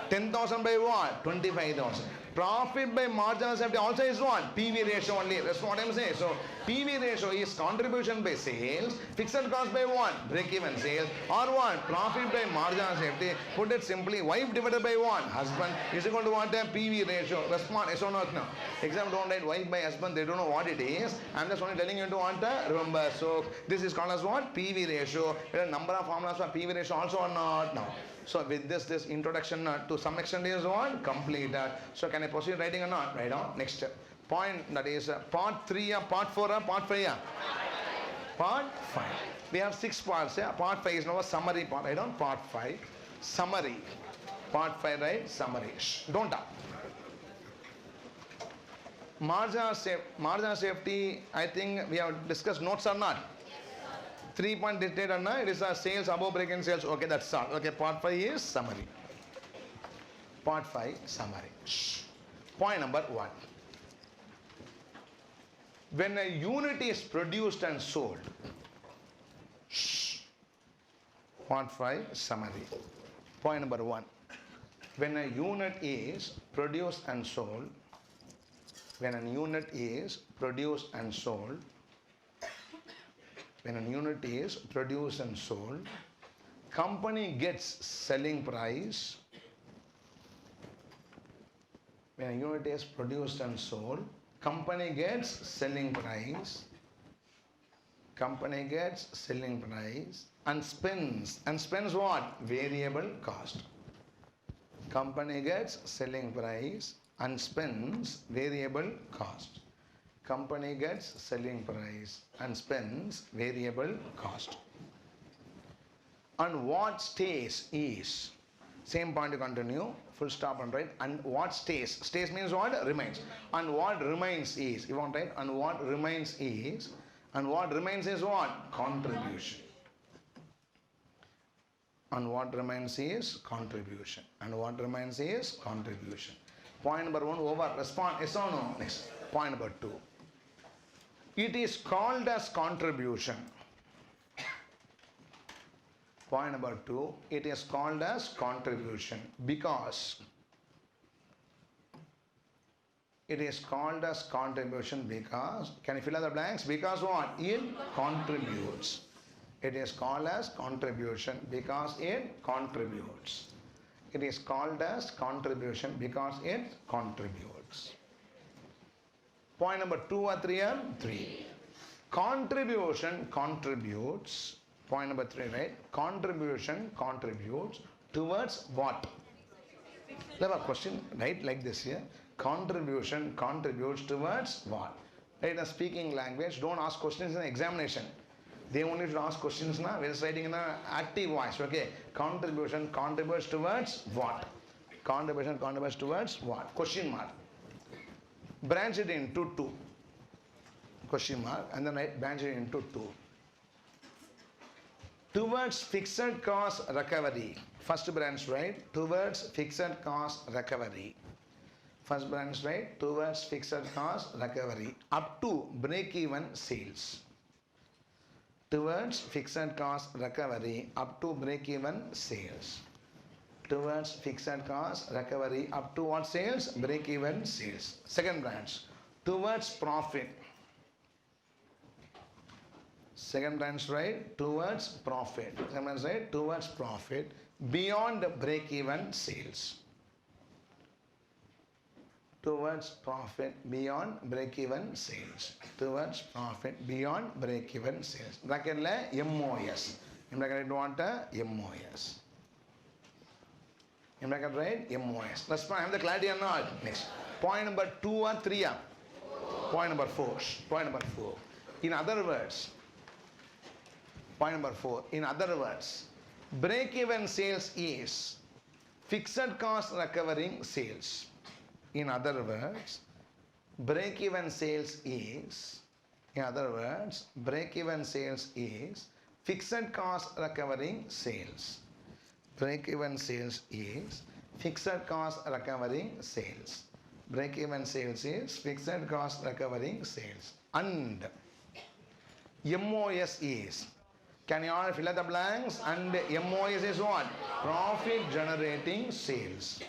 10,000 by what? 25,000. Profit by marginal safety also is what? PV ratio only. That's what I'm saying. So PV ratio is contribution by sales, fixed cost by what? Break-even sales, or what? Profit by marginal safety. Put it simply, wife divided by what? Husband is equal to what? PV ratio. Respond yes or not? No. Exam don't write wife by husband. They don't know what it is. I'm just only telling you to what? Remember. So this is called as what? PV ratio. There are number of formulas for PV ratio also or not? No. So with this introduction to some extent is what? Complete. So can I proceed writing or not? Right on. Next point, that is part 3 or part 4 or part 5? Part 5. We have 6 parts. Part 5 is now a summary part. Right on. Part 5. Summary. Part 5, right? Summary. Shh, don't talk. Marginal safety, I think we have discussed notes or not? 3 point dictated or not? It is a sales above break-even sales. Okay, that's all. Okay, part 5 is summary. Part 5, summary. Shh. Point number 1. When a unit is produced and sold, shh. Part 5, summary. Point number 1. When a unit is produced and sold, when a unit is produced and sold, when a unit is produced and sold, company gets selling price. When a unit is produced and sold, company gets selling price. Company gets selling price and spends. And spends what? Variable cost. Company gets selling price and spends variable cost. Company gets selling price and spends variable cost. And what stays is, same point to continue, full stop and write, and what stays. Stays means what? Remains. And what remains is, you want to write, and what remains is, and what remains is what? Contribution. And what remains is contribution. And what remains is contribution. Point number 1 over. Respond yes or no. Next. Point number 2. It is called as contribution. Point number 2, it is called as contribution because it is called as contribution because, can you fill in the blanks? Because what? It contributes. It is called as contribution because it contributes. It is called as contribution because it contributes. Point number 2 or 3 or 3. Contribution contributes. Point number 3, right? Contribution contributes towards what? There are a question, right? Like this here. Contribution contributes towards what? Right? In a speaking language, don't ask questions in the examination. They only should ask questions now. We're writing in an active voice. Okay. Contribution contributes towards what? Contribution contributes towards what? Question mark. Branch it into 2. Question mark. And then write branch it into 2. Towards fixed cost recovery. First branch, right? Towards fixed cost recovery. First branch, right? Towards fixed cost recovery. Up to break-even sales. Towards fixed cost recovery up to break-even sales. Towards fixed cost recovery up to what sales? Break-even sales. Second branch. Towards profit. Second branch, right? Towards profit. Second branch, right? Towards profit beyond break-even sales. Towards profit beyond break-even sales. Towards profit beyond break-even sales. Bracket la MOS. In bracket what? MOS. In bracket right? MOS. Let's have the clarity or not. Next. Point number 2 or 3. Point number 4. Point number 4. In other words. Point number 4. In other words. Break-even sales is fixed cost recovering sales. In other words, break-even sales is, break-even sales is fixed cost recovering sales. Break-even sales is fixed cost recovering sales. Break-even sales is fixed cost recovering sales. And MOS is, can you all fill in the blanks? And MOS is what? Profit generating sales.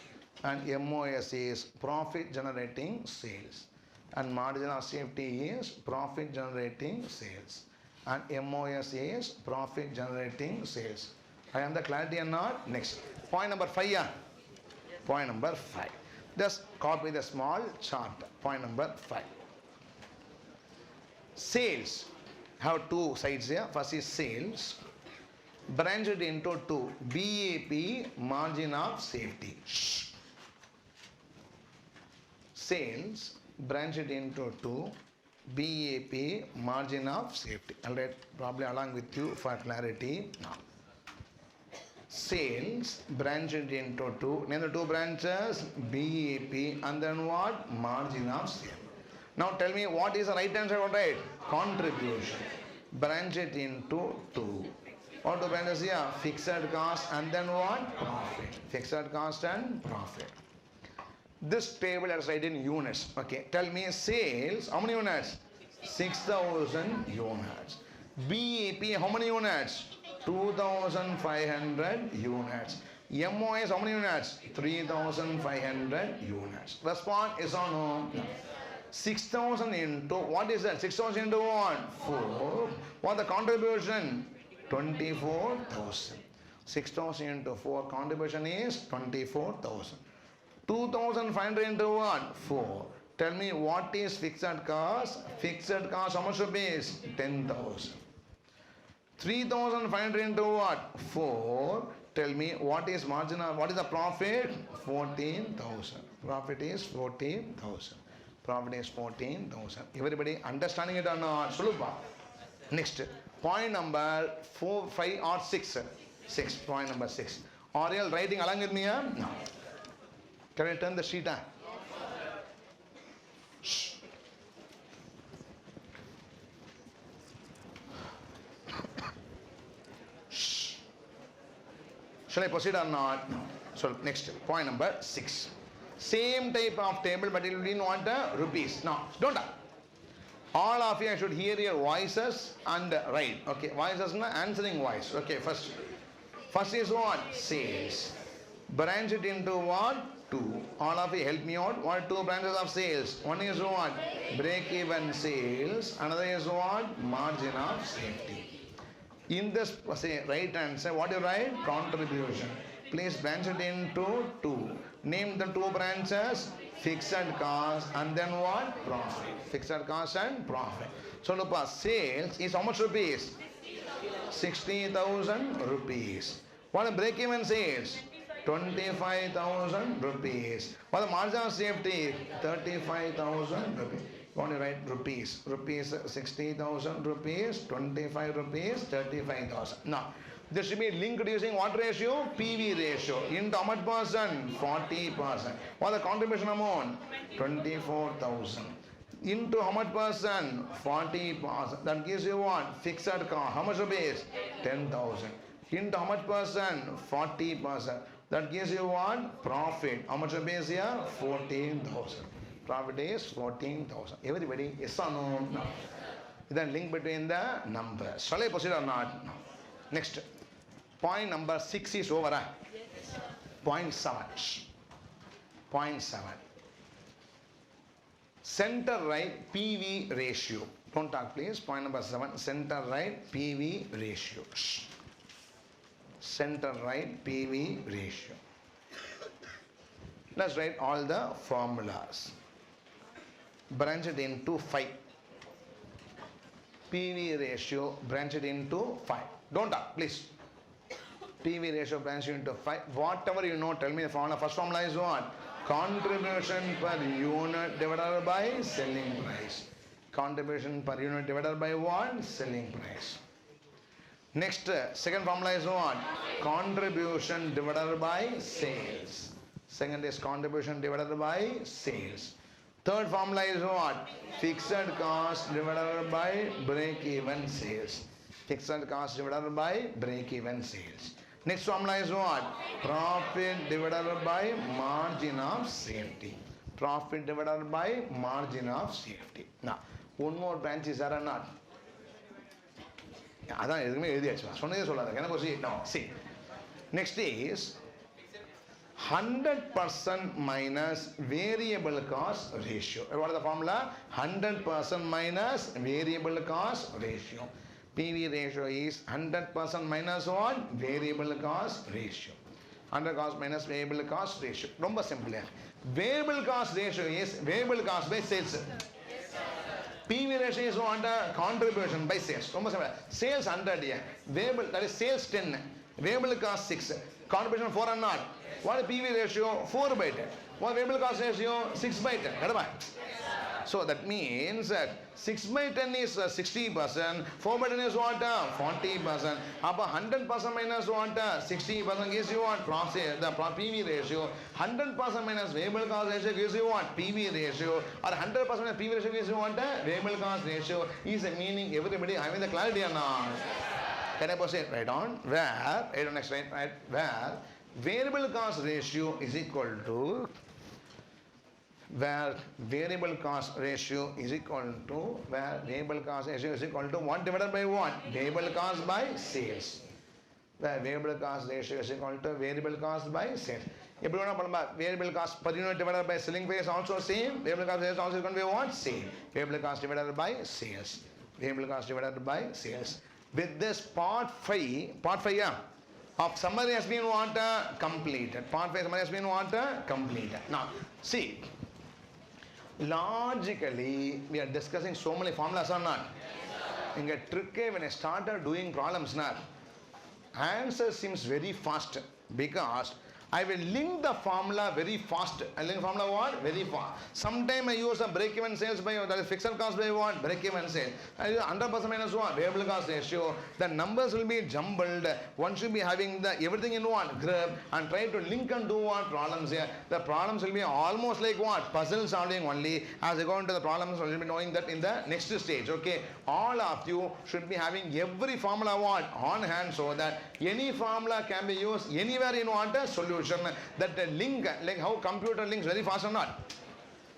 And MOS is profit generating sales. And margin of safety is profit generating sales. And MOS is profit generating sales. I am the clarity or not? Next. Point number 5. Yeah? Point number 5. Just copy the small chart. Point number 5. Sales have 2 sides here. First is sales. Branch it into 2. BAP, margin of safety. Sales, branch it into 2, BAP, margin of safety. I'll write probably along with you for clarity now. Sales, branch it into 2, name the 2 branches, BAP, and then what? Margin of safety. Now tell me what is the right hand side, what right? Contribution. Branch it into 2. What 2 branches here? Fixed cost and then what? Profit. Fixed cost and profit. This table is written in units. Okay, tell me sales, how many units? 6,000 units. BAP, how many units? 2,500 units. MOS, how many units? 3,500 units. Response is or no? 6,000 into, what is that? 6,000 into what? 4. What the contribution? 24,000. 6,000 into 4, contribution is 24,000. 2,500 into what? 4. Tell me what is fixed cost? Fixed cost, how much rupees? 10,000. 3,500 into what? 4. Tell me what is marginal? What is the profit? 14,000. Profit is 14,000. Profit is 14,000. Everybody understanding it or not? Sulupa. Next. Point number 4, 5 or 6. 6. Point number 6. Are you all writing along with me? No. Can I turn the sheet on? Shh. Shh. Shall I proceed or not? No. So next, point number 6. Same type of table, but it will be in what? Rupees. No, don't talk. All of you, I should hear your voices and write. Okay, voices na answering voice. Okay, first is what? Sales. Branch it into what? Two. All of you help me out. What two branches of sales? One is what? Break-even sales. Another is what? Margin of safety. In this say right answer, what you write? Contribution. Please branch it into two. Name the two branches. Fixed cost and then what? Profit. Fixed cost and profit. So look, sales is how much rupees? 60,000 rupees. What a break-even sales? 25,000 rupees. What the margin of safety? 35,000 rupees. Want to write rupees? Rupees 60,000 rupees, 25 rupees, 35,000. Now, this should be linked using what ratio? PV ratio. Into how much percent? 40%. What the contribution amount? 24,000. Into how much percent? 40%. That gives you what? Fixed cost. How much rupees? 10,000. Into how much percent? 40%. That gives you what? Profit. How much rupees here? 14,000. Profit is 14,000. Everybody, yes or no? No. Then link between the numbers. Shall I proceed or not? No. Next. Point number 6 is over. Yes. Point 7. Point 7. Center right PV ratio. Don't talk please. Point number 7. Center right PV ratio. Center right PV ratio. Let's write all the formulas. Branch it into 5. PV ratio, branch it into 5. Don't talk, please. PV ratio, branch it into 5. Whatever you know, tell me the formula. First formula is what? Contribution per unit divided by selling price. Contribution per unit divided by what? Selling price. Next, second formula is what? Contribution divided by sales. Second is contribution divided by sales. Third formula is what? Fixed cost divided by break-even sales. Fixed cost divided by break-even sales. Next formula is what? Profit divided by margin of safety. Profit divided by margin of safety. Now, one more branch is there or not? அதான் எதுவுமே எழுதியாச்சு சொன்னதே சொல்லாத எனக்கு ஒரு no see next is 100% minus variable cost ratio. What is the formula? 100% minus variable cost ratio. PV ratio is 100% minus what? Variable cost ratio. 100 cost minus variable cost ratio. ரொம்ப simple. Variable cost ratio is variable cost by sales. PV ratio is what? Contribution by sales. ரொம்ப simple. Sales 100 here. Variable, that is sales 10. Variable cost 6. Contribution 4 and not. What is PV ratio? 4 by 10. What variable cost ratio? 6 by 10. Got it? So that means that 6 by 10 is 60%, 4 by 10 is what? 40%. Up 100% minus what? 60% gives you what? Profit, the PV ratio. 100% minus variable cost ratio gives you what? PV ratio. Or 100% minus PV ratio gives you what? Variable cost ratio. Is the meaning everybody having the clarity or not? Can I proceed? Right on. Where, next right, where variable cost ratio is equal to where variable cost ratio is equal to where variable cost ratio is equal to 1 divided by what? Variable cost by sales. Where variable cost ratio is equal to variable cost by sales. எப்படி வேணா பண்ணலாம். Variable cost per unit divided by selling price also same. Variable cost is also going to be what? Same. Variable cost divided by sales. Variable cost divided by sales. With this part 5 yeah, of summary has been what? Completed. Part 5 summary has been what? Completed. Now, see, logically, we are discussing so many formulas or not? In a trick, when I started doing problems now, answer seems very fast because I will link the formula very fast. I link formula what? Very fast. Sometimes I use a break-even sales by, that is fixed cost by what? Break-even sales. I use 100% minus what? Variable cost ratio. The numbers will be jumbled. One should be having the everything in one grip and try to link and do what? Problems here. The problems will be almost like what? Puzzle solving only. As I go into the problems, we will be knowing that in the next stage. Okay. All of you should be having every formula what? On hand so that any formula can be used anywhere in what? Solution. That link, like how computer links very fast or not?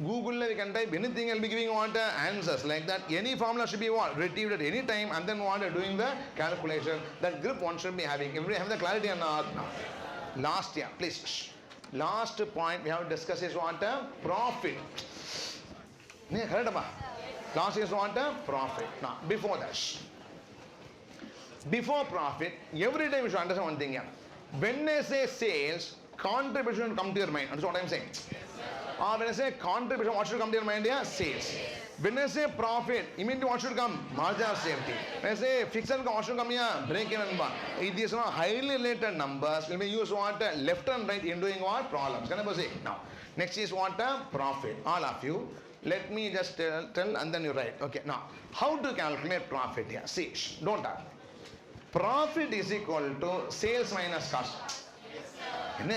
Google we can type anything, I'll be giving what answers like that. Any formula should be what retrieved at any time, and then what doing the calculation. That grip one should be having. Everybody have the clarity or not? Last year, please. Last point we have discussed is what profit. Last is what profit. Now before that, before profit, every time you should understand one thing here. When I say sales, contribution will come to your mind. Understand what I'm saying? Or when I say contribution, what should come to your mind here? Sales. When I say profit, immediately what should come? Margin of safety. When I say fixed income, what should come here? Break-even bar. These are highly related numbers. Will be used what? Left and right in doing what? Problems. Can I say? Now, next is what? Profit. All of you. Let me just tell and then you write. Okay. Now, how to calculate profit here? See, don't talk. Profit is equal to sales minus cost. In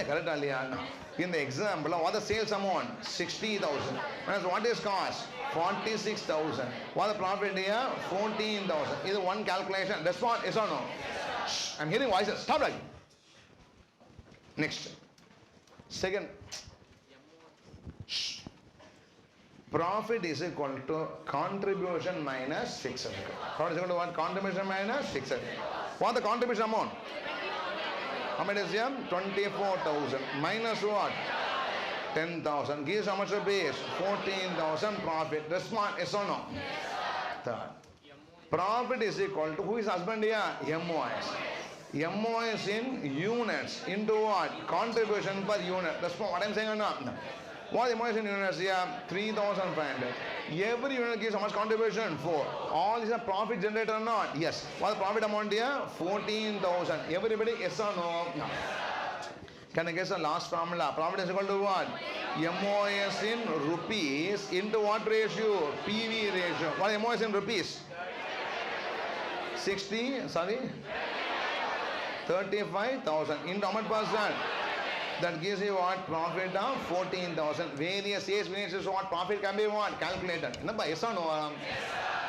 the example, what the sales amount? 60,000. What is cost? 46,000. What the profit here? 14,000. Is one calculation. That's what? Yes or no? Shh, I'm hearing voices. Stop like. Next. Second. Shh. Profit is equal to contribution minus fixed income. Profit is equal to what? Contribution minus fixed income. What the contribution amount? How much is here? 24,000 minus what? 10,000. Gives how much a base? 14,000 profit. Respond yes or no? Third. Profit is equal to, who is husband here? MOS. MOS in units into what? Contribution per unit. Respond what I'm saying or not? What the MOS in units here? 3,500. Every unit gives how much contribution? 4. All is a profit generator or not? Yes. What the profit amount here? 14,000. Everybody yes or no? No. Can I guess the last formula? Profit is equal to what? MOS in rupees into what ratio? PV ratio. What is MOS in rupees? 60, sorry? 35,000 into how much percent? That gives you what? Profit of 14,000. Various age variances what? Profit can be what? Calculated. Yes or no?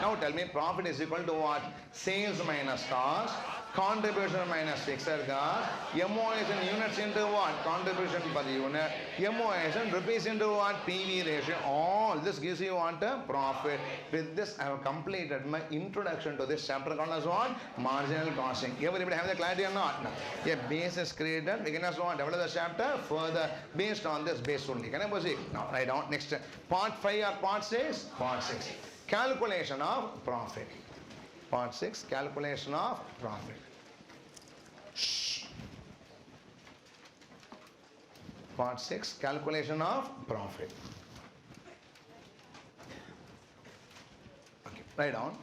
Now tell me, profit is equal to what? Sales minus cost, contribution minus fixed cost, MOS in units into what? Contribution per unit, MOS in rupees into what? PV ratio. All this gives you what? Profit. With this, I have completed my introduction to this chapter called as what? Marginal costing. Everybody have the clarity or not? A base is created. We can also develop the chapter further based on this base only. Can I proceed? Now, write down. Next, part 5 or part 6? Part 6. Calculation of profit. Part 6, calculation of profit. Shh. Part 6, calculation of profit. Okay, write down.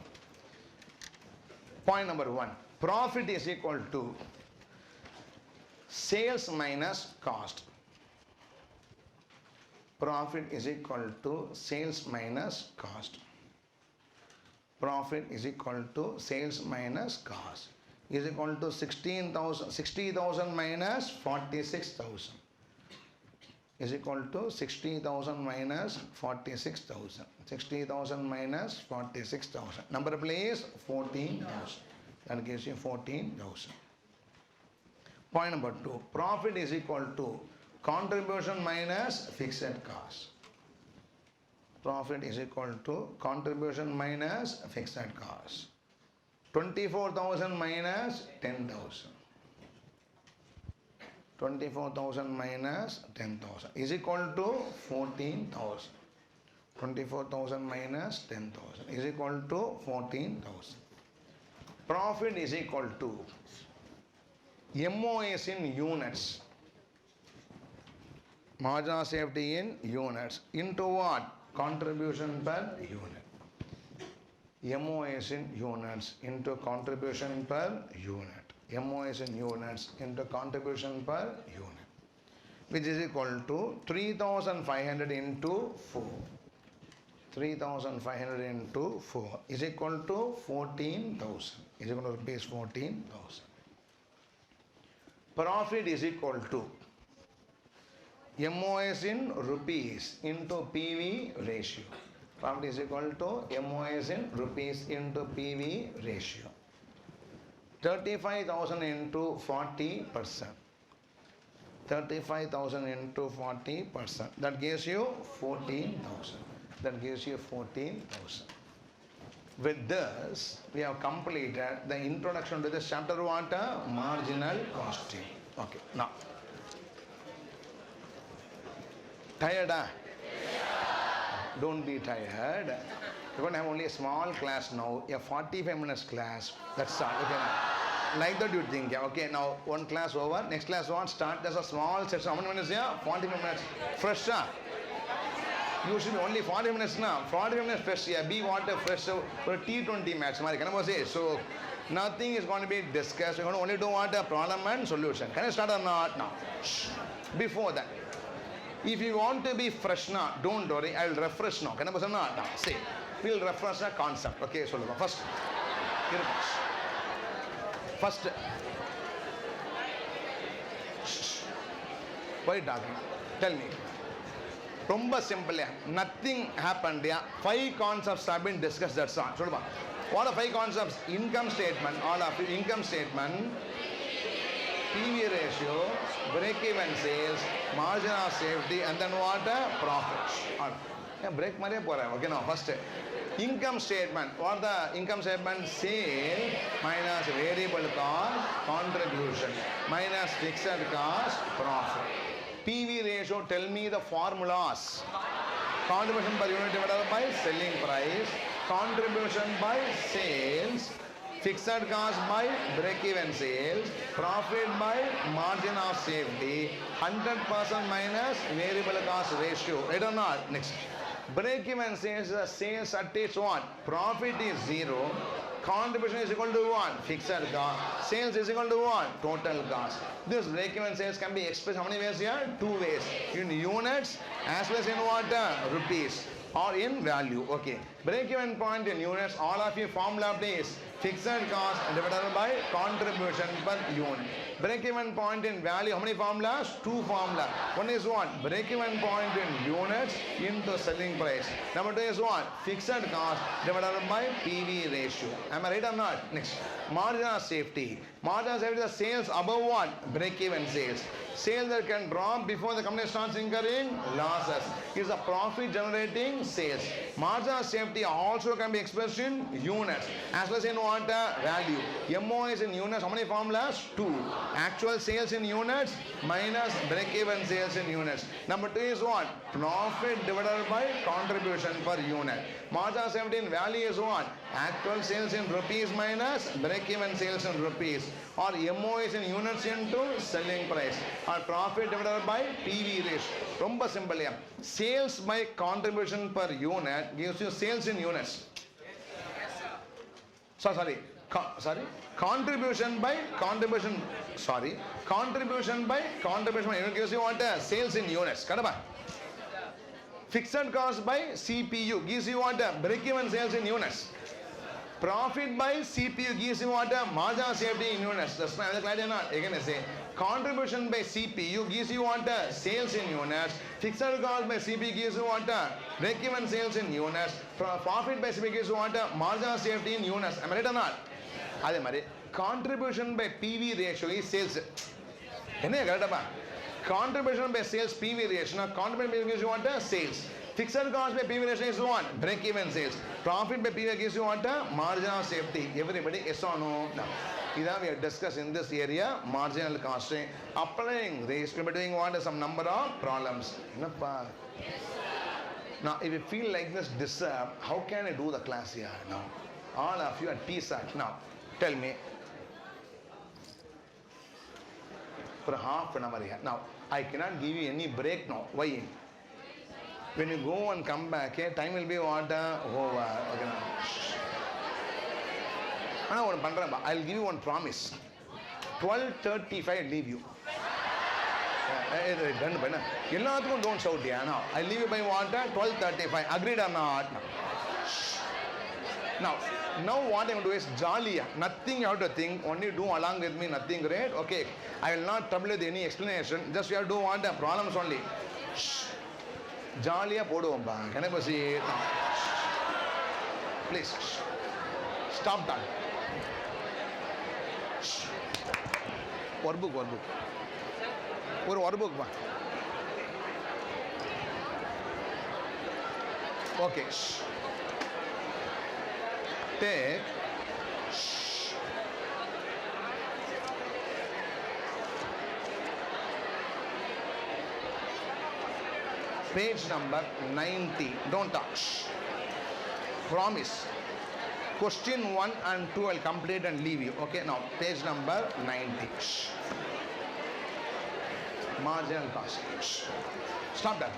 Point number 1. Profit is equal to sales minus cost. Profit is equal to sales minus cost. Profit is equal to sales minus cost. Is equal to 60,000 minus 46,000. Is equal to 60,000 minus 46,000. 60,000 minus 46,000. Number please 14,000. That gives you 14,000. Point number 2. Profit is equal to contribution minus fixed cost. Profit is equal to contribution minus fixed cost. 24,000 minus 10,000. 24,000 minus 10,000 is equal to 14,000. 24,000 minus 10,000 is equal to 14,000. Profit is equal to MOS in units. Margin of safety in units into what? Contribution per unit. MOS in units into contribution per unit. MOS in units into contribution per unit, which is equal to 3,500 into 4. 3,500 into 4 is equal to 14,000. Is equal to rupees 14,000. Profit is equal to MOS in rupees into PV ratio. Profit is equal to MOS in rupees into PV ratio. 35,000 into 40%. 35,000 into 40%. That gives you 14,000. That gives you 14,000. With this, we have completed the introduction to this chapter what? Marginal costing. Okay, now. Tired? Don't be tired. You're going to have only a small class now, a 45 minutes class. That's all. Okay, now. Like that you think. Okay, now one class over. Next class one start. There's a small session. How many minutes here? 45 minutes. Fresh. Usually only 40 minutes now. 45 minutes fresh. Yeah, be water fresh. So for a T20 match. Can I say? So nothing is going to be discussed. We're going to only do what? A problem and solution. Can I start or not? Now. Before that. If you want to be fresh now, don't worry. I will refresh now. Can I say not? Now. See. We'll refresh a concept. Okay, so first. First. Why talking? Tell me. Romba simple. Nothing happened. 5 concepts have been discussed. That's all. What are 5 concepts? Income statement. All of you. Income statement. PV ratio. Break-even sales. Margin of safety. And then what? Profits. Break money. Okay, now first. Income statement. What the income statement? Sale minus variable cost, contribution, minus fixed cost, profit. PV ratio, tell me the formulas. Contribution per unit divided by selling price, contribution by sales, fixed cost by break-even sales, profit by margin of safety, 100% minus variable cost ratio. Right or not? Next. Break-even sales, sales at its what? Profit is 0. Contribution is equal to what? Fixed cost. Sales is equal to what? Total cost. This break-even sales can be expressed how many ways here? 2 ways. In units as well as in what? Rupees. Or in value. Okay. Break-even point in units, all of you formula is fixed cost divided by contribution per unit. Break-even point in value, how many formulas? 2 formulas. One is what? Break-even point in units into selling price. Number 2 is what? Fixed cost divided by PV ratio. Am I right or not? Next. Margin of safety. Margin of safety is sales above what? Break-even sales. Sales that can drop before the company starts incurring losses. Is a profit generating sales. Margin of safety also can be expressed in units as well as in what? Value. MO is in units. How many formulas? 2. Actual sales in units minus break-even sales in units. Number 2 is what? Profit divided by contribution per unit. Margin of safety in value is what? Actual sales in rupees minus break-even sales in rupees. Or MO is in units into selling price. Or profit divided by PV ratio. Romba simple. Sales by contribution per unit gives you sales in units. Sorry. Contribution by contribution. Sorry. Contribution by contribution unit gives you what? Sales in units. Kadaba. Fixed cost by CPU gives you what? Break-even sales in units. Profit by CPU gives you what? Margin of safety in units. That's not clear or not? Again I say. Contribution by CPU gives you what? Sales in units. Fixed cost by CPU gives you what? Break-even sales in units. Profit by CPU gives you what? Margin of safety in units. Am I right or not? Adhe mari. Contribution by PV ratio is sales. Enna correct? Contribution by sales PV ratio. Contribution by PV gives you what? Sales. Fixed cost by PV ratio is what? Break-even sales. Profit by PV gives you what? Margin of safety. Everybody, yes or no? No. This we have discussed in this area, marginal costing. Applying this, we will be doing what? Some number of problems. Now, if you feel like this disturbed, how can I do the class here now? All of you at PSAT. Now, tell me. For half an hour here. Now, I cannot give you any break now. Why? When you go and come back, time will be what? Over. Okay, now. I'll give you one promise. 12:35 I'll leave you. Don't shout here now. I'll leave you by what? 12:35. Agreed or not? Now what I'm going to do is jolly. Nothing you have to think. Only do along with me. Nothing great. Okay. I will not trouble with any explanation. Just you have to do what? Problems only. Jolly. Can I see it? Please. Stop that. Workbook. ஒரு workbook பா. Okay. Take page number 90. Don't touch. Promise. Question 1 and 2 I'll complete and leave you. Okay, now page number 90. Marginal cost. Stop that.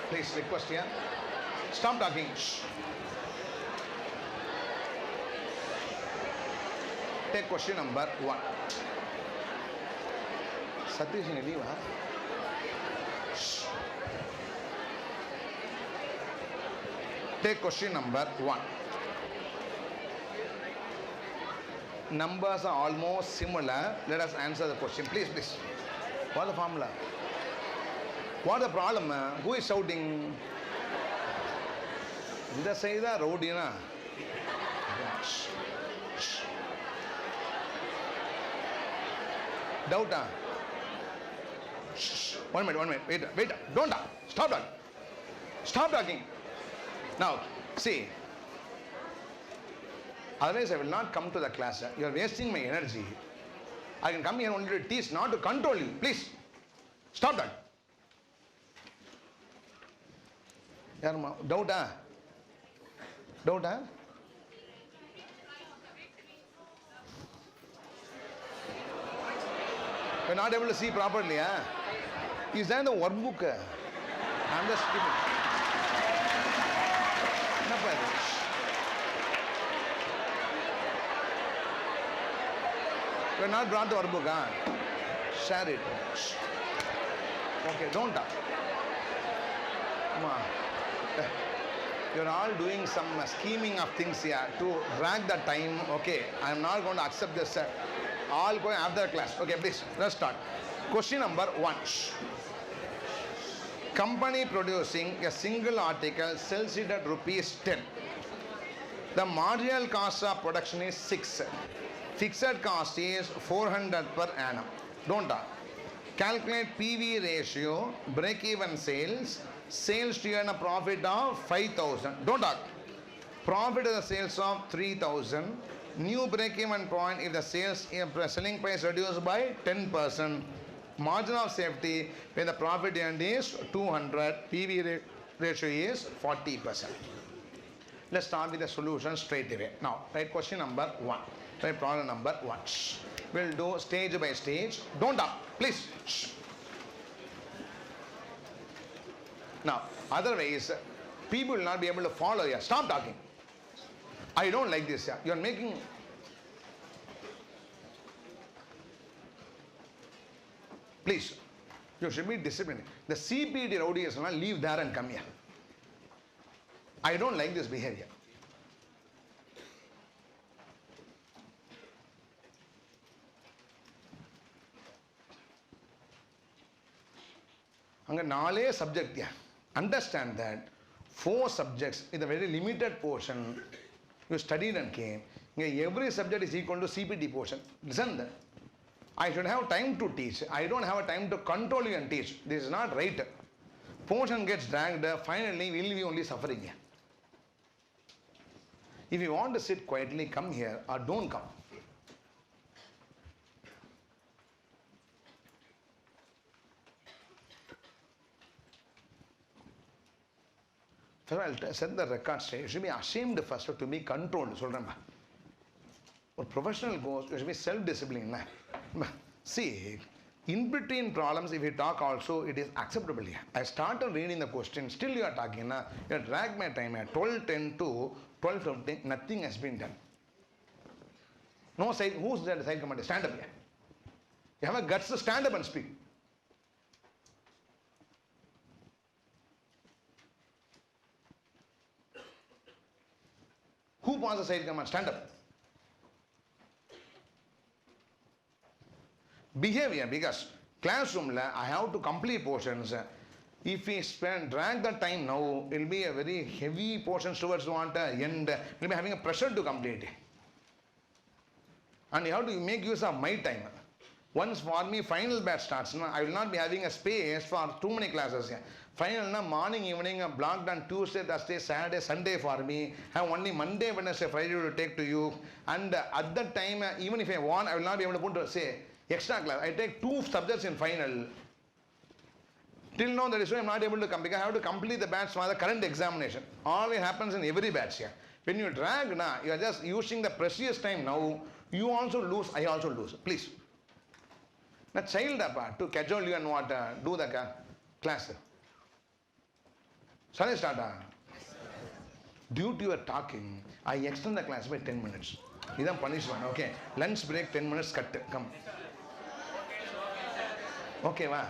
Please request here. Stop talking. Take question number 1. Satish, you leave, huh? Take question number 1. Numbers are almost similar. Let us answer the question. Please, please. What is the formula? What is the problem? Who is shouting? இந்த சைடா ரவுடினா? Doubt? One minute. Wait. Don't talk. Stop talking. Stop talking. Now, see. Otherwise, I will not come to the class. You are wasting my energy. I can come here only to teach, not to control you. Please. Stop that. யாருமா டவுட்டா? You're not able to see properly, huh? Is that the workbook? I'm just skipping. என்னப்பா இது? You're not brought the workbook, huh? Share it. Okay, don't talk. Come on. You're all doing some scheming of things here to drag the time. Okay, I'm not going to accept this. All going after class. Okay, please, let's start. Question number 1. Company producing a single article sells it at rupees 10. The marginal cost of production is 6. Fixed cost is 400 per annum. Don't talk. Calculate PV ratio, break-even sales to earn a profit of 5,000. Don't talk. Profit is the sales of 3,000. New break-even point if the selling price reduced by 10%. Margin of safety when the profit earned is 200. PV ratio is 40%. Let's start with the solution straight away. Now, write question number 1. Write problem number 1. We'll do stage by stage. Don't talk, please. Now, otherwise, people will not be able to follow you. Stop talking. I don't like this. You are making... Please, you should be disciplined. The CPT rowdies will not leave there and come here. I don't like this behavior. அங்கே 4 subject. Understand that 4 subjects is a very limited portion. You studied and came. Every subject is equal to CPT portion. Listen that. I should have time to teach. I don't have time to control you and teach. This is not right. Portion gets dragged. Finally, we will be only suffering here. If you want to sit quietly, come here or don't come. First, I'll set the record straight. You should be ashamed first to be controlled. A professional goes, you should be self-disciplined. See, in between problems, if you talk also, it is acceptable. I started reading the question, still you are talking. You drag my time at 12:10 to 12:15, nothing has been done. No side, who's the side commander? Stand up here. You have a guts to stand up and speak. Who wants the side command? Stand up. behavior, because classroom I have to complete portions. If we drag the time now, it will be a very heavy portions towards what end. We will be having a pressure to complete it. And you have to make use of my time. Once for me final batch starts, I will not be having a space for too many classes. Final morning, evening, blocked on Tuesday, Thursday, Saturday, Sunday for me. I have only Monday, Wednesday, Friday to take to you. And at that time, even if I want, I will not be able to put, say, extra class. I take 2 subjects in final. Till now, that is why I am not able to come, because I have to complete the batch for the current examination. Always happens in every batch here. When you drag, you are just using the precious time now. You also lose, I also lose. Please. Now, child to cajole you and what, do the class. Shall I start? Due to your talking, I extend the class by 10 minutes. This is punishment, okay? Lunch break, 10 minutes, cut. Come. Okay, va?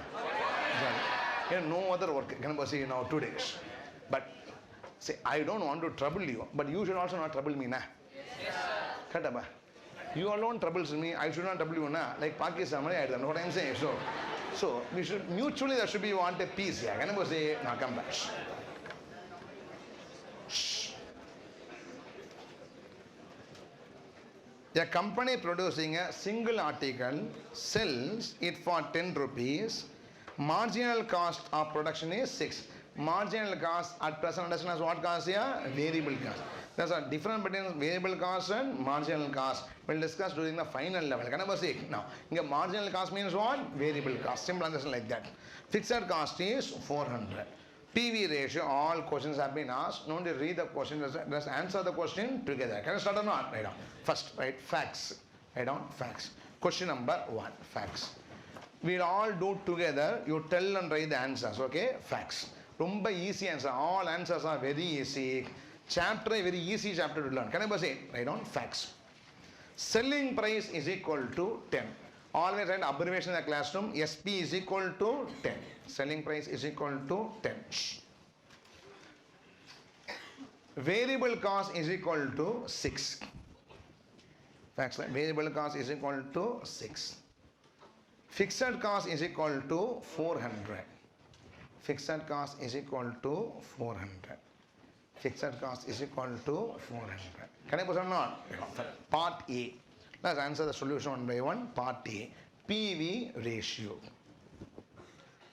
No other work. Can I say now 2 days? But say, I don't want to trouble you, but you should also not trouble me, na? Cut. You alone troubles me, I should not trouble you, na? Like Pakistan, I don't know what I'm saying. So we should mutually, there should be want a peace. Yeah, can I say, now come back. A company producing a single article sells it for 10 rupees. Marginal cost of production is 6. Marginal cost at present understand as what cost here? Variable cost. There's a difference between variable cost and marginal cost. We'll discuss during the final level. Can I say now? Marginal cost means what? Variable cost. Simple understand like that. Fixed cost is 400. PV ratio, all questions have been asked. No need to read the question, just answer the question together. Can I start or not? Write down. First, write facts. Write down facts. Question number 1, facts. We'll all do together. You tell and write the answers, okay? Facts. Rumba easy answer. All answers are very easy. Chapter, very easy chapter to learn. Can I say? Write down facts. Selling price is equal to 10. Always write abbreviation in the classroom. SP is equal to 10. Selling price is equal to 10. Variable cost is equal to 6. Facts like variable cost is equal to 6. Fixed cost is equal to 400. Fixed cost is equal to 400. Fixed cost is equal to 400. Can I put or not? Part A. Let's answer the solution one by one. Part A. PV ratio.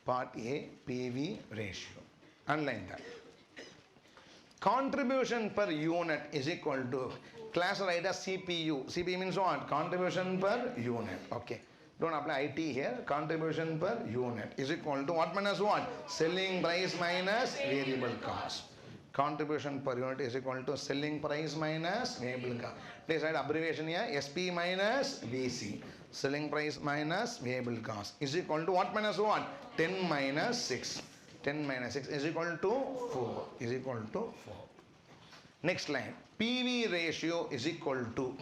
Part A. PV ratio. Underline that. Contribution per unit is equal to, class write as CPU. CPU means what? Contribution per unit. Okay. Don't apply IT here. Contribution per unit is equal to what minus what? Selling price minus variable cost. Contribution per unit is equal to selling price minus variable cost. Please write abbreviation here. SP minus VC. Selling price minus variable cost is equal to what minus what? 10 minus 6. 10 minus 6 is equal to 4. Is equal to 4. Next line. PV ratio is equal to.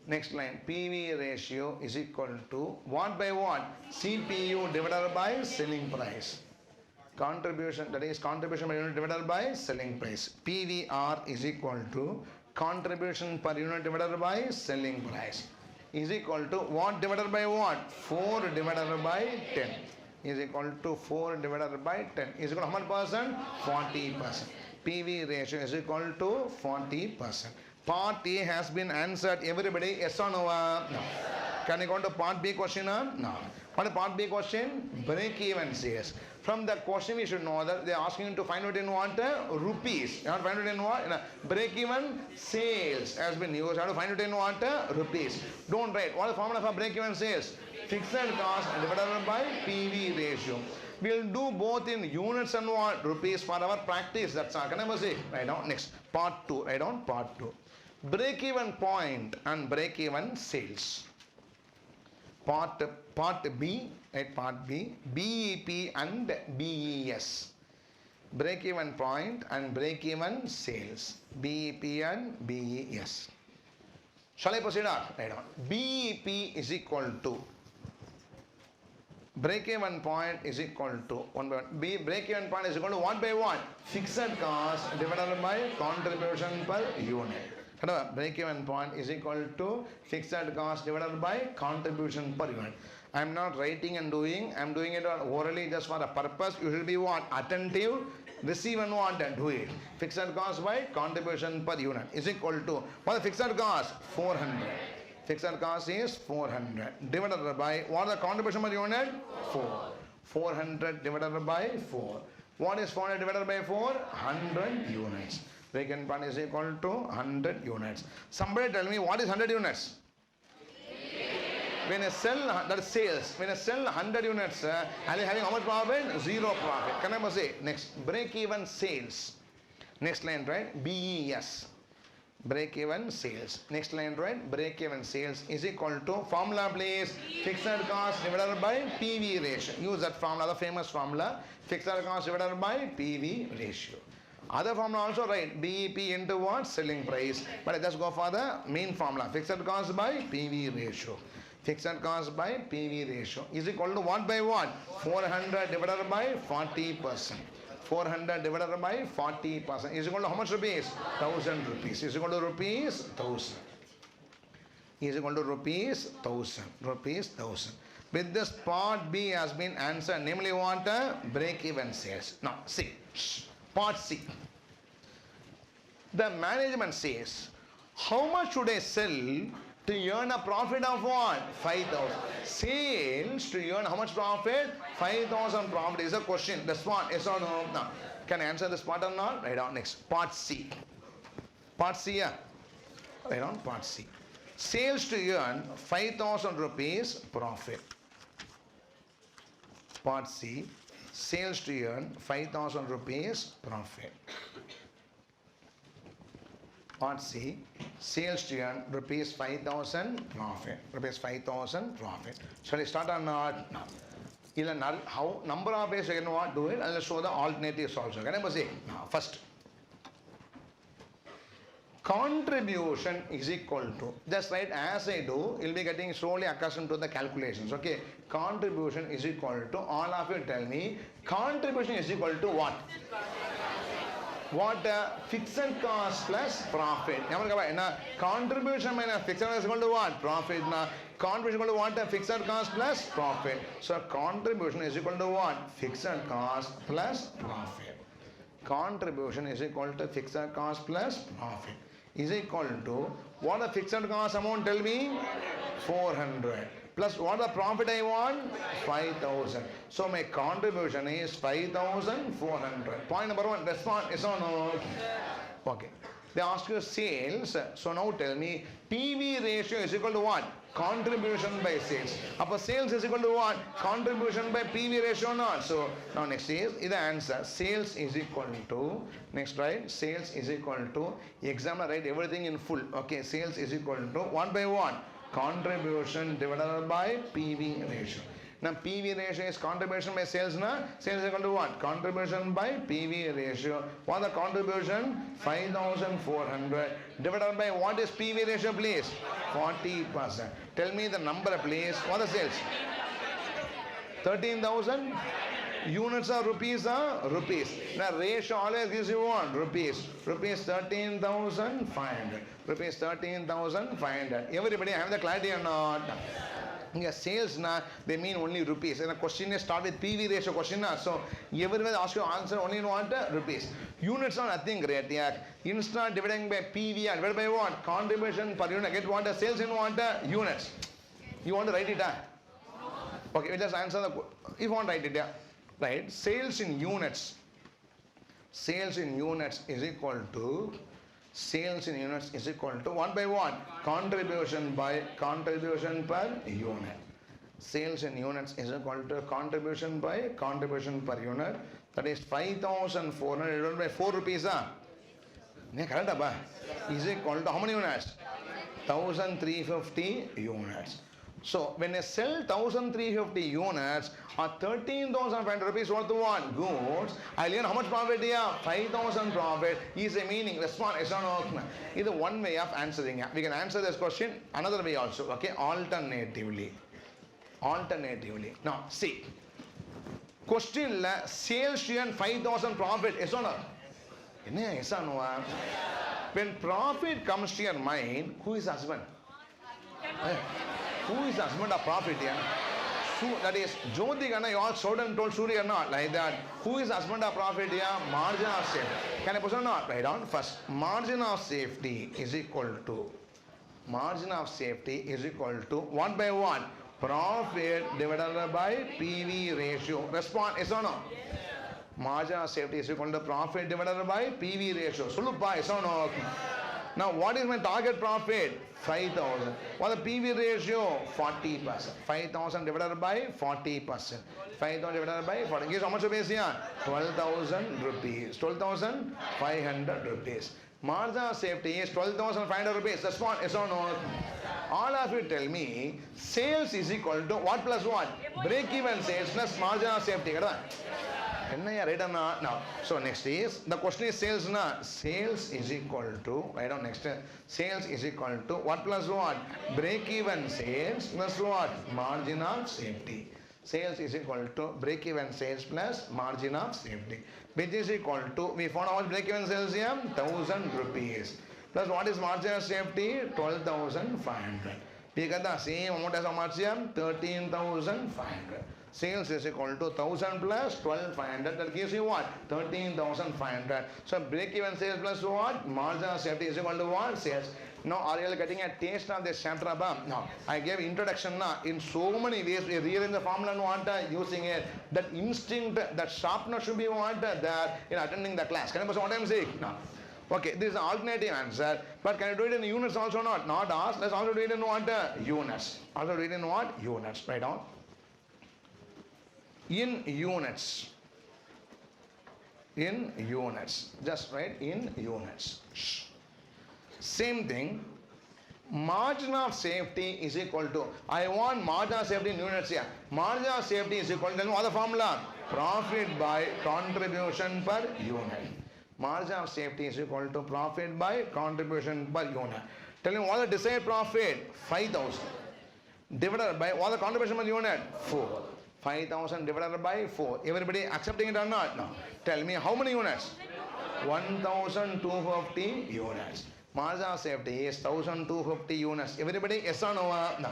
Next line. PV ratio is equal to what by what? CPU divided by selling price. Contribution, that is contribution per unit divided by selling price. PVR is equal to contribution per unit divided by selling price. Is equal to what divided by what? 4 divided by 10. Is equal to 4 divided by 10. Is equal to how much percent? 40%. PV ratio is equal to 40%. Part A has been answered. Everybody, yes or no? No. Can I go to part B question? No. What is part B question? Break even sales. From the question we should know that they are asking you to find out in what? Rupees. You have to find out in what? Break even sales has been used. You have to find out in what? Rupees. Don't write. What is the formula for break even sales? Fixed cost divided by PV ratio. We will do both in units and what? Rupees for our practice. That's all. Can I say? Write down. Next. Part 2. Write down part 2. Break even point and break even sales. Part B, right? Part B, BEP and BES. Break even point and break even sales. BEP and BES. Shall I proceed on? Right on. BEP is equal to, break even point is equal to 1 by 1. Break even point is equal to 1 by 1. Fixed cost divided by contribution per unit. Break-even point is equal to fixed cost divided by contribution per unit. I am not writing and doing. I am doing it orally just for a purpose. You should be what? Attentive. Receive and what? Do it. Fixed cost by contribution per unit is equal to what is the fixed cost? 400. Fixed cost is 400 divided by what is the contribution per unit? 4. 400 divided by 4. What is 400 divided by 4? 100 units. Break-even point is equal to 100 units. Somebody tell me what is 100 units? When I sell, that is sales. When I sell 100 units, I'll be having how much profit? 0 profit. Can I say? Next, break-even sales. Next line, right? BES. Break-even sales. Next line, right? Break-even sales is equal to formula, please. Fixed cost divided by PV ratio. Use that formula, the famous formula. Fixed cost divided by PV ratio. Other formula also right, BEP into what? Selling price. But I just go for the main formula. Fixed cost by PV ratio. Fixed cost by PV ratio is equal to what by what? 400 divided by 40%. 400 divided by 40% is equal to how much rupees? 1000 rupees. Is equal to rupees 1000. Is equal to rupees 1000. Rupees 1000. With this part B has been answered, namely what? Break-even sales. Now see. Part C. The management says, how much should I sell to earn a profit of what? 5,000. Sales to earn how much profit? 5,000 profit is a question. This one, yes or no? No. Can I answer this part or not? Write down next. Part C. Part C, yeah. Write down part C. Sales to earn 5,000 rupees profit. Part C. Sales to earn 5,000 rupees profit. Part C. Sales to earn rupees 5,000 profit. Rupees 5,000 profit. Shall I start or not? No. How number of ways you can what do it? I'll show the alternatives also. Can I say? No. First. Contribution is equal to, just right as I do, you'll be getting slowly accustomed to the calculations. Okay, contribution is equal to, all of you tell me, contribution is equal to what? What? Fixed cost plus profit. Contribution minus fixed cost is equal to what? Profit. Contribution is equal to what? Fixed cost plus profit. So contribution is equal to what? Fixed cost plus profit. Contribution is equal to fixed cost plus profit. Is equal to what the fixed cost amount, tell me? 400 plus what the profit I want? 5,000. So my contribution is 5,400. Point number one, respond yes or no? Okay. They ask you sales. So now tell me PV ratio is equal to what? Contribution by sales. Upper sales is equal to what? Contribution by PV ratio not. So now next is the answer. Sales is equal to, next right, sales is equal to, examiner write everything in full. Okay, sales is equal to 1 by 1. Contribution divided by PV ratio. Now PV ratio is contribution by sales. Sales is equal to what? Contribution by PV ratio. What the contribution? 5,400 divided by what is PV ratio, please? 40%. Tell me the number, please. What is sales? 13,000 units are rupees. Rupees. Now ratio always gives you what? Rupees. Rupees 13,500. Rupees 13,500. Everybody have the clarity or not? Yeah, sales they mean only rupees. And the question is start with PV ratio question. So everywhere ask you answer only in what? Rupees. Units are nothing great. Yeah. Instead of dividing by PV and divided by what? Contribution per unit. Get what? Sales in what? Units. You want to write it? Okay, we just answer the. If you want to write it, right? Sales in units. Sales in units is equal to. Sales in units is equal to 1 by 1. Contribution by contribution per unit. Sales in units is equal to contribution by contribution per unit. That is 5,400 divided by 4 rupees. Is equal to how many units? 1,350 units. So when I sell 1,350 units or 13,500 rupees worth of what? Goods, I earn how much profit here? 5,000 profit is a meaning. Respond yes or no? This is one way of answering. We can answer this question another way also. Okay, alternatively. Alternatively. Now see. Question sales to earn 5,000 profit. Yes or no? Yes or no? When profit comes to your mind, who is husband? Who is husband of profit? Yeah? That is, Jyoti Gana, you all showed and told Surya not like that. Who is husband of profit? Yeah? Margin of safety. Can I put on not? Write down first. Margin of safety is equal to what by what? Profit divided by PV ratio. Respond, yes or no? Margin of safety is equal to profit divided by PV ratio. Sulupa, yes or no? Now, what is my target profit? 5,000. What is the PV ratio? 40%. 5,000 divided by 40%. 5,000 divided by 40. Gives how much rupees here? 12,000 rupees. 12,500 rupees. Margin of safety is 12,500 rupees. That's what, yes or no? All of you tell me, sales is equal to what plus what? Break-even sales plus margin of safety. Now, so next is, the question is sales na. Sales is equal to, write down next, sales is equal to what plus what? Break-even sales plus what? Margin of safety. Sales is equal to break-even sales plus margin of safety. Which is equal to, we found how much break-even sales here? 1,000 rupees. Plus what is margin of safety? 12,500. We get the same amount as how much here? 13,500. Sales is equal to 1,000 plus 12,500. That gives you what? 13,500. So break-even sales plus what? Margin of safety is equal to what? Sales. Now, are you getting a taste of this chapter above? Now, I gave introduction now. In so many ways, we rearrange the formula and want using it. That instinct, that sharpness should be what? That in attending the class. Can you understand what I'm saying? No. Okay, this is an alternative answer. But can you do it in units also not? Not asked. Let's also do it in what? Units. Also do it in what? Units. Write down. In units. In units. Just write in units. Same thing. Margin of safety is equal to, I want margin of safety in units here. Margin of safety is equal to, what the formula? Profit by contribution per unit. Margin of safety is equal to profit by contribution per unit. Tell me what the desired profit? 5,000. Divided by what the contribution per unit? 4. 5,000 divided by 4. Everybody accepting it or not? No. Tell me how many units? 1,250 units. Margin of safety is 1,250 units. Everybody yes or no? No.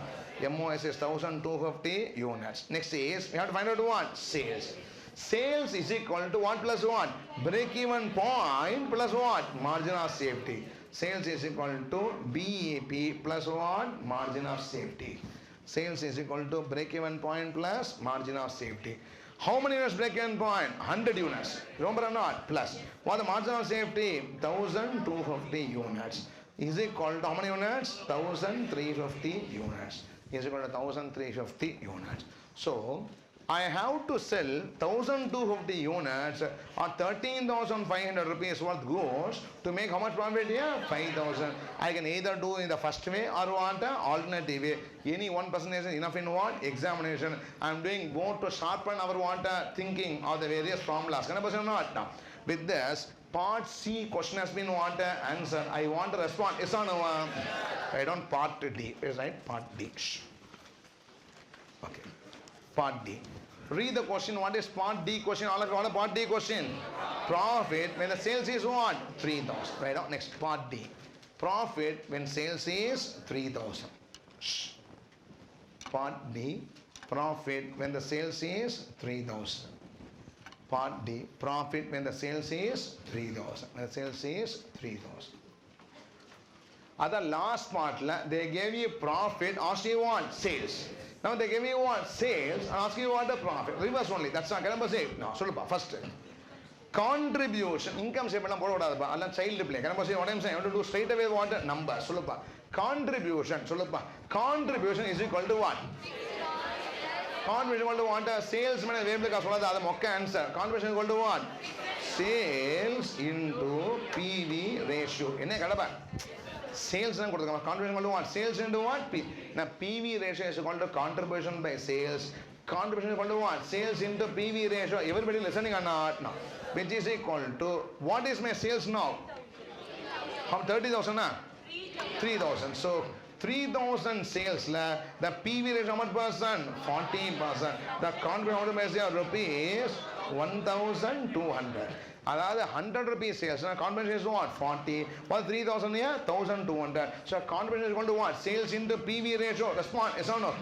MOS is 1,250 units. Next is, we have to find out what? Sales. Sales is equal to what plus what? Break-even point plus what? Margin of safety. Sales is equal to BEP plus what? Margin of safety. Sales is equal to break-even point plus margin of safety. How many units break-even point? 100 units. Remember or not? Plus. What the margin of safety? 1,250 units. Is equal to how many units? 1,350 units. Is equal to 1,350 units. So, I have to sell 1,250 units or 13,500 rupees worth goods to make how much profit here? 5,000. I can either do in the first way or want an alternative way. Any 1% is enough in what? Examination. I am doing both to sharpen our thinking of the various formulas. Can I person or not? Now, with this, part C question has been what? Answer. I want to respond. Yes or no? I don't part D. Is right? Part D. Okay. Part D. Read the question. What is part D question? All of you, what is part D question? Profit when the sales is what? 3,000. Right now, next part D. Profit when sales is 3,000. Part D. Profit when the sales is 3,000. Part D. Profit when the sales is 3,000. When the sales is 3,000. At the last part, they gave you profit, ask you what? Sales. Now they give you what? Sales and ask you what the profit. Reverse only. That's not. Can I say? No. First. Contribution. Income statement. Child play. Can I say what I'm saying? I want to do straight away what? Number. Contribution. Contribution is equal to what? Contribution is equal to what? Sales minus variable cost. That's the answer. Contribution is equal to what? Sales into PV ratio. Sales and contribution equal to what? Sales into what? Now PV ratio is equal to contribution by sales. Contribution is equal to what? Sales into PV ratio. Everybody listening or not? No. Which is equal to, what is my sales now? How 30,000? 3,000. So 3,000 sales, the PV ratio how much percent? 40%. The contribution how much rupees? 1200. அதாவது 100 rupees sales. Now contribution is what? 40. What 3000 here? 1200. So contribution is going to what? Sales into PV ratio. Respond. Yes or no?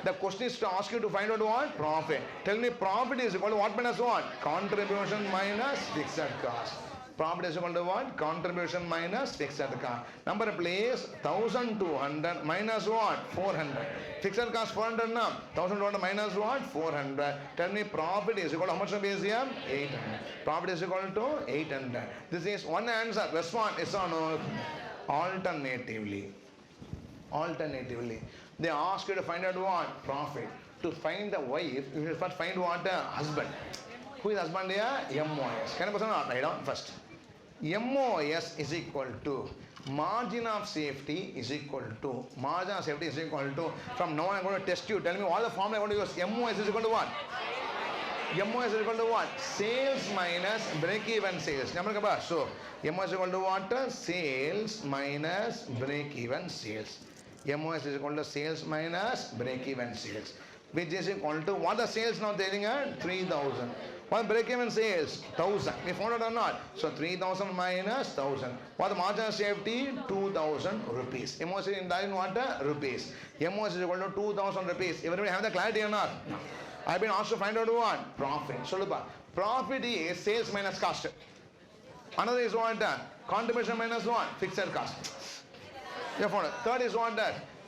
The question is to ask you to find out what? Profit. Tell me profit is equal to what minus what? Contribution minus fixed cost. Profit is equal to what? Contribution minus fixed cost. Number place 1200 minus what? 400. Fixed cost 400 now. 1200 minus what? 400. Tell me profit is equal to how much base here? 800. Profit is equal to 800. This is one answer. Respond. Yes or no? Alternatively, they ask you to find out what? Profit. To find the wife, you should first find what? Husband. Who is husband here? MOS. Can I person write down first? MOS is equal to margin of safety is equal to from now on I'm going to test you. Tell me all the formula I'm going to use. MOS is equal to what? MOS is equal to what? Sales minus break-even sales. So MOS is equal to what? Sales minus break-even sales. MOS is equal to sales minus break-even sales, which is equal to what the sales now telling her? 3000. What break-even sales? 1000. We found out or not? So 3000 minus 1000. What the margin of safety? 2000 rupees. MOS is in what? Rupees. MOS is equal to 2000 rupees. Everybody have the clarity or not? No. I've been asked to find out what? Profit. So profit is sales minus cost. Another is what? Contribution minus what? Fixed cost. Third is what?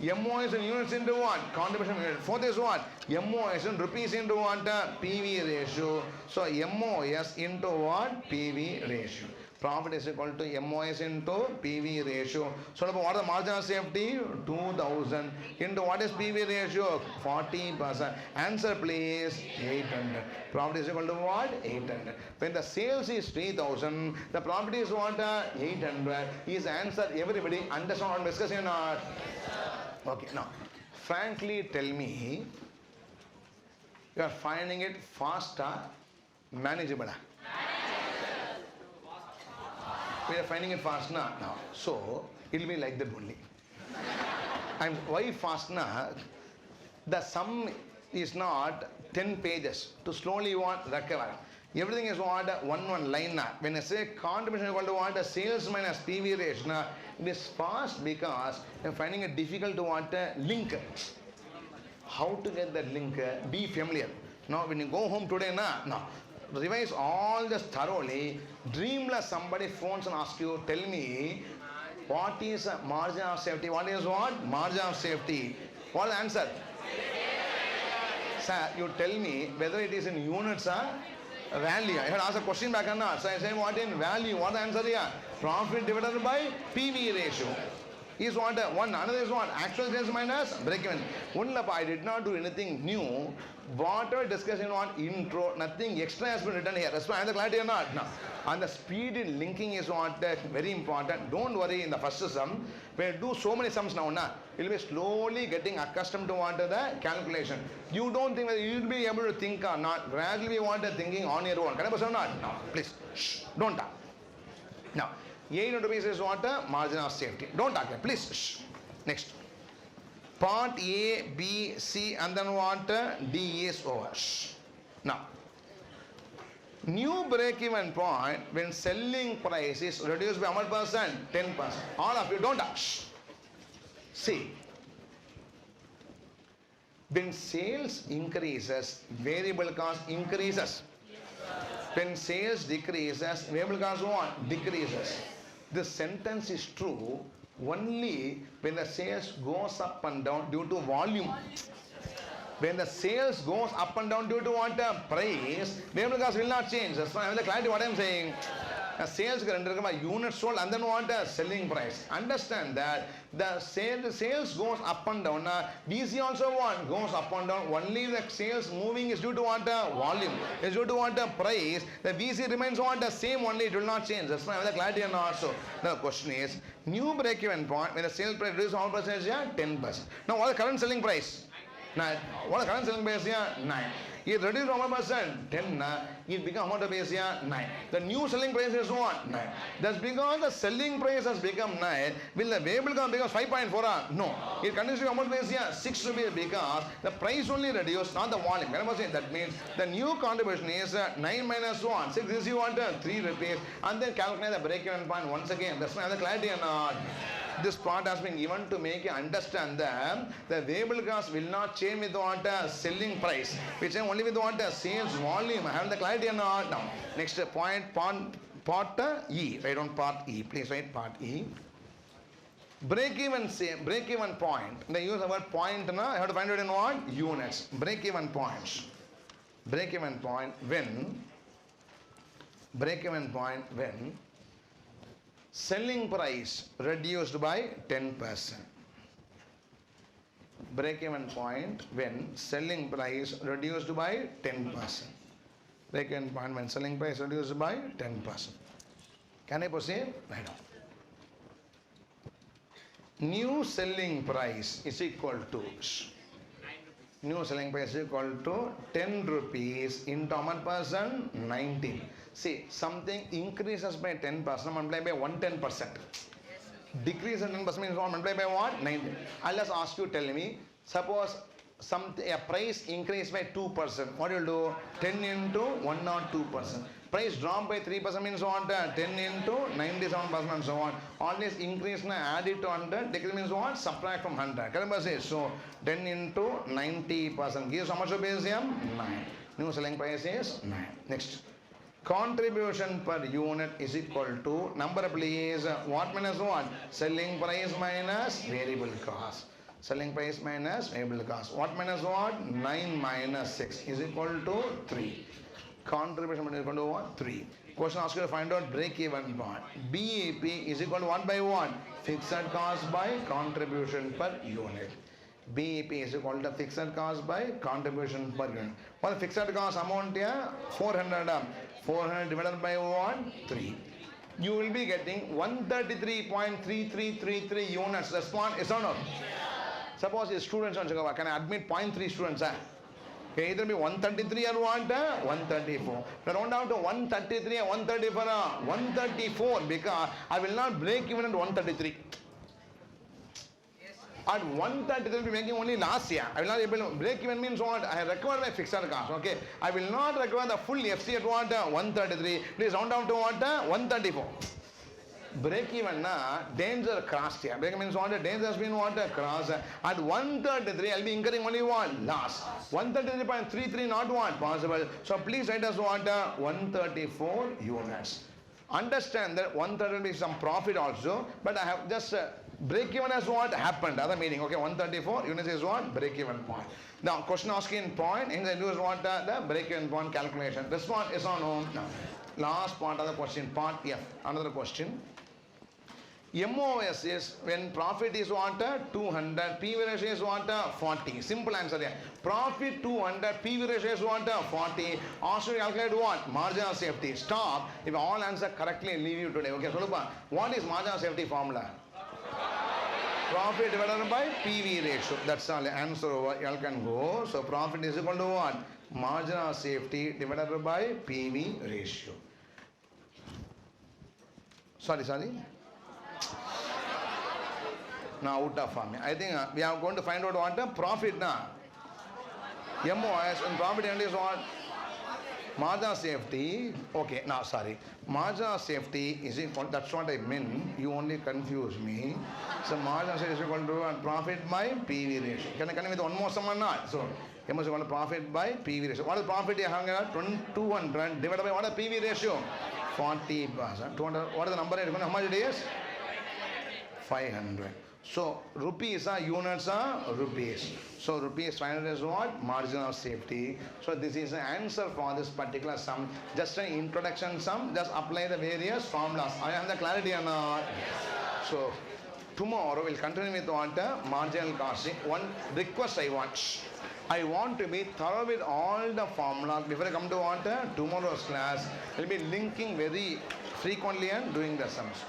MOS in units into what? Contribution unit. Fourth is what? MOS in rupees into what? PV ratio. So MOS into what? PV ratio. Profit is equal to MOS into PV ratio. So what is the margin of safety? 2000 into what is PV ratio? 40%. Answer please. 800. Profit is equal to what? 800. When the sales is 3000, the profit is what? 800. Is answer. Everybody understand what I'm discussing or not? Okay, now, frankly tell me, you are finding it fast or manageable? We are finding it fast now. So, it will be like that only. And why fast now? The sum is not 10 pages. To slowly what? Recover. Everything is what? One line now. When I say contribution is equal to what? Sales minus PV ratio now. It is fast because I am finding it difficult to what? Link. How to get that link? Be familiar. Now when you go home today now, revise all this thoroughly. Dreamless somebody phones and asks you, tell me what is margin of safety? What is what? Margin of safety. What is the answer? Sir, you tell me whether it is in units or value. I had asked a question back or not. So I say what in value? What the answer here? Profit divided by PV ratio. Is what? One. Another is what? Actual sales minus break-even. I did not do anything new. Whatever discussion on intro, nothing extra has been written here. That's why I have the clarity or not? No. And the speed in linking is what? Very important. Don't worry in the first sum. When you do so many sums now, you'll be slowly getting accustomed to what the calculation. You don't think that you'll be able to think or not. Gradually want thinking on your own. Can I or not? No. Please. Shh. Don't talk. Now, 800 rupees is what? Margin of safety. Don't talk. Please. Shh. Next. Part A, B, C, and then what? D is over. Shh. Now, new break-even point when selling price is reduced by how much percent? 10%. All of you don't touch. See, when sales increases, variable cost increases. When sales decreases, variable cost what? Decreases. This sentence is true only when the sales goes up and down due to volume. When the sales goes up and down due to what? Price, variable cost will not change. That's why I have the clarity what I am saying. Sales units sold and then what? Selling price. Understand that the sales goes up and down. VC also what? Goes up and down. Only the sales moving is due to what? Volume. Is due to what? Price. The VC remains what? The same only. It will not change. That's why I have the clarity and also. The question is, new break-even point when the sales price reduces how much percentage? 10%. Now what is the current selling price? 9. What the current selling price here? 9. It reduced from 1%, 10. It become amount of base here? 9. The new selling price is what? 9. That's because the selling price has become 9. Will the variable cost become 5.4? No. It continues to be amount base here 6 rupees because the price only reduced, not the volume. That means the new contribution is 9 minus 1. 6 is you want 3 rupees. And then calculate the break-even point once again. That's why the clarity or not. This part has been given to make you understand that the variable cost will not change with what selling price, which only with what sales volume. Have the clarity or not? Now, next point, part E. Write on part E. Please write part E. Break-even point. The use of word point, I have to find it in what? Units. Break-even points. Break-even point when selling price reduced by 10%. Break-even point when selling price reduced by 10%. Break-even point when selling price reduced by 10%. Can I proceed? Right on. New selling price is equal to 10 rupees into how much percent? 19. See, something increases by 10%, multiplied by 110%. Decrease in 10% means what? Multiplied by what? 19. I'll just ask you, tell me, suppose a price increase by 2%. What do you do? 10 into 102%. Price drop by 3% means what? 10 into 97% and so on. Always increase, add it to 100. Decrease means what? Subtract from 100. Correct? So 10 into 90% gives how much of base here? 9. New selling price is 9. Next. Contribution per unit is equal to number please. What minus what? Selling price minus variable cost. Selling price minus variable cost. What minus what? 9 minus 6 is equal to 3. Contribution is equal to what? 3. Question asks you to find out break-even point. BEP is equal to 1 by 1. Fixed cost by contribution per unit. BEP is equal to fixed cost by contribution per unit. What the fixed cost amount here? 400. 400 divided by 1? 3. You will be getting 133.3333 units. Response is or not? Suppose your students can I admit 0.3 students? Okay, either be 133 or what? 134. Round down to 133 and 134. 134 because I will not break even at 133. At 130 they will be making only last year. I will not able to break even means what? I have recovered my fixed cost. Okay. I will not recover the full FC at what? 133. Please round down to what? 134. Break even danger crossed here. Break means what? Danger has been what? Cross. At 133 I will be incurring only what? Loss. 133.33 not what? Possible. So please write us what? 134 units. Understand that 130 will be some profit also, but I have just break even as what happened, other meaning. Okay, 134 units is what? Break even point. Now, question asking point, and then use what? The break even point calculation. This one is on no. Last part of the question, part F. Another question. MOS is when profit is what? 200, PV ratio is what? 40. Simple answer here. Profit 200, PV ratio is what? 40. Also calculate what? Margin of safety. Stop. If all answer correctly, leave you today. Okay, so look, what is margin of safety formula? Profit divided by PV ratio. That's all. Answer over. You all can go. So profit is equal to what? Margin of safety divided by PV ratio. Sorry. Now out of farming. I think we are going to find out what the profit now. MOS and profit is what? Margin of safety. Okay, now sorry. Margin of safety is equal. That's what I meant. You only confuse me. So margin of safety is equal to profit by PV ratio. Can I with one more sum or not? So MOS is equal to profit by PV ratio. What is profit here? 200 divided by what is PV ratio? 40%. 200. What is the number? How much it is? 500. So rupees are units are rupees. So rupees 500 is what? Margin of safety. So this is the answer for this particular sum. Just an introduction sum. Just apply the various formulas. I have the clarity or not? So tomorrow we'll continue with what? Marginal costing. One request I want. I want to be thorough with all the formulas before I come to what? Tomorrow's class. We'll be linking very frequently and doing the sums.